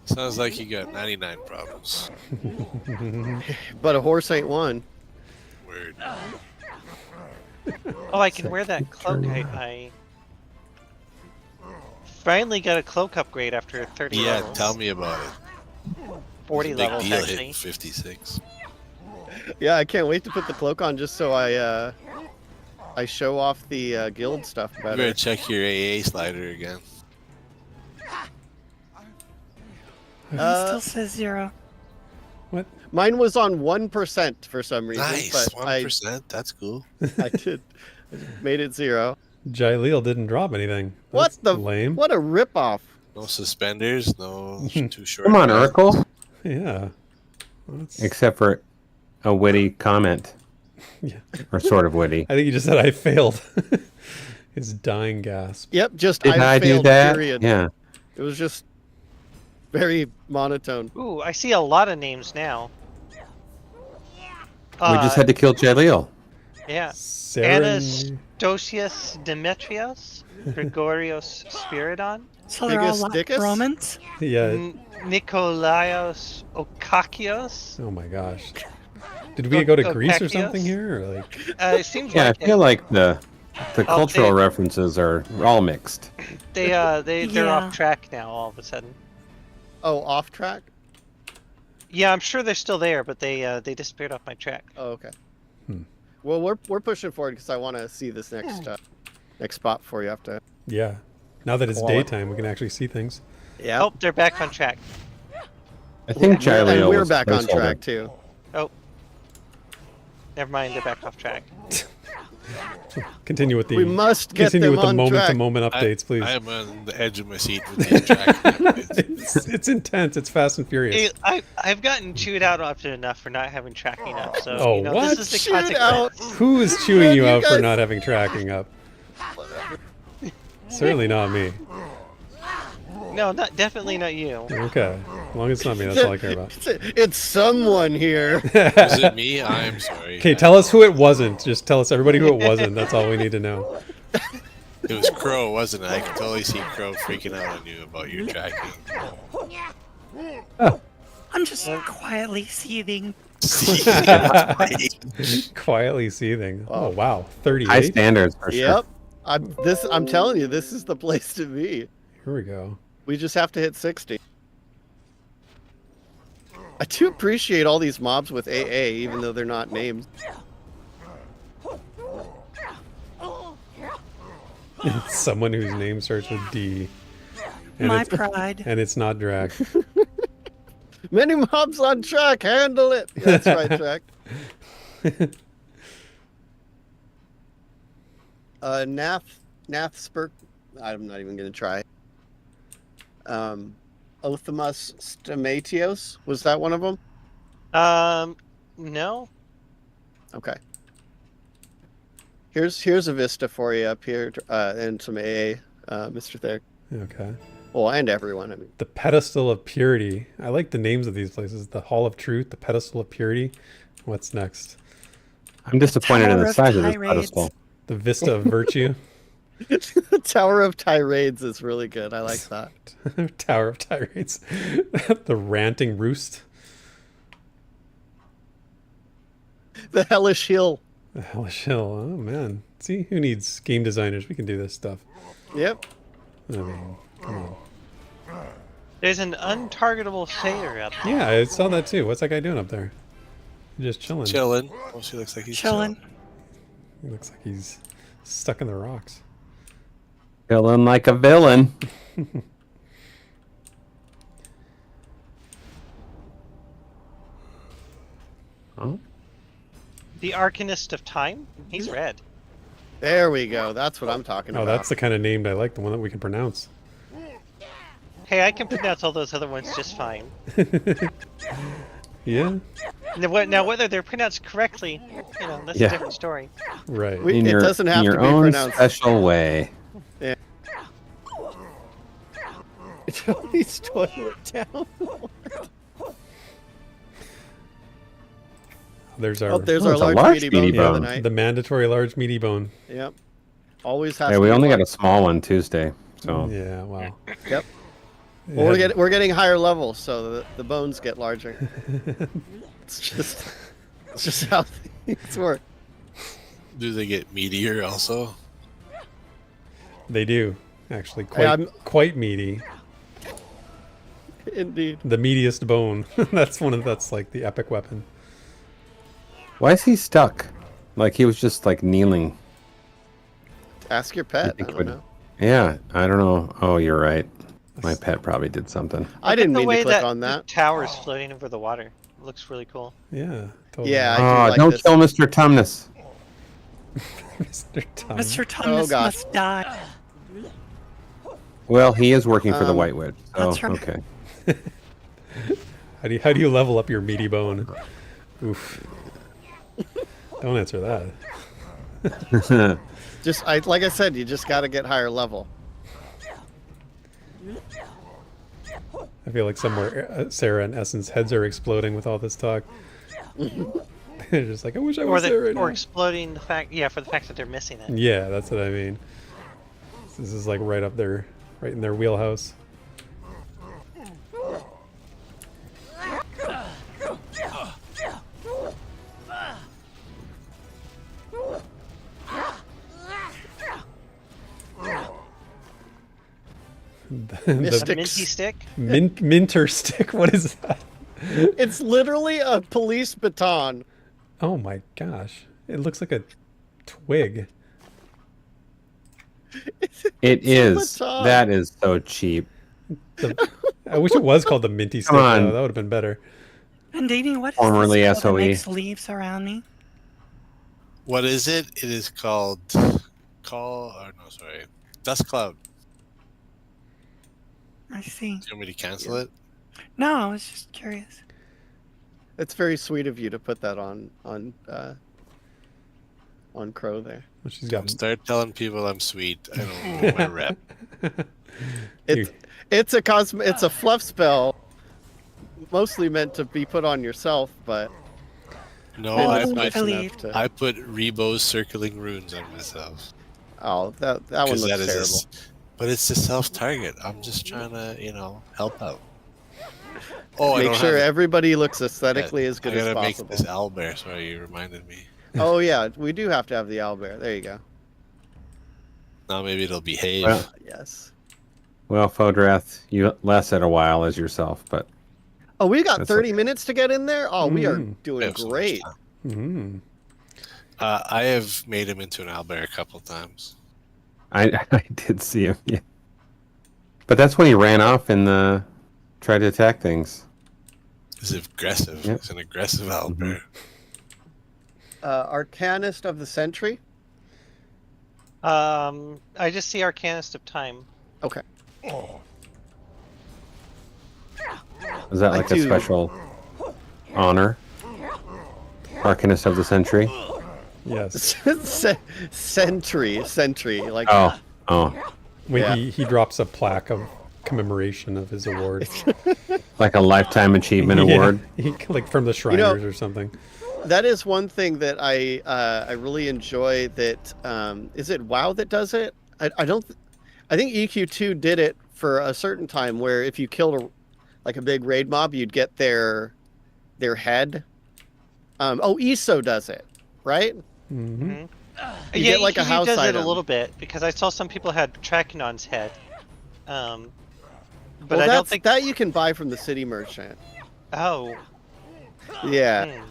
Sounds like you got 99 problems. But a horse ain't one. Word. Oh, I can wear that cloak. I finally got a cloak upgrade after 30 Yeah, levels. tell me about it. 40 It's a big levels deal actually. hitting 56. Yeah, I can't wait to put the cloak on just so I show off the guild stuff You better. better check your AA slider again. He still says 0. What? Mine was on 1% for some reason, Nice, but I 1%. That's cool. did made it 0. Jaileel didn't drop anything. What That's the lame? What a ripoff! No suspenders, no too short. Come on, pants. Urkel. Yeah. That's- Except for a witty comment. Yeah. Or sort of witty. I think you just said I failed. His dying gasp. Yep, just Did I do failed. that? Period. Yeah. It was just very monotone. Ooh, I see a lot of names now. We just had to kill Jaileel. Yeah. Saren... Anastasius Demetrios, Gregorios Spiridon, So they're all Stickus? Romans? Yeah. Nikolaos Okakios. Oh my gosh. Did we go to Greece or something Opakios? here? Or like... It seems Yeah, I like feel like the cultural they- references are all mixed. they're Yeah. off track now all of a sudden. Oh, off track? Yeah, I'm sure they're still there, but they disappeared off my track. Oh, okay. Well, we're pushing forward because I want to see this next spot before you have to. Yeah. Now that it's Quality. daytime, we can actually see things. Yeah. Oh, they're back on track. I think Jaileel and we're was back on placeholder. track too. Oh, never mind, they're back off track. Continue with the We must get continue them with the on moment-to-moment updates, please. I am on the edge of my seat with these tracking updates. it's intense. It's fast and furious. I've gotten chewed out often enough for not having tracking up, so Oh, you know, what? this is the Chewed out. consequence. Who is chewing you you out for guys- not having tracking up? Certainly not me. No, definitely not you. Okay. As long as it's not me, that's all I care about. It's someone here. Is it me? I'm sorry. Okay, tell us who it wasn't. Just tell us everybody who it wasn't. That's all we need to know. It was Crow, wasn't it? I could totally see Crow freaking out on you about your tracking. I'm just quietly seething. Quietly seething. Oh wow, 38. High standards for sure. Yep. I'm telling you, this is the place to be. Here we go. We just have to hit 60. I do appreciate all these mobs with AA, even though they're not named. Someone whose name starts with D. And My it's, pride. and it's not Drac. Many mobs on track, handle it. Yeah, that's right, track. Nath Spurk. I'm not even gonna try. Othamus Stomatios, was that one of them? No. Okay. Here's a vista for you up here, and some AA, Mr. Therek. Okay. Well, and everyone. I mean, The Pedestal of Purity. I like the names of these places. The Hall of Truth, the Pedestal of Purity. What's next? I'm disappointed in Tower the of size of this Tirades. pedestal. The Vista of Virtue. the Tower of Tirades is really good. I like that. Tower of Tirades. The Ranting Roost. The Hellish Hill. The Hellish Hill. Oh man. See, who needs game designers? We can do this stuff. Yep. I mean, come on. There's an untargetable sailor up there. Yeah, I saw that too. What's that guy doing up there? Just chilling. Chilling. Well, she looks like he's Chilling. He looks like he's stuck in the rocks. Feeling like a villain. Oh. The Arcanist of Time? He's red. There we go. That's what I'm talking Oh, about. that's the kind of name I like, the one that we can pronounce. Hey, I can pronounce all those other ones just fine. Yeah? Now, whether they're pronounced correctly, that's Yeah. a different story. Right. In it your, doesn't have in your to be own pronounced. special way. Tony's toilet down. There's our There's Oh, our it's a large, large meaty meaty bone for the bone. night. the mandatory large meaty bone. Yep. Always has Yeah, to we be only got a large. small one Tuesday, so Yeah, wow. Yep. Yeah. Well, we're getting higher levels, so the bones get larger. It's just how things work. Do they get meatier also? They do, actually, Hey, quite meaty. Indeed. The meatiest bone. That's like the epic weapon. why is he stuck? Like he was just like kneeling. Ask your pet. I think don't would- know. Yeah, I don't know. Oh, you're right. My pet probably did something. I didn't the mean way to click that on that. the tower's floating over the water. It looks really cool. Yeah, totally. Yeah, I do Oh, like don't this. kill Mr. Tumnus. Mr. Tom. Mr. Tumnus gosh. must die. Well, he is working for the Um, White Witch. So, that's right. okay. How do you level up your meaty bone? Oof. Don't answer that. Like I said, you just got to get higher level. I feel like somewhere Sarah and Essence heads are exploding with all this talk. They're just like, I wish I was there right or now. exploding for the fact that they're missing it. Yeah, that's what I mean. This is like right up there, right in their wheelhouse. The Mystic- A minty stick? minter stick. What is that? It's literally a police baton. Oh my gosh! It looks like a twig. It is. baton. That is so cheap. I wish it was called the minty stick. Come on. Though. That would have been better. Vindini, what is Formerly this spell SOE. that makes leaves around me? What is it? It is called Dust Cloud. I see. Do you want me to cancel it? No, I was just curious. It's very sweet of you to put that on Crow there. Well, she's Don't got. start telling people I'm sweet. I don't know my rep. It's a fluff spell, mostly meant to be put on yourself, but No, Oh, I I put believe. I put Rebo's circling runes on myself. Oh, that one 'Cause looks that is terrible. but it's a self-target. I'm just trying to, help out. Oh, I Make don't sure have it everybody looks yet. aesthetically as good I as gotta make possible. this owlbear. Sorry, you reminded me. Oh yeah, we do have to have the owlbear. There you go. Now maybe it'll behave. Well, Yes. well, Fodrath, you lasted a while as yourself, but Oh, we got That's 30 okay. minutes to get in there. Oh, we are Mhm. I doing have so much great. time. Mm-hmm. I have made him into an owlbear a couple times. I did see him. Yeah, but that's when he ran off and tried to attack things. He's aggressive. Yep. He's an aggressive owlbear. Arcanist of the Century. I just see Arcanist of Time. Okay. Is that I like a do- special honor? Arcanist of the Century? Yes. Sentry, like Oh, When Yeah. he drops a plaque of commemoration of his award. like a Lifetime Achievement Award? Like from the Shriners or something. that is one thing that I really enjoy. That is it WoW that does it? I don't. I think EQ2 did it for a certain time where if you killed a big raid mob, you'd get their head. ESO does it, right? Mm-hmm. You Yeah, get like a EQ2 house does it item. a little bit because I saw some people had Trakenon's head. But Well, I don't think. that you can buy from the city merchant. Oh. Yeah. Hmm.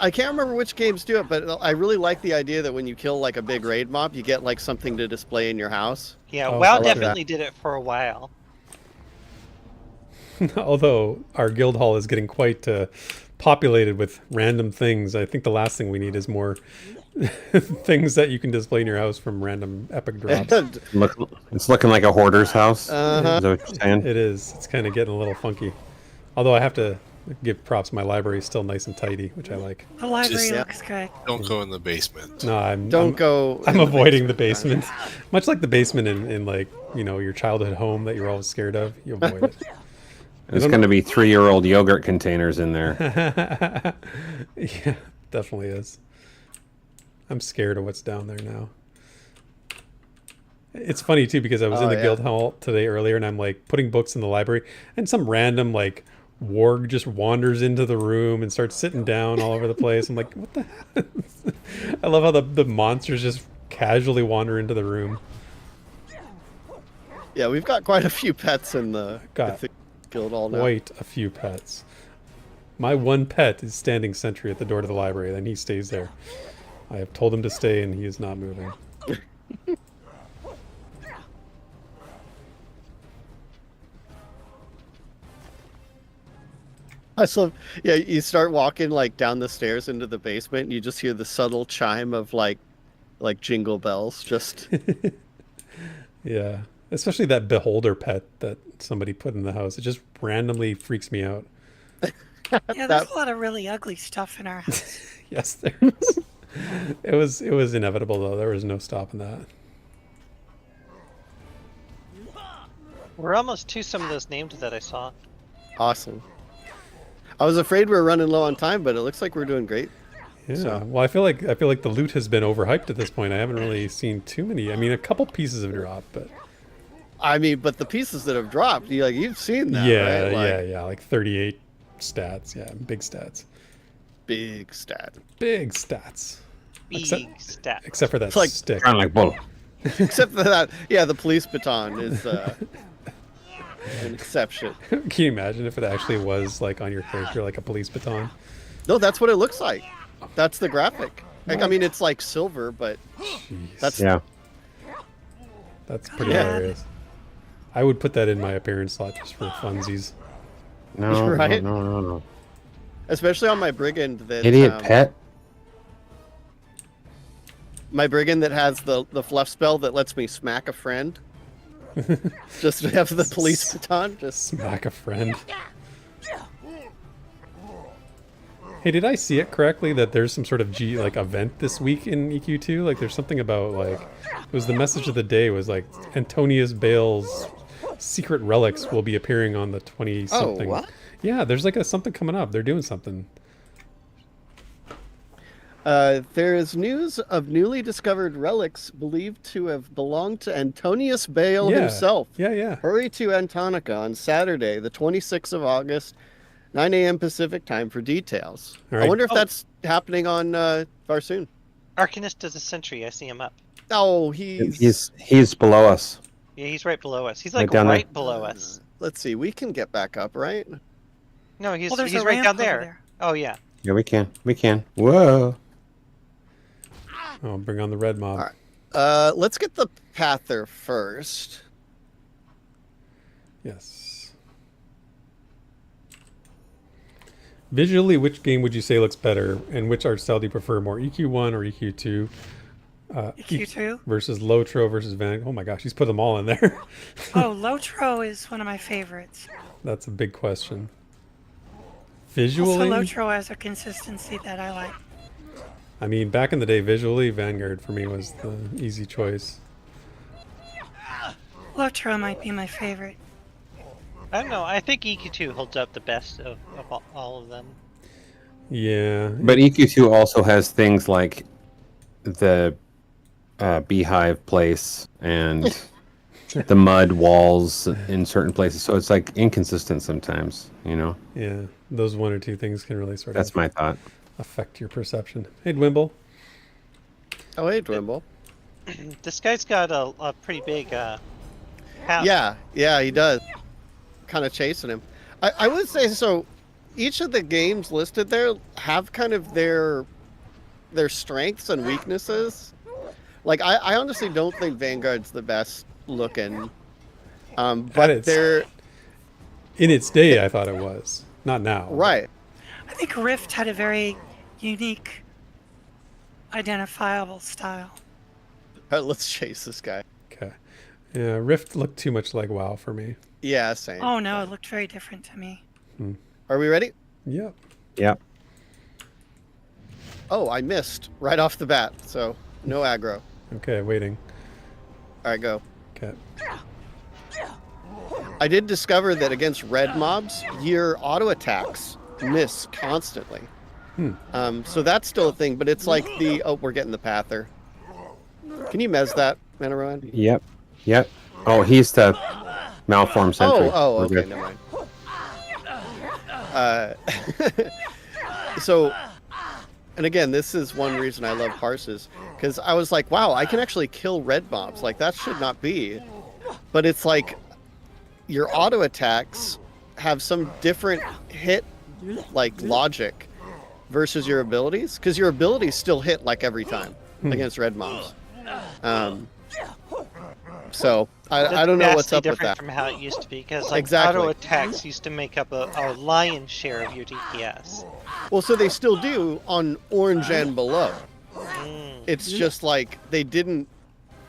I can't remember which games do it, but I really like the idea that when you kill like a big raid mob, you get like something to display in your house. Yeah, Oh, I WoW like that. definitely did it for a while. Although our guild hall is getting quite populated with random things, I think the last thing we need is more things that you can display in your house from random epic drops. It's looking like a hoarder's house. Uh-huh. Is that what you're saying? It is. It's kind of getting a little funky. Although I have to give props. My library is still nice and tidy, which I like. The library Just- looks good. Don't go in the basement. No, I'm Don't go. I'm in avoiding the basement. Much like the basement in like, your childhood home that you're always scared of. You avoid it. There's going to be 3-year-old yogurt containers in there. Yeah, definitely is. I'm scared of what's down there now. It's funny too because I was in the guild hall today earlier and I'm like putting books in the library and some random like warg just wanders into the room and starts sitting down all over the place. I'm like, what the hell? I love how the monsters just casually wander into the room. Yeah, we've got quite a few pets in the guild hall now. Quite a few pets. My one pet is standing sentry at the door to the library, and he stays there. I have told him to stay, and he is not moving. I love, yeah, you start walking like down the stairs into the basement, and you just hear the subtle chime of like jingle bells. Just Yeah, especially that beholder pet that somebody put in the house. It just randomly freaks me out. Yeah, there's a lot of really ugly stuff in our house. Yes, there is. It was inevitable though. There was no stopping that. We're almost to some of those named that I saw. awesome. I was afraid we were running low on time, but it looks like we're doing great. Yeah. So- Well, I feel like the loot has been overhyped at this point. I haven't really seen too many. I mean, a couple pieces have dropped, but I mean, but the pieces that have dropped, you've seen that, yeah, right? yeah, like 38 stats. Yeah, big stats. Big stat. Big stats. Big stat. Except for that It's like- stick. Kind of like bull. Except for that, yeah, the police baton is an exception. Can you imagine if it actually was like on your character, like a police baton? No, that's what it looks like. That's the graphic. Like, I mean, it's like silver, but Jeez. that's Yeah. That's pretty Yeah. hilarious. I would put that in my appearance slot just for funsies. No, Right? no. especially on my brigand that Idiot pet. my brigand that has the fluff spell that lets me smack a friend. Just to have the police baton. Just Smack a friend. Hey, did I see it correctly that there's some sort of event this week in EQ2? Like, there's something about it was the message of the day was like Antonius Bale's secret relics will be appearing on the 20 something. what? Yeah, there's like something coming up. They're doing something. There is news of newly discovered relics believed to have belonged to Antonius Bale himself. Yeah. Hurry to Antonica on Saturday, the 26th of August, 9 a.m. Pacific time for details. All right. I wonder if that's happening on Varsoon. Arcanist does a sentry. I see him up. Oh, He's below us. Yeah, he's right below us. He's Right like down there. right below us. Let's see. We can get back up, right? No, he's Well, there's he's a right ramp down over there. there. Oh yeah. Yeah, we can. Whoa. Oh, bring on the red mob. All right. Let's get the Pather first. Yes. Visually, which game would you say looks better, and which art style do you prefer more, EQ1 or EQ2? EQ2? Versus Lotro versus Van. Oh my gosh, he's put them all in there. Oh, Lotro is one of my favorites. That's a big question. Visually, Also, Lotro has a consistency that I like. I mean, back in the day, visually, Vanguard for me was the easy choice. Lotro might be my favorite. I don't know. I think EQ2 holds up the best of all of them. Yeah. But EQ2 also has things like the beehive place and the mud walls in certain places. So it's like inconsistent sometimes, you know? Yeah. Those one or two things can really sort That's of my thought. affect your perception. Hey, Dwimble. Oh, hey, Dwimble. This guy's got a pretty big house. Yeah, he does. Kind of chasing him. I would say so. Each of the games listed there have kind of their strengths and weaknesses. Like I honestly don't think Vanguard's the best looking, but they're in its day. I thought it was not now. Right. I think Rift had a very unique, identifiable style. All right, let's chase this guy. Okay. Yeah, Rift looked too much like WoW for me. Yeah, same. Oh no, it looked very different to me. Are we ready? Yep. Yep. Oh, I missed right off the bat, so no aggro. Okay, waiting. All right, go. Okay. I did discover that against red mobs, your auto attacks miss constantly. So that's still a thing, but it's like we're getting the Pather. Can you mez that, ManofRohan? Yep. Oh, he's the malformed sentry. Oh, We're okay, good. never mind. So, and again, this is one reason I love parses, because I was like, wow, I can actually kill red mobs. Like, that should not be. But it's like, your auto attacks have some different hit, like, logic versus your abilities, because your abilities still hit, like, every time against red mobs. So I don't know what's up with that. From how it used to be, because like Exactly. auto attacks used to make up a lion's share of your DPS. Well, so they still do on orange and below. It's just like they didn't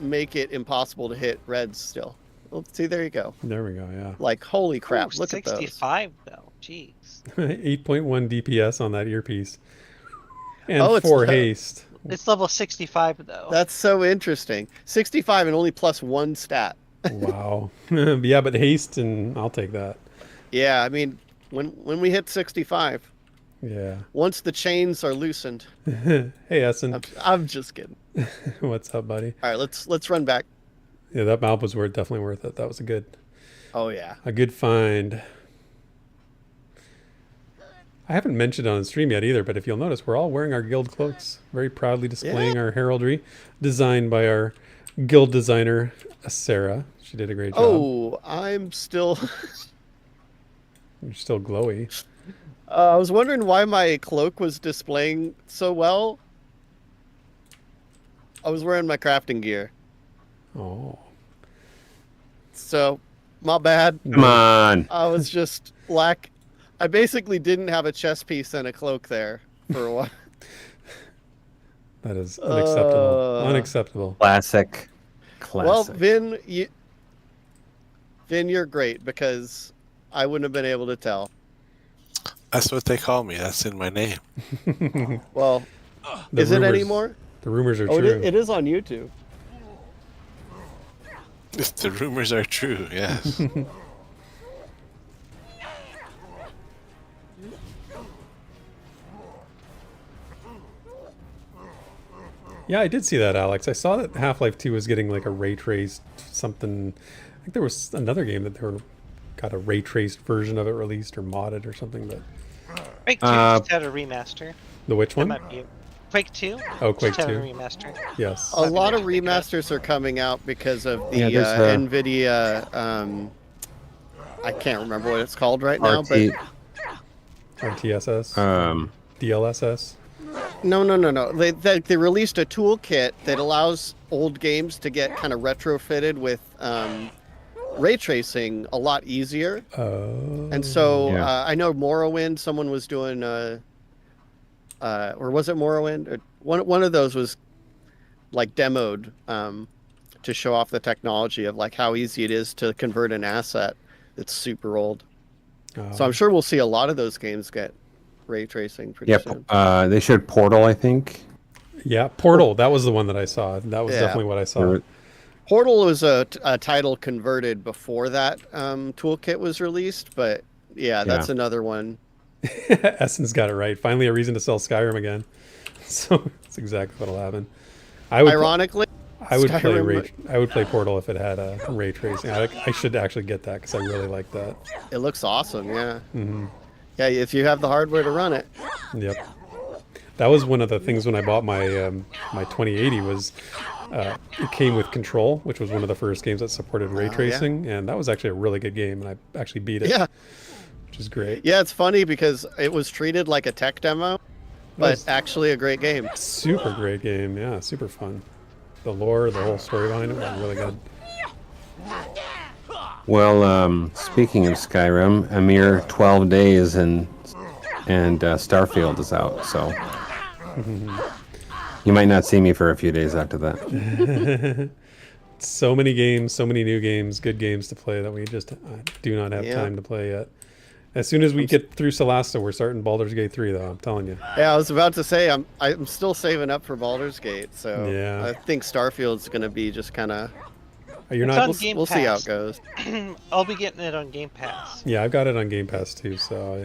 make it impossible to hit reds still. Well, see, there you go. There we go. Yeah. Like, holy crap! Ooh, Look at those. 65 though. Jeez. 8.1 DPS on that earpiece. And Oh, it's 4 the- haste. It's level 65 though. That's so interesting. 65 and only +1 stat. Wow. Yeah, but haste, and I'll take that. Yeah, I mean, when we hit 65, Yeah. once the chains are loosened. Hey, Essen. I'm just kidding. What's up, buddy? All right, let's run back. Yeah, that map was definitely worth it. That was a Oh yeah. good find. I haven't mentioned on the stream yet either, but if you'll notice, we're all wearing our guild cloaks, very proudly displaying our heraldry, designed by our guild designer, Sarah. She did a great job. Oh, I'm still. You're still glowy. I was wondering why my cloak was displaying so well. I was wearing my crafting gear, Oh. so my bad. Come on. I was just I basically didn't have a chest piece and a cloak there for a while. That is unacceptable. Unacceptable. Classic. Well, Vin, you're great, because I wouldn't have been able to tell. That's what they call me. That's in my name. Well, The is it rumors- anymore? The rumors are Oh, true. it is on YouTube. If the rumors are true, yes. Yeah, I did see that, Alex. I saw that Half-Life 2 was getting like a ray traced something. I think there was another game that got a ray traced version of it released or modded or something. But Quake 2 just had a remaster. the which one? That might be it. Quake 2? Oh, Quake just 2. had a remaster. Yes. A lot of remasters are coming out because of the NVIDIA. I can't remember what it's called right now, but RTSS. DLSS. No. They released a toolkit that allows old games to get kind of retrofitted with ray tracing a lot easier. And so I know Morrowind, someone was doing, or was it Morrowind? Or one of those was like demoed to show off the technology of like how easy it is to convert an asset that's super old. So I'm sure we'll see a lot of those games get ray tracing pretty soon. They showed Portal, I think. Yeah, Portal. That was the one that I saw. That was definitely what I saw. Portal was a title converted before that toolkit was released, but that's another one. Essence got it right. Finally, a reason to sell Skyrim again. So that's exactly what'll happen. I would play Portal if it had a ray tracing. I should actually get that because I really like that. It looks awesome. Yeah. Mm-hmm. Yeah, if you have the hardware to run it. Yep. That was one of the things when I bought my my 2080 was it came with Control, which was one of the first games that supported ray tracing, and that was actually a really good game, and I actually beat it. Yeah. Which is great. Yeah, it's funny because it was treated like a tech demo, but actually a great game. Super great game. Yeah, super fun. The lore, the whole story behind it was really good. Well, speaking of Skyrim, a mere 12 days and Starfield is out, so you might not see me for a few days after that. So many games, so many new games, good games to play that we just do not have time to play yet. As soon as we get through Celeste, we're starting Baldur's Gate 3, though. I'm telling you. Yeah, I was about to say I'm still saving up for Baldur's Gate, so I think Starfield's going to be just kind of. You're not. We'll see how it goes. I'll be getting it on Game Pass. Yeah, I've got it on Game Pass too, so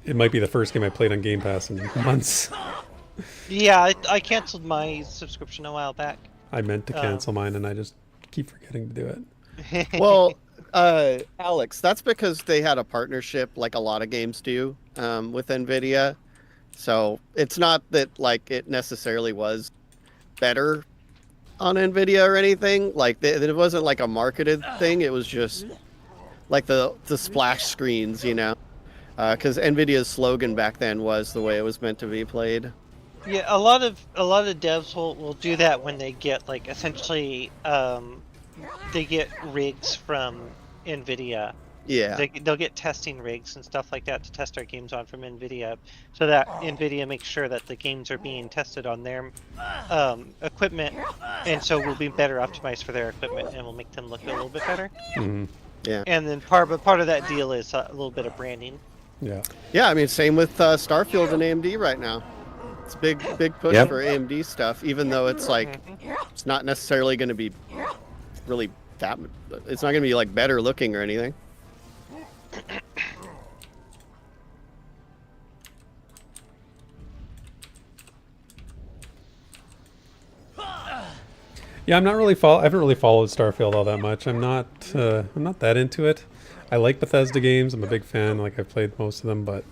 it might be the first game I played on Game Pass in months. Yeah, I canceled my subscription a while back. I meant to cancel mine, and I just keep forgetting to do it. Well, Alex, that's because they had a partnership, like a lot of games do, with NVIDIA. So it's not that like it necessarily was better on NVIDIA or anything. Like it wasn't like a marketed thing. It was just like the splash screens, you know, because NVIDIA's slogan back then was the way it was meant to be played. Yeah, a lot of devs will do that when they get like essentially they get rigs from NVIDIA. Yeah. They'll get testing rigs and stuff like that to test our games on from NVIDIA, so that NVIDIA makes sure that the games are being tested on their equipment, and so we'll be better optimized for their equipment, and we'll make them look a little bit better. Mm-hmm. Yeah. And then part of that deal is a little bit of branding. Yeah. Yeah, I mean, same with Starfield and AMD right now. It's a big push for AMD stuff, even though it's like it's not necessarily going to be really that. It's not going to be like better looking or anything. Yeah, I haven't really followed Starfield all that much. I'm not that into it. I like Bethesda games. I'm a big fan. Like I've played most of them, but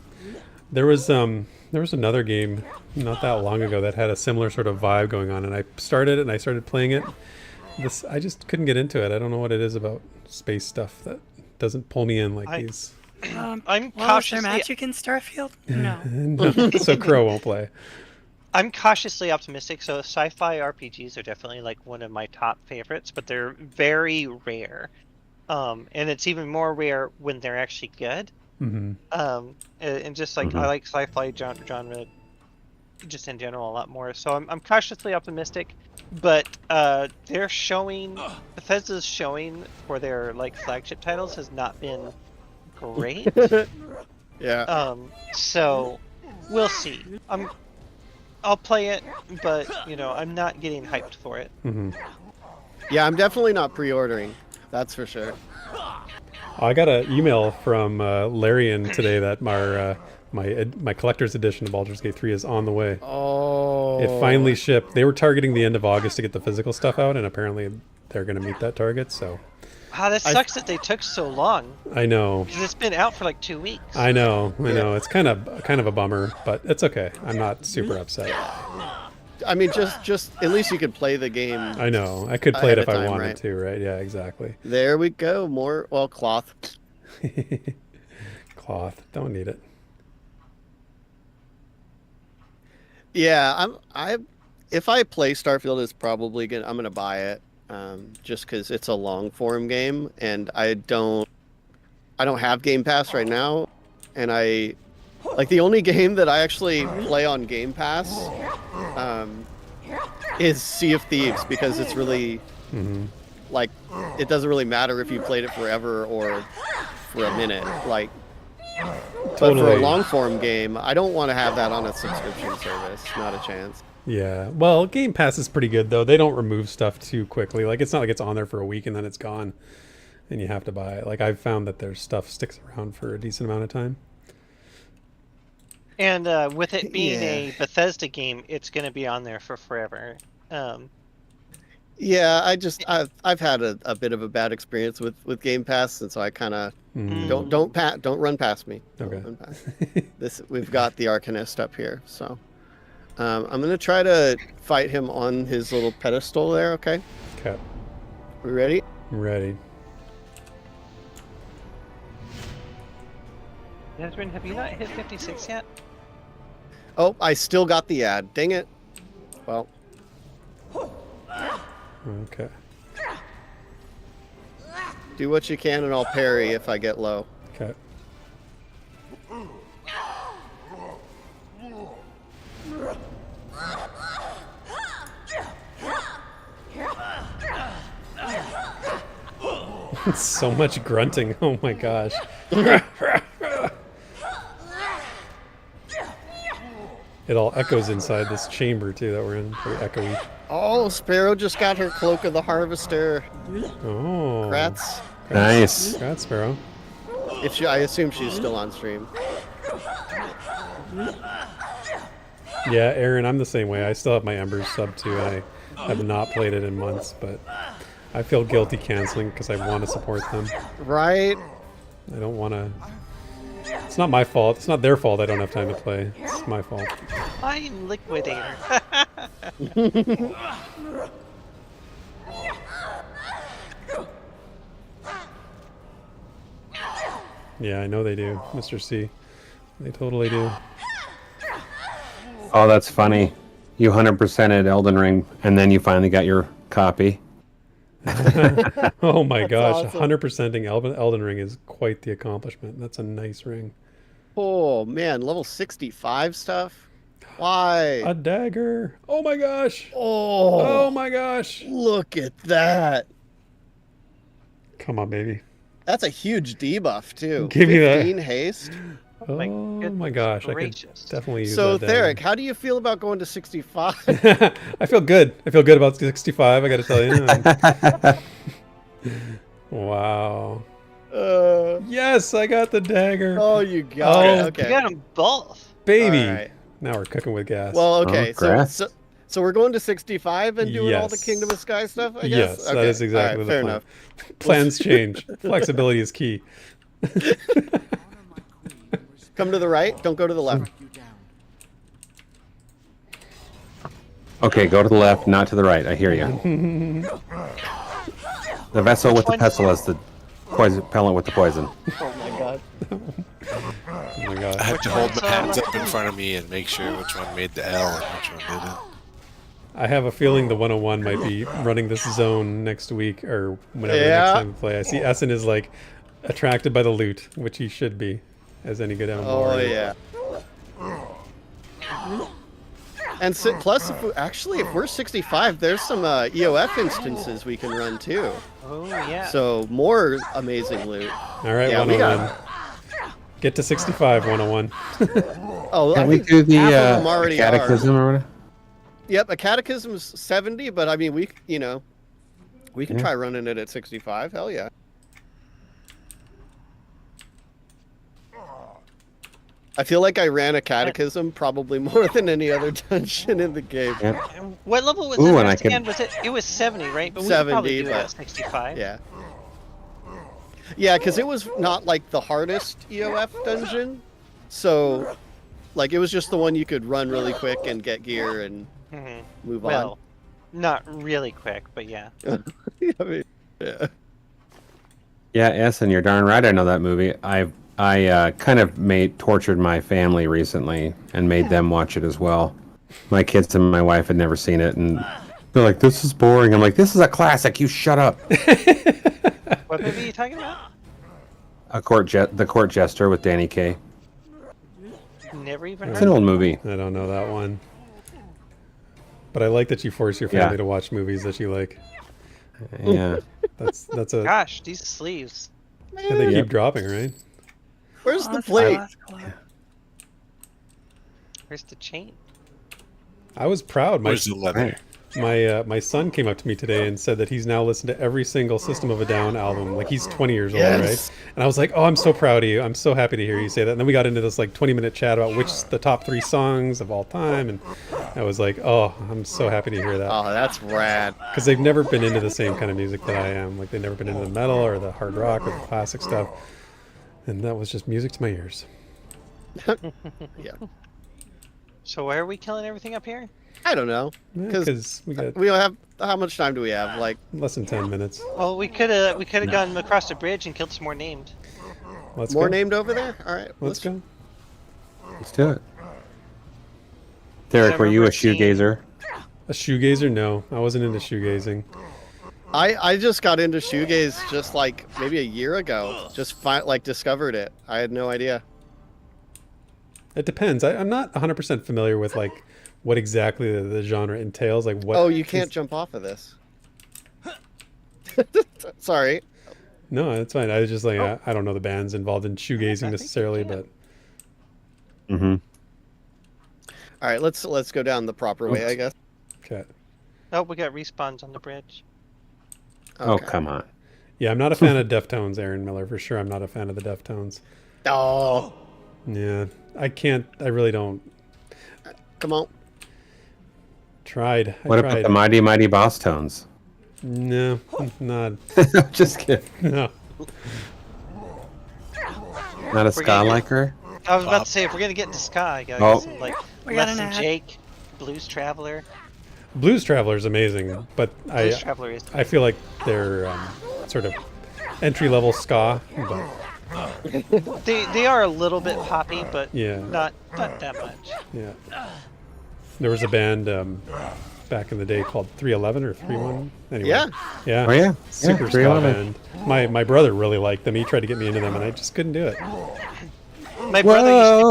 there was another game not that long ago that had a similar sort of vibe going on, and I started playing it. I just couldn't get into it. I don't know what it is about space stuff that doesn't pull me in like these. I'm cautiously... Is there magic in Starfield? No. No. So Crow won't play. I'm cautiously optimistic. So sci-fi RPGs are definitely like one of my top favorites, but they're very rare. And it's even more rare when they're actually good. Mm-hmm. And just like I like sci-fi genre just in general a lot more. So I'm cautiously optimistic, but Bethesda's showing for their like flagship titles has not been great. Yeah. So we'll see. I'll play it, but I'm not getting hyped for it. Mm-hmm. Yeah, I'm definitely not pre-ordering. That's for sure. I got an email from Larian today that my collector's edition of Baldur's Gate 3 is on the way. Oh. It finally shipped. They were targeting the end of August to get the physical stuff out, and apparently they're going to meet that target. So. Wow, that sucks that they took so long. I know. Because it's been out for like 2 weeks. I know. It's kind of a bummer, but it's okay. I'm not super upset. I mean, just at least you could play the game. I know. I could play it if I wanted to, right? Yeah, exactly. There we go. More, well, cloth. Cloth. Don't need it. Yeah, if I play Starfield, I'm gonna buy it. Just because it's a long form game, and I don't have Game Pass right now, and the only game that I actually play on Game Pass is Sea of Thieves, because it's really like, it doesn't really matter if you played it forever or for a minute, like. But for a long form game, I don't want to have that on a subscription service. Not a chance. Yeah, well, Game Pass is pretty good though. They don't remove stuff too quickly. Like, it's not like it's on there for a week and then it's gone, and you have to buy it. Like, I've found that their stuff sticks around for a decent amount of time. And with it being a Bethesda game, it's going to be on there for forever. Yeah, I've had a bit of a bad experience with Game Pass, and so I kind of don't run past me. Okay. Run past me. We've got the Arcanist up here, so. I'm going to try to fight him on his little pedestal there, okay? Okay. We ready? I'm ready. Desryn, have you not hit 56 yet? Oh, I still got the ad. Dang it. Well. Okay. Do what you can and I'll parry if I get low. Okay. So much grunting. Oh my gosh. It all echoes inside this chamber too that we're in. Very echoey. Oh, Sparrow just got her Cloak of the Harvester. Oh. Congrats. Nice. Congrats, Sparrow. I assume she's still on stream. Yeah, Aaron, I'm the same way. I still have my Embers sub too. I have not played it in months, but I feel guilty canceling because I want to support them. Right? I don't want to. It's not my fault. It's not their fault I don't have time to play. It's my fault. I'm Liquidator. Yeah, I know they do, Mr. C. They totally do. Oh, that's funny. You 100%ed Elden Ring, and then you finally got your copy. Oh my gosh, awesome. 100%ing Elden Ring is quite the accomplishment. That's a nice ring. Oh, man. Level 65 stuff? Why? A dagger. Oh my gosh. Oh. Oh my gosh. Look at that. Come on, baby. That's a huge debuff, too. Give me that. 15 haste. Oh my gosh, gracious. I could definitely use So, that dagger. Therek, how do you feel about going to 65? I feel good. I feel good about 65, I gotta tell you. Wow. Yes, I got the dagger. Oh, you got it. Okay. You got them both. Baby. All right. Now we're cooking with gas. Well, okay. Oh, So we're going to 65 and doing all the Yes. Kingdom of Sky stuff, I guess? Yes, that is exactly the fair plan. enough. Plans change. Flexibility is key. Come to the right. Don't go to the left. Okay, go to the left, not to the right. I hear you. The vessel with the pestle is the poison pellet with the poison. Oh my god. Oh my god. I have to hold my hands up in front of me and make sure which one made the L and which one didn't. I have a feeling the 101 might be running this zone next week or whenever the Yeah. next time we play. I see Essen is like attracted by the loot, which he should be, as any good MMO. Oh yeah. And plus, if we're 65, there's some EOF instances we can run too. Oh, yeah. So more amazing loot. All right, Yeah, we 101. Get to 65, 101. Oh, I Can we think do the half of them already catechism are. or whatever? Yep, a catechism's 70, but I mean, we can try running it at 65. Hell yeah. I feel like I ran a catechism probably more than any other dungeon in the game. Yep. And what level was Ooh, it and I first could- again? Was it? It was 70, right? But we 70, could probably do it but- at 65. Yeah. Yeah, because it was not like the hardest EOF dungeon. So, like, it was just the one you could run really quick and get gear and move Well, not really quick, but yeah. on. I mean, yeah. Yeah, S, and you're darn right. I know that movie. I kind of tortured my family recently and made them watch it as well. My kids and my wife had never seen it, and they're like, "This is boring." I'm like, "This is a classic. You shut up." What movie are you talking about? The Court Jester with Danny Kaye. Never even It's heard an of old movie. I don't know that one. But I like that you force your family to watch movies that you like. Yeah. That's a. Gosh, these sleeves. Yeah, they keep dropping, right? Where's Oh, the that's plate? cool. Where's the chain? I was proud. Where's the leather? My son came up to me today and said that he's now listened to every single System of a Down album. Like, he's 20 years old, Yes. right? And I was like, "Oh, I'm so proud of you. I'm so happy to hear you say that." And then we got into this like 20-minute chat about the top 3 songs of all time, and I was like, "Oh, I'm so happy to hear that." Oh, that's rad. Because they've never been into the same kind of music that I am. Like, they've never been into the metal or the hard rock or the classic stuff. And that was just music to my ears. Yeah. So why are we killing everything up here? I don't know. Because we got We don't have. How much time do we have? Like, less than 10 minutes. Well, we could have gone across the bridge and killed some more named. Let's more go. named over there? All right. Let's go. Let's do it. Therek, were you a remember seeing- shoegazer? A shoegazer? No, I wasn't into shoegazing. I just got into shoegaze just like maybe a year ago. Just discovered it. I had no idea. It depends. I'm not 100% familiar with like what exactly the genre entails. Like what? Oh, you can't jump off of this. Sorry. No, it's fine. I was just like Oh. I don't know the bands involved in shoegazing necessarily, but Mm-hmm. All right, let's go down the proper way, I guess. okay. Oh, we got respawns on the bridge. Oh, Okay. come on. Yeah, I'm not a fan of Deftones, Aaron Miller, for sure. I'm not a fan of the Deftones. Oh, Yeah, I can't. I really don't. come on. Tried. I What tried. about the Mighty Mighty Boss Tones? No, not. Just kidding. No. Not a ska gonna- liker? I was about to say, if we're gonna get into ska, I gotta Oh. get some, like, We got Less an Than ad. Jake, Blues Traveler. Blues Traveler's amazing, but Blues Traveler is. I feel like they're sort of entry level ska, but They are a little bit poppy, but yeah, not that much. yeah. There was a band back in the day called 311 or 31. Anyway, Yeah. yeah, Oh, yeah. super Yeah, ska 311. band. My brother really liked them. He tried to get me into them, and I just couldn't do it. My brother used to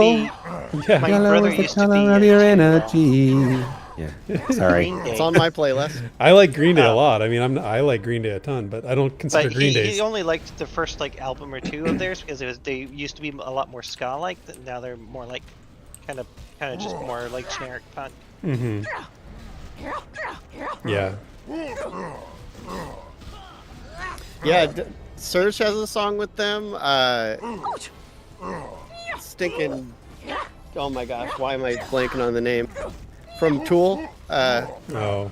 be. Yeah, My brother used to be. your energy. Yeah. Sorry. Green Day. It's on my playlist. I like Green Day a lot. I mean, I like Green Day a ton, but I don't consider But Green he Day. only liked the first like album or two of theirs because they used to be a lot more ska like. Now they're more like kind of just more like generic punk. Mm-hmm. Yeah. Yeah, Surge has a song with them. Stinking. Oh my gosh, why am I blanking on the name? From Tool. Oh.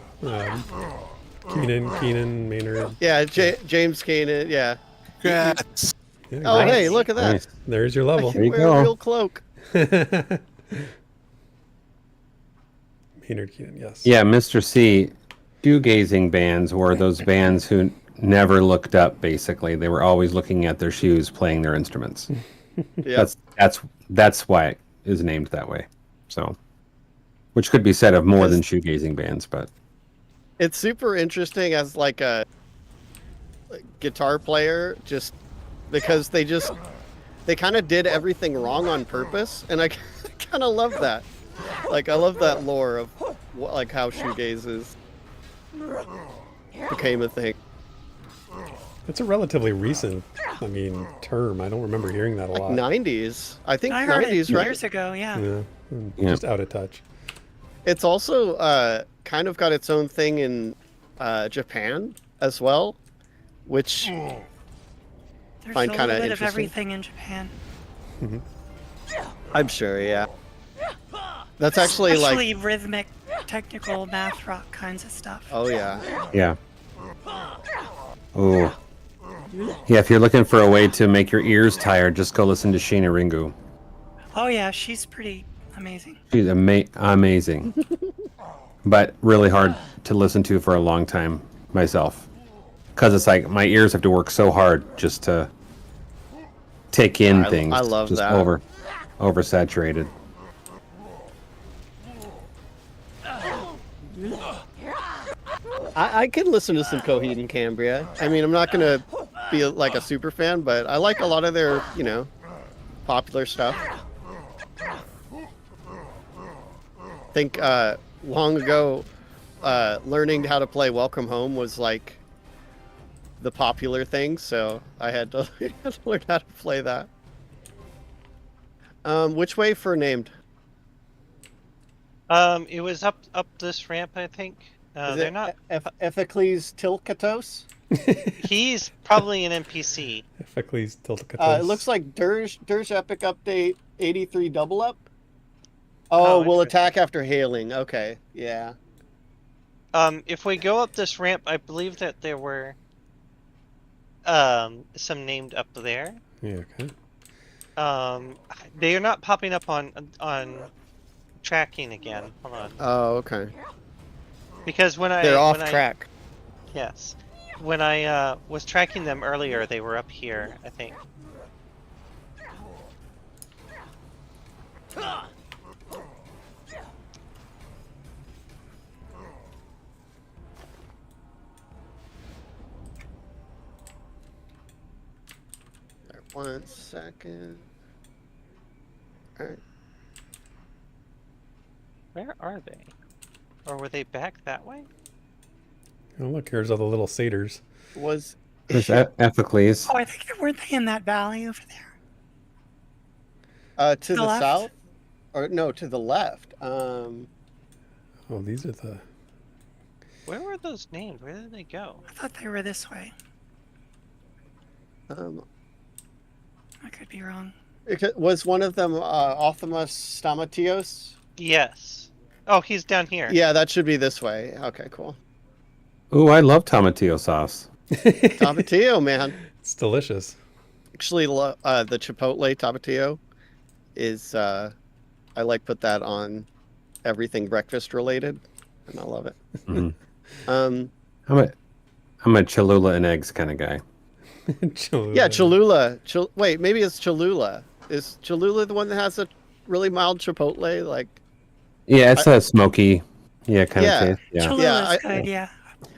Keenan, Maynard. Yeah, James Keenan. Yeah. Congrats. Oh, Yeah, hey, look at that. Nice. there's your level. There you Wear go. a real cloak. Maynard Keenan, yes. Yeah, Mr. C, shoegazing bands were those bands who never looked up, basically. They were always looking at their shoes playing their instruments. Yeah. That's why it is named that way. So, which could be said of more than shoegazing bands, but It's super interesting as like a guitar player, just because they kind of did everything wrong on purpose, and I kind of love that. Like, I love that lore of like how shoegazes became a thing. It's a relatively recent, term. I don't remember hearing that a lot. 90s, I think. I heard 90s, it right? years ago, yeah. Yeah, Yeah. just out of touch. It's also kind of got its own thing in Japan as well, which There's Find a kinda little bit of interesting. everything in Japan. I'm sure, yeah. That's actually Especially rhythmic, technical math rock kinds of stuff. Oh yeah. Yeah. Ooh. Yeah, if you're looking for a way to make your ears tired, just go listen to Sheena Ringu. Oh yeah, she's pretty amazing. She's amazing. But really hard to listen to for a long time myself. Because it's like my ears have to work so hard just to take in things. I love just that. Oversaturated. I can listen to some Coheed and Cambria. I mean, I'm not gonna be like a super fan, but I like a lot of their, popular stuff. I think long ago, learning how to play Welcome Home was like the popular thing, so I had to learn how to play that. Which way for named? It was up this ramp, I think. They're not. Ethicles Tilkatos? He's probably an NPC. Ethicles Tilkatos. It looks like Dirge Epic Update 83 double up. Oh, we'll attack after hailing. Okay, yeah. If we go up this ramp, I believe that there were some named up there. Yeah, okay. They are not popping up on tracking again. Hold on. Oh, okay. Because they're off track. Yes. When I was tracking them earlier, they were up here, I think. One second. All right. Where are they? Or were they back that way? Oh, look, here's all the little satyrs. Was There's Ethicles. Oh, I think weren't they in that valley over there? To the south? Or no, to the left. Oh, these are the... Where were those named? Where did they go? I thought they were this way. I could be wrong. Was one of them Ophimus Stamatios? Yes. Oh, he's down here. Yeah, that should be this way. Okay, cool. Ooh, I love tomatillo sauce. Tomatillo, man. It's delicious. Actually, the Chipotle Tomatillo is, I like put that on everything breakfast related, and I love it. Mm-hmm. I'm a Cholula and eggs kind of guy. Cholula. Yeah, Cholula. Wait, maybe it's Cholula. Is Cholula the one that has a really mild Chipotle? Like, yeah, it's a smoky, kind of taste. Yeah, Cholula's good, yeah.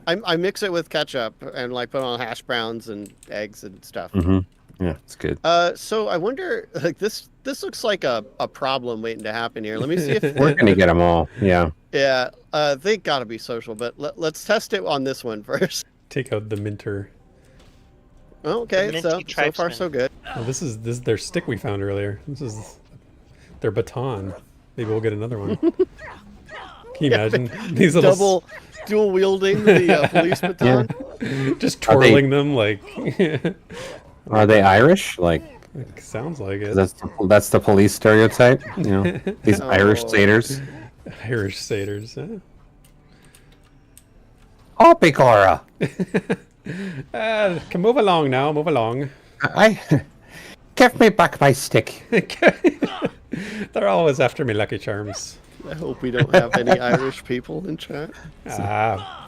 I mix it with ketchup and like put on hash browns and eggs and stuff. Mm-hmm. Yeah, it's good. So I wonder, like this looks like a problem waiting to happen here. Let me see if we're gonna get them all. Yeah. Yeah, they gotta be social, but let's test it on this one first. Take out the minter. Okay, so far so good. Oh, this is their stick we found earlier. This is their baton. Maybe we'll get another one. Can you imagine these little dual wielding the police baton? Yeah. Just twirling them like. Are they Irish? Like, it sounds like it. That's the police stereotype. You know, these Irish satyrs. Irish satyrs. Huh? Oh, Picora. Can move along now. Move along. Give me back my stick. They're always after me, Lucky Charms. I hope we don't have any Irish people in chat.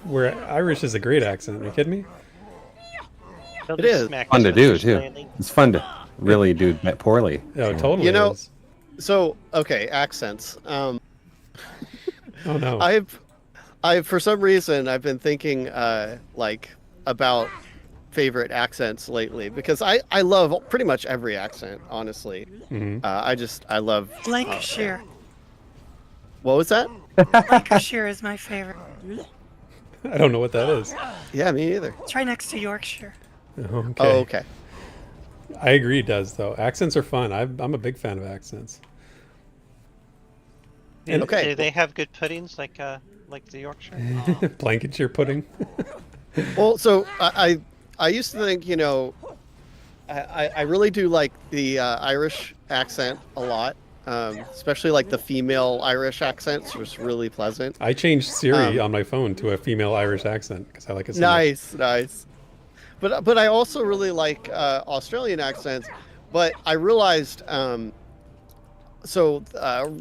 We're Irish is a great accent. Are you kidding me? It is fun to do too. It's fun to really do poorly. Oh, totally. You know, so okay, accents. Oh no. I've for some reason I've been thinking like about favorite accents lately because I love pretty much every accent, honestly. Mm-hmm. I love Lancashire. What was that? Lancashire is my favorite. I don't know what that is. Yeah, me either. It's right next to Yorkshire. Okay. Oh, okay. I agree, it does though. Accents are fun. I'm a big fan of accents. Okay. Do they have good puddings like the Yorkshire? Blankenshire pudding. Well, so I used to think, I really do like the Irish accent a lot. especially like the female Irish accents was really pleasant. I changed Siri on my phone to a female Irish accent because I like it so much. Nice. But I also really like Australian accents. But I realized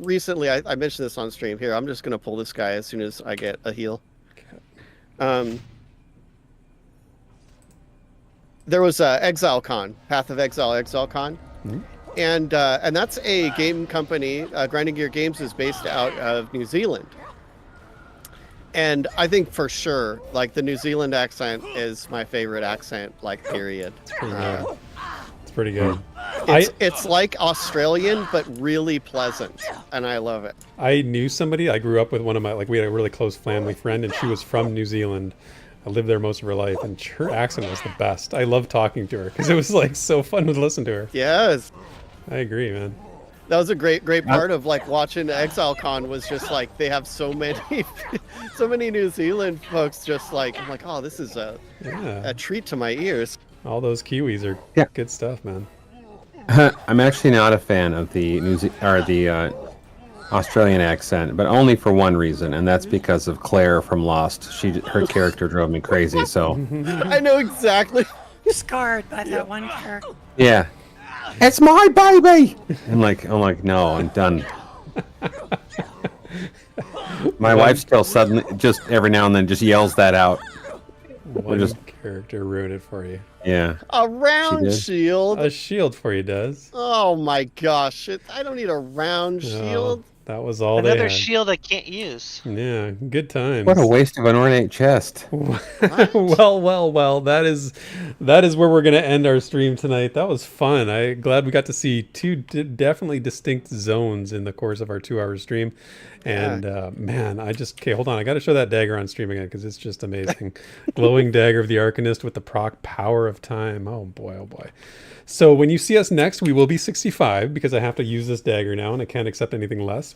recently I mentioned this on stream. Here, I'm just gonna pull this guy as soon as I get a heal. There was ExileCon, Path of Exile, ExileCon, and that's a game company. Grinding Gear Games is based out of New Zealand, and I think for sure, like the New Zealand accent is my favorite accent. Like period. It's pretty good. It's like Australian, but really pleasant, and I love it. I knew somebody. I grew up with one of my we had a really close family friend, and she was from New Zealand. I lived there most of her life, and her accent was the best. I loved talking to her because it was like so fun to listen to her. Yes, I agree, man. That was a great part of like watching ExileCon was just like they have so many New Zealand folks. Just like I'm like, oh, this is a treat to my ears. All those Kiwis are good stuff, man. I'm actually not a fan of the Australian accent, but only for one reason, and that's because of Claire from Lost. Her character drove me crazy. So I know exactly. Scarred by that one character. Yeah, it's my baby. I'm like, no, I'm done. My wife still suddenly, just every now and then, just yells that out. One character ruined it for you. Yeah. A round shield. A shield for you, Des. Oh my gosh! I don't need a round shield. That was all Another they had. shield I can't use. Yeah, good times. What a waste of an ornate chest. well. That is where we're gonna end our stream tonight. That was fun. I'm glad we got to see two definitely distinct zones in the course of our 2-hour stream. And man, hold on. I got to show that dagger on stream again because it's just amazing. Glowing dagger of the Arcanist with the proc power of time. Oh boy. So when you see us next, we will be 65 because I have to use this dagger now and I can't accept anything less.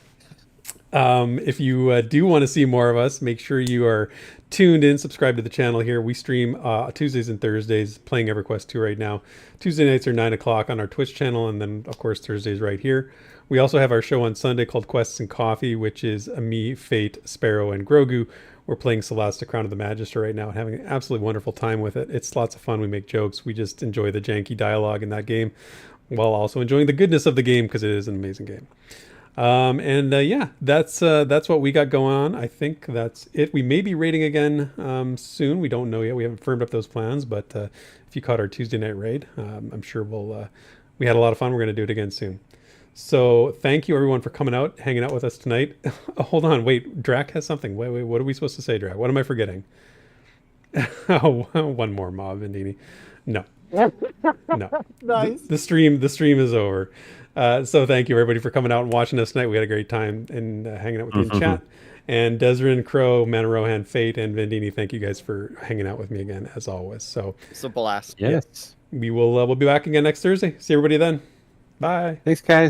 If you do want to see more of us, make sure you are tuned in, subscribe to the channel here. We stream Tuesdays and Thursdays, playing Everquest 2 right now. Tuesday nights are 9 o'clock on our Twitch channel, and then, of course, Thursdays right here. We also have our show on Sunday called Quests and Coffee, which is me, Fate, Sparrow, and Grogu. We're playing Celeste, Crown of the Magister right now and having an absolutely wonderful time with it. It's lots of fun. We make jokes. We just enjoy the janky dialogue in that game while also enjoying the goodness of the game because it is an amazing game. That's what we got going on. I think that's it. We may be raiding again soon. We don't know yet. We haven't firmed up those plans, but if you caught our Tuesday night raid, I'm sure we had a lot of fun. We're going to do it again soon. So thank you everyone for coming out, hanging out with us tonight. Hold on, wait, Drac has something. Wait, what are we supposed to say, Drac? What am I forgetting? One more mob, Vindini. No. Nice. The stream is over. So thank you everybody for coming out and watching us tonight. We had a great time and hanging out with you in chat. And Desryn, Crow, ManofRohan, Fate, and Vindini, thank you guys for hanging out with me again as always. So it's a blast. Yes. We will we'll be back again next Thursday. See everybody then. Bye. Thanks, guys.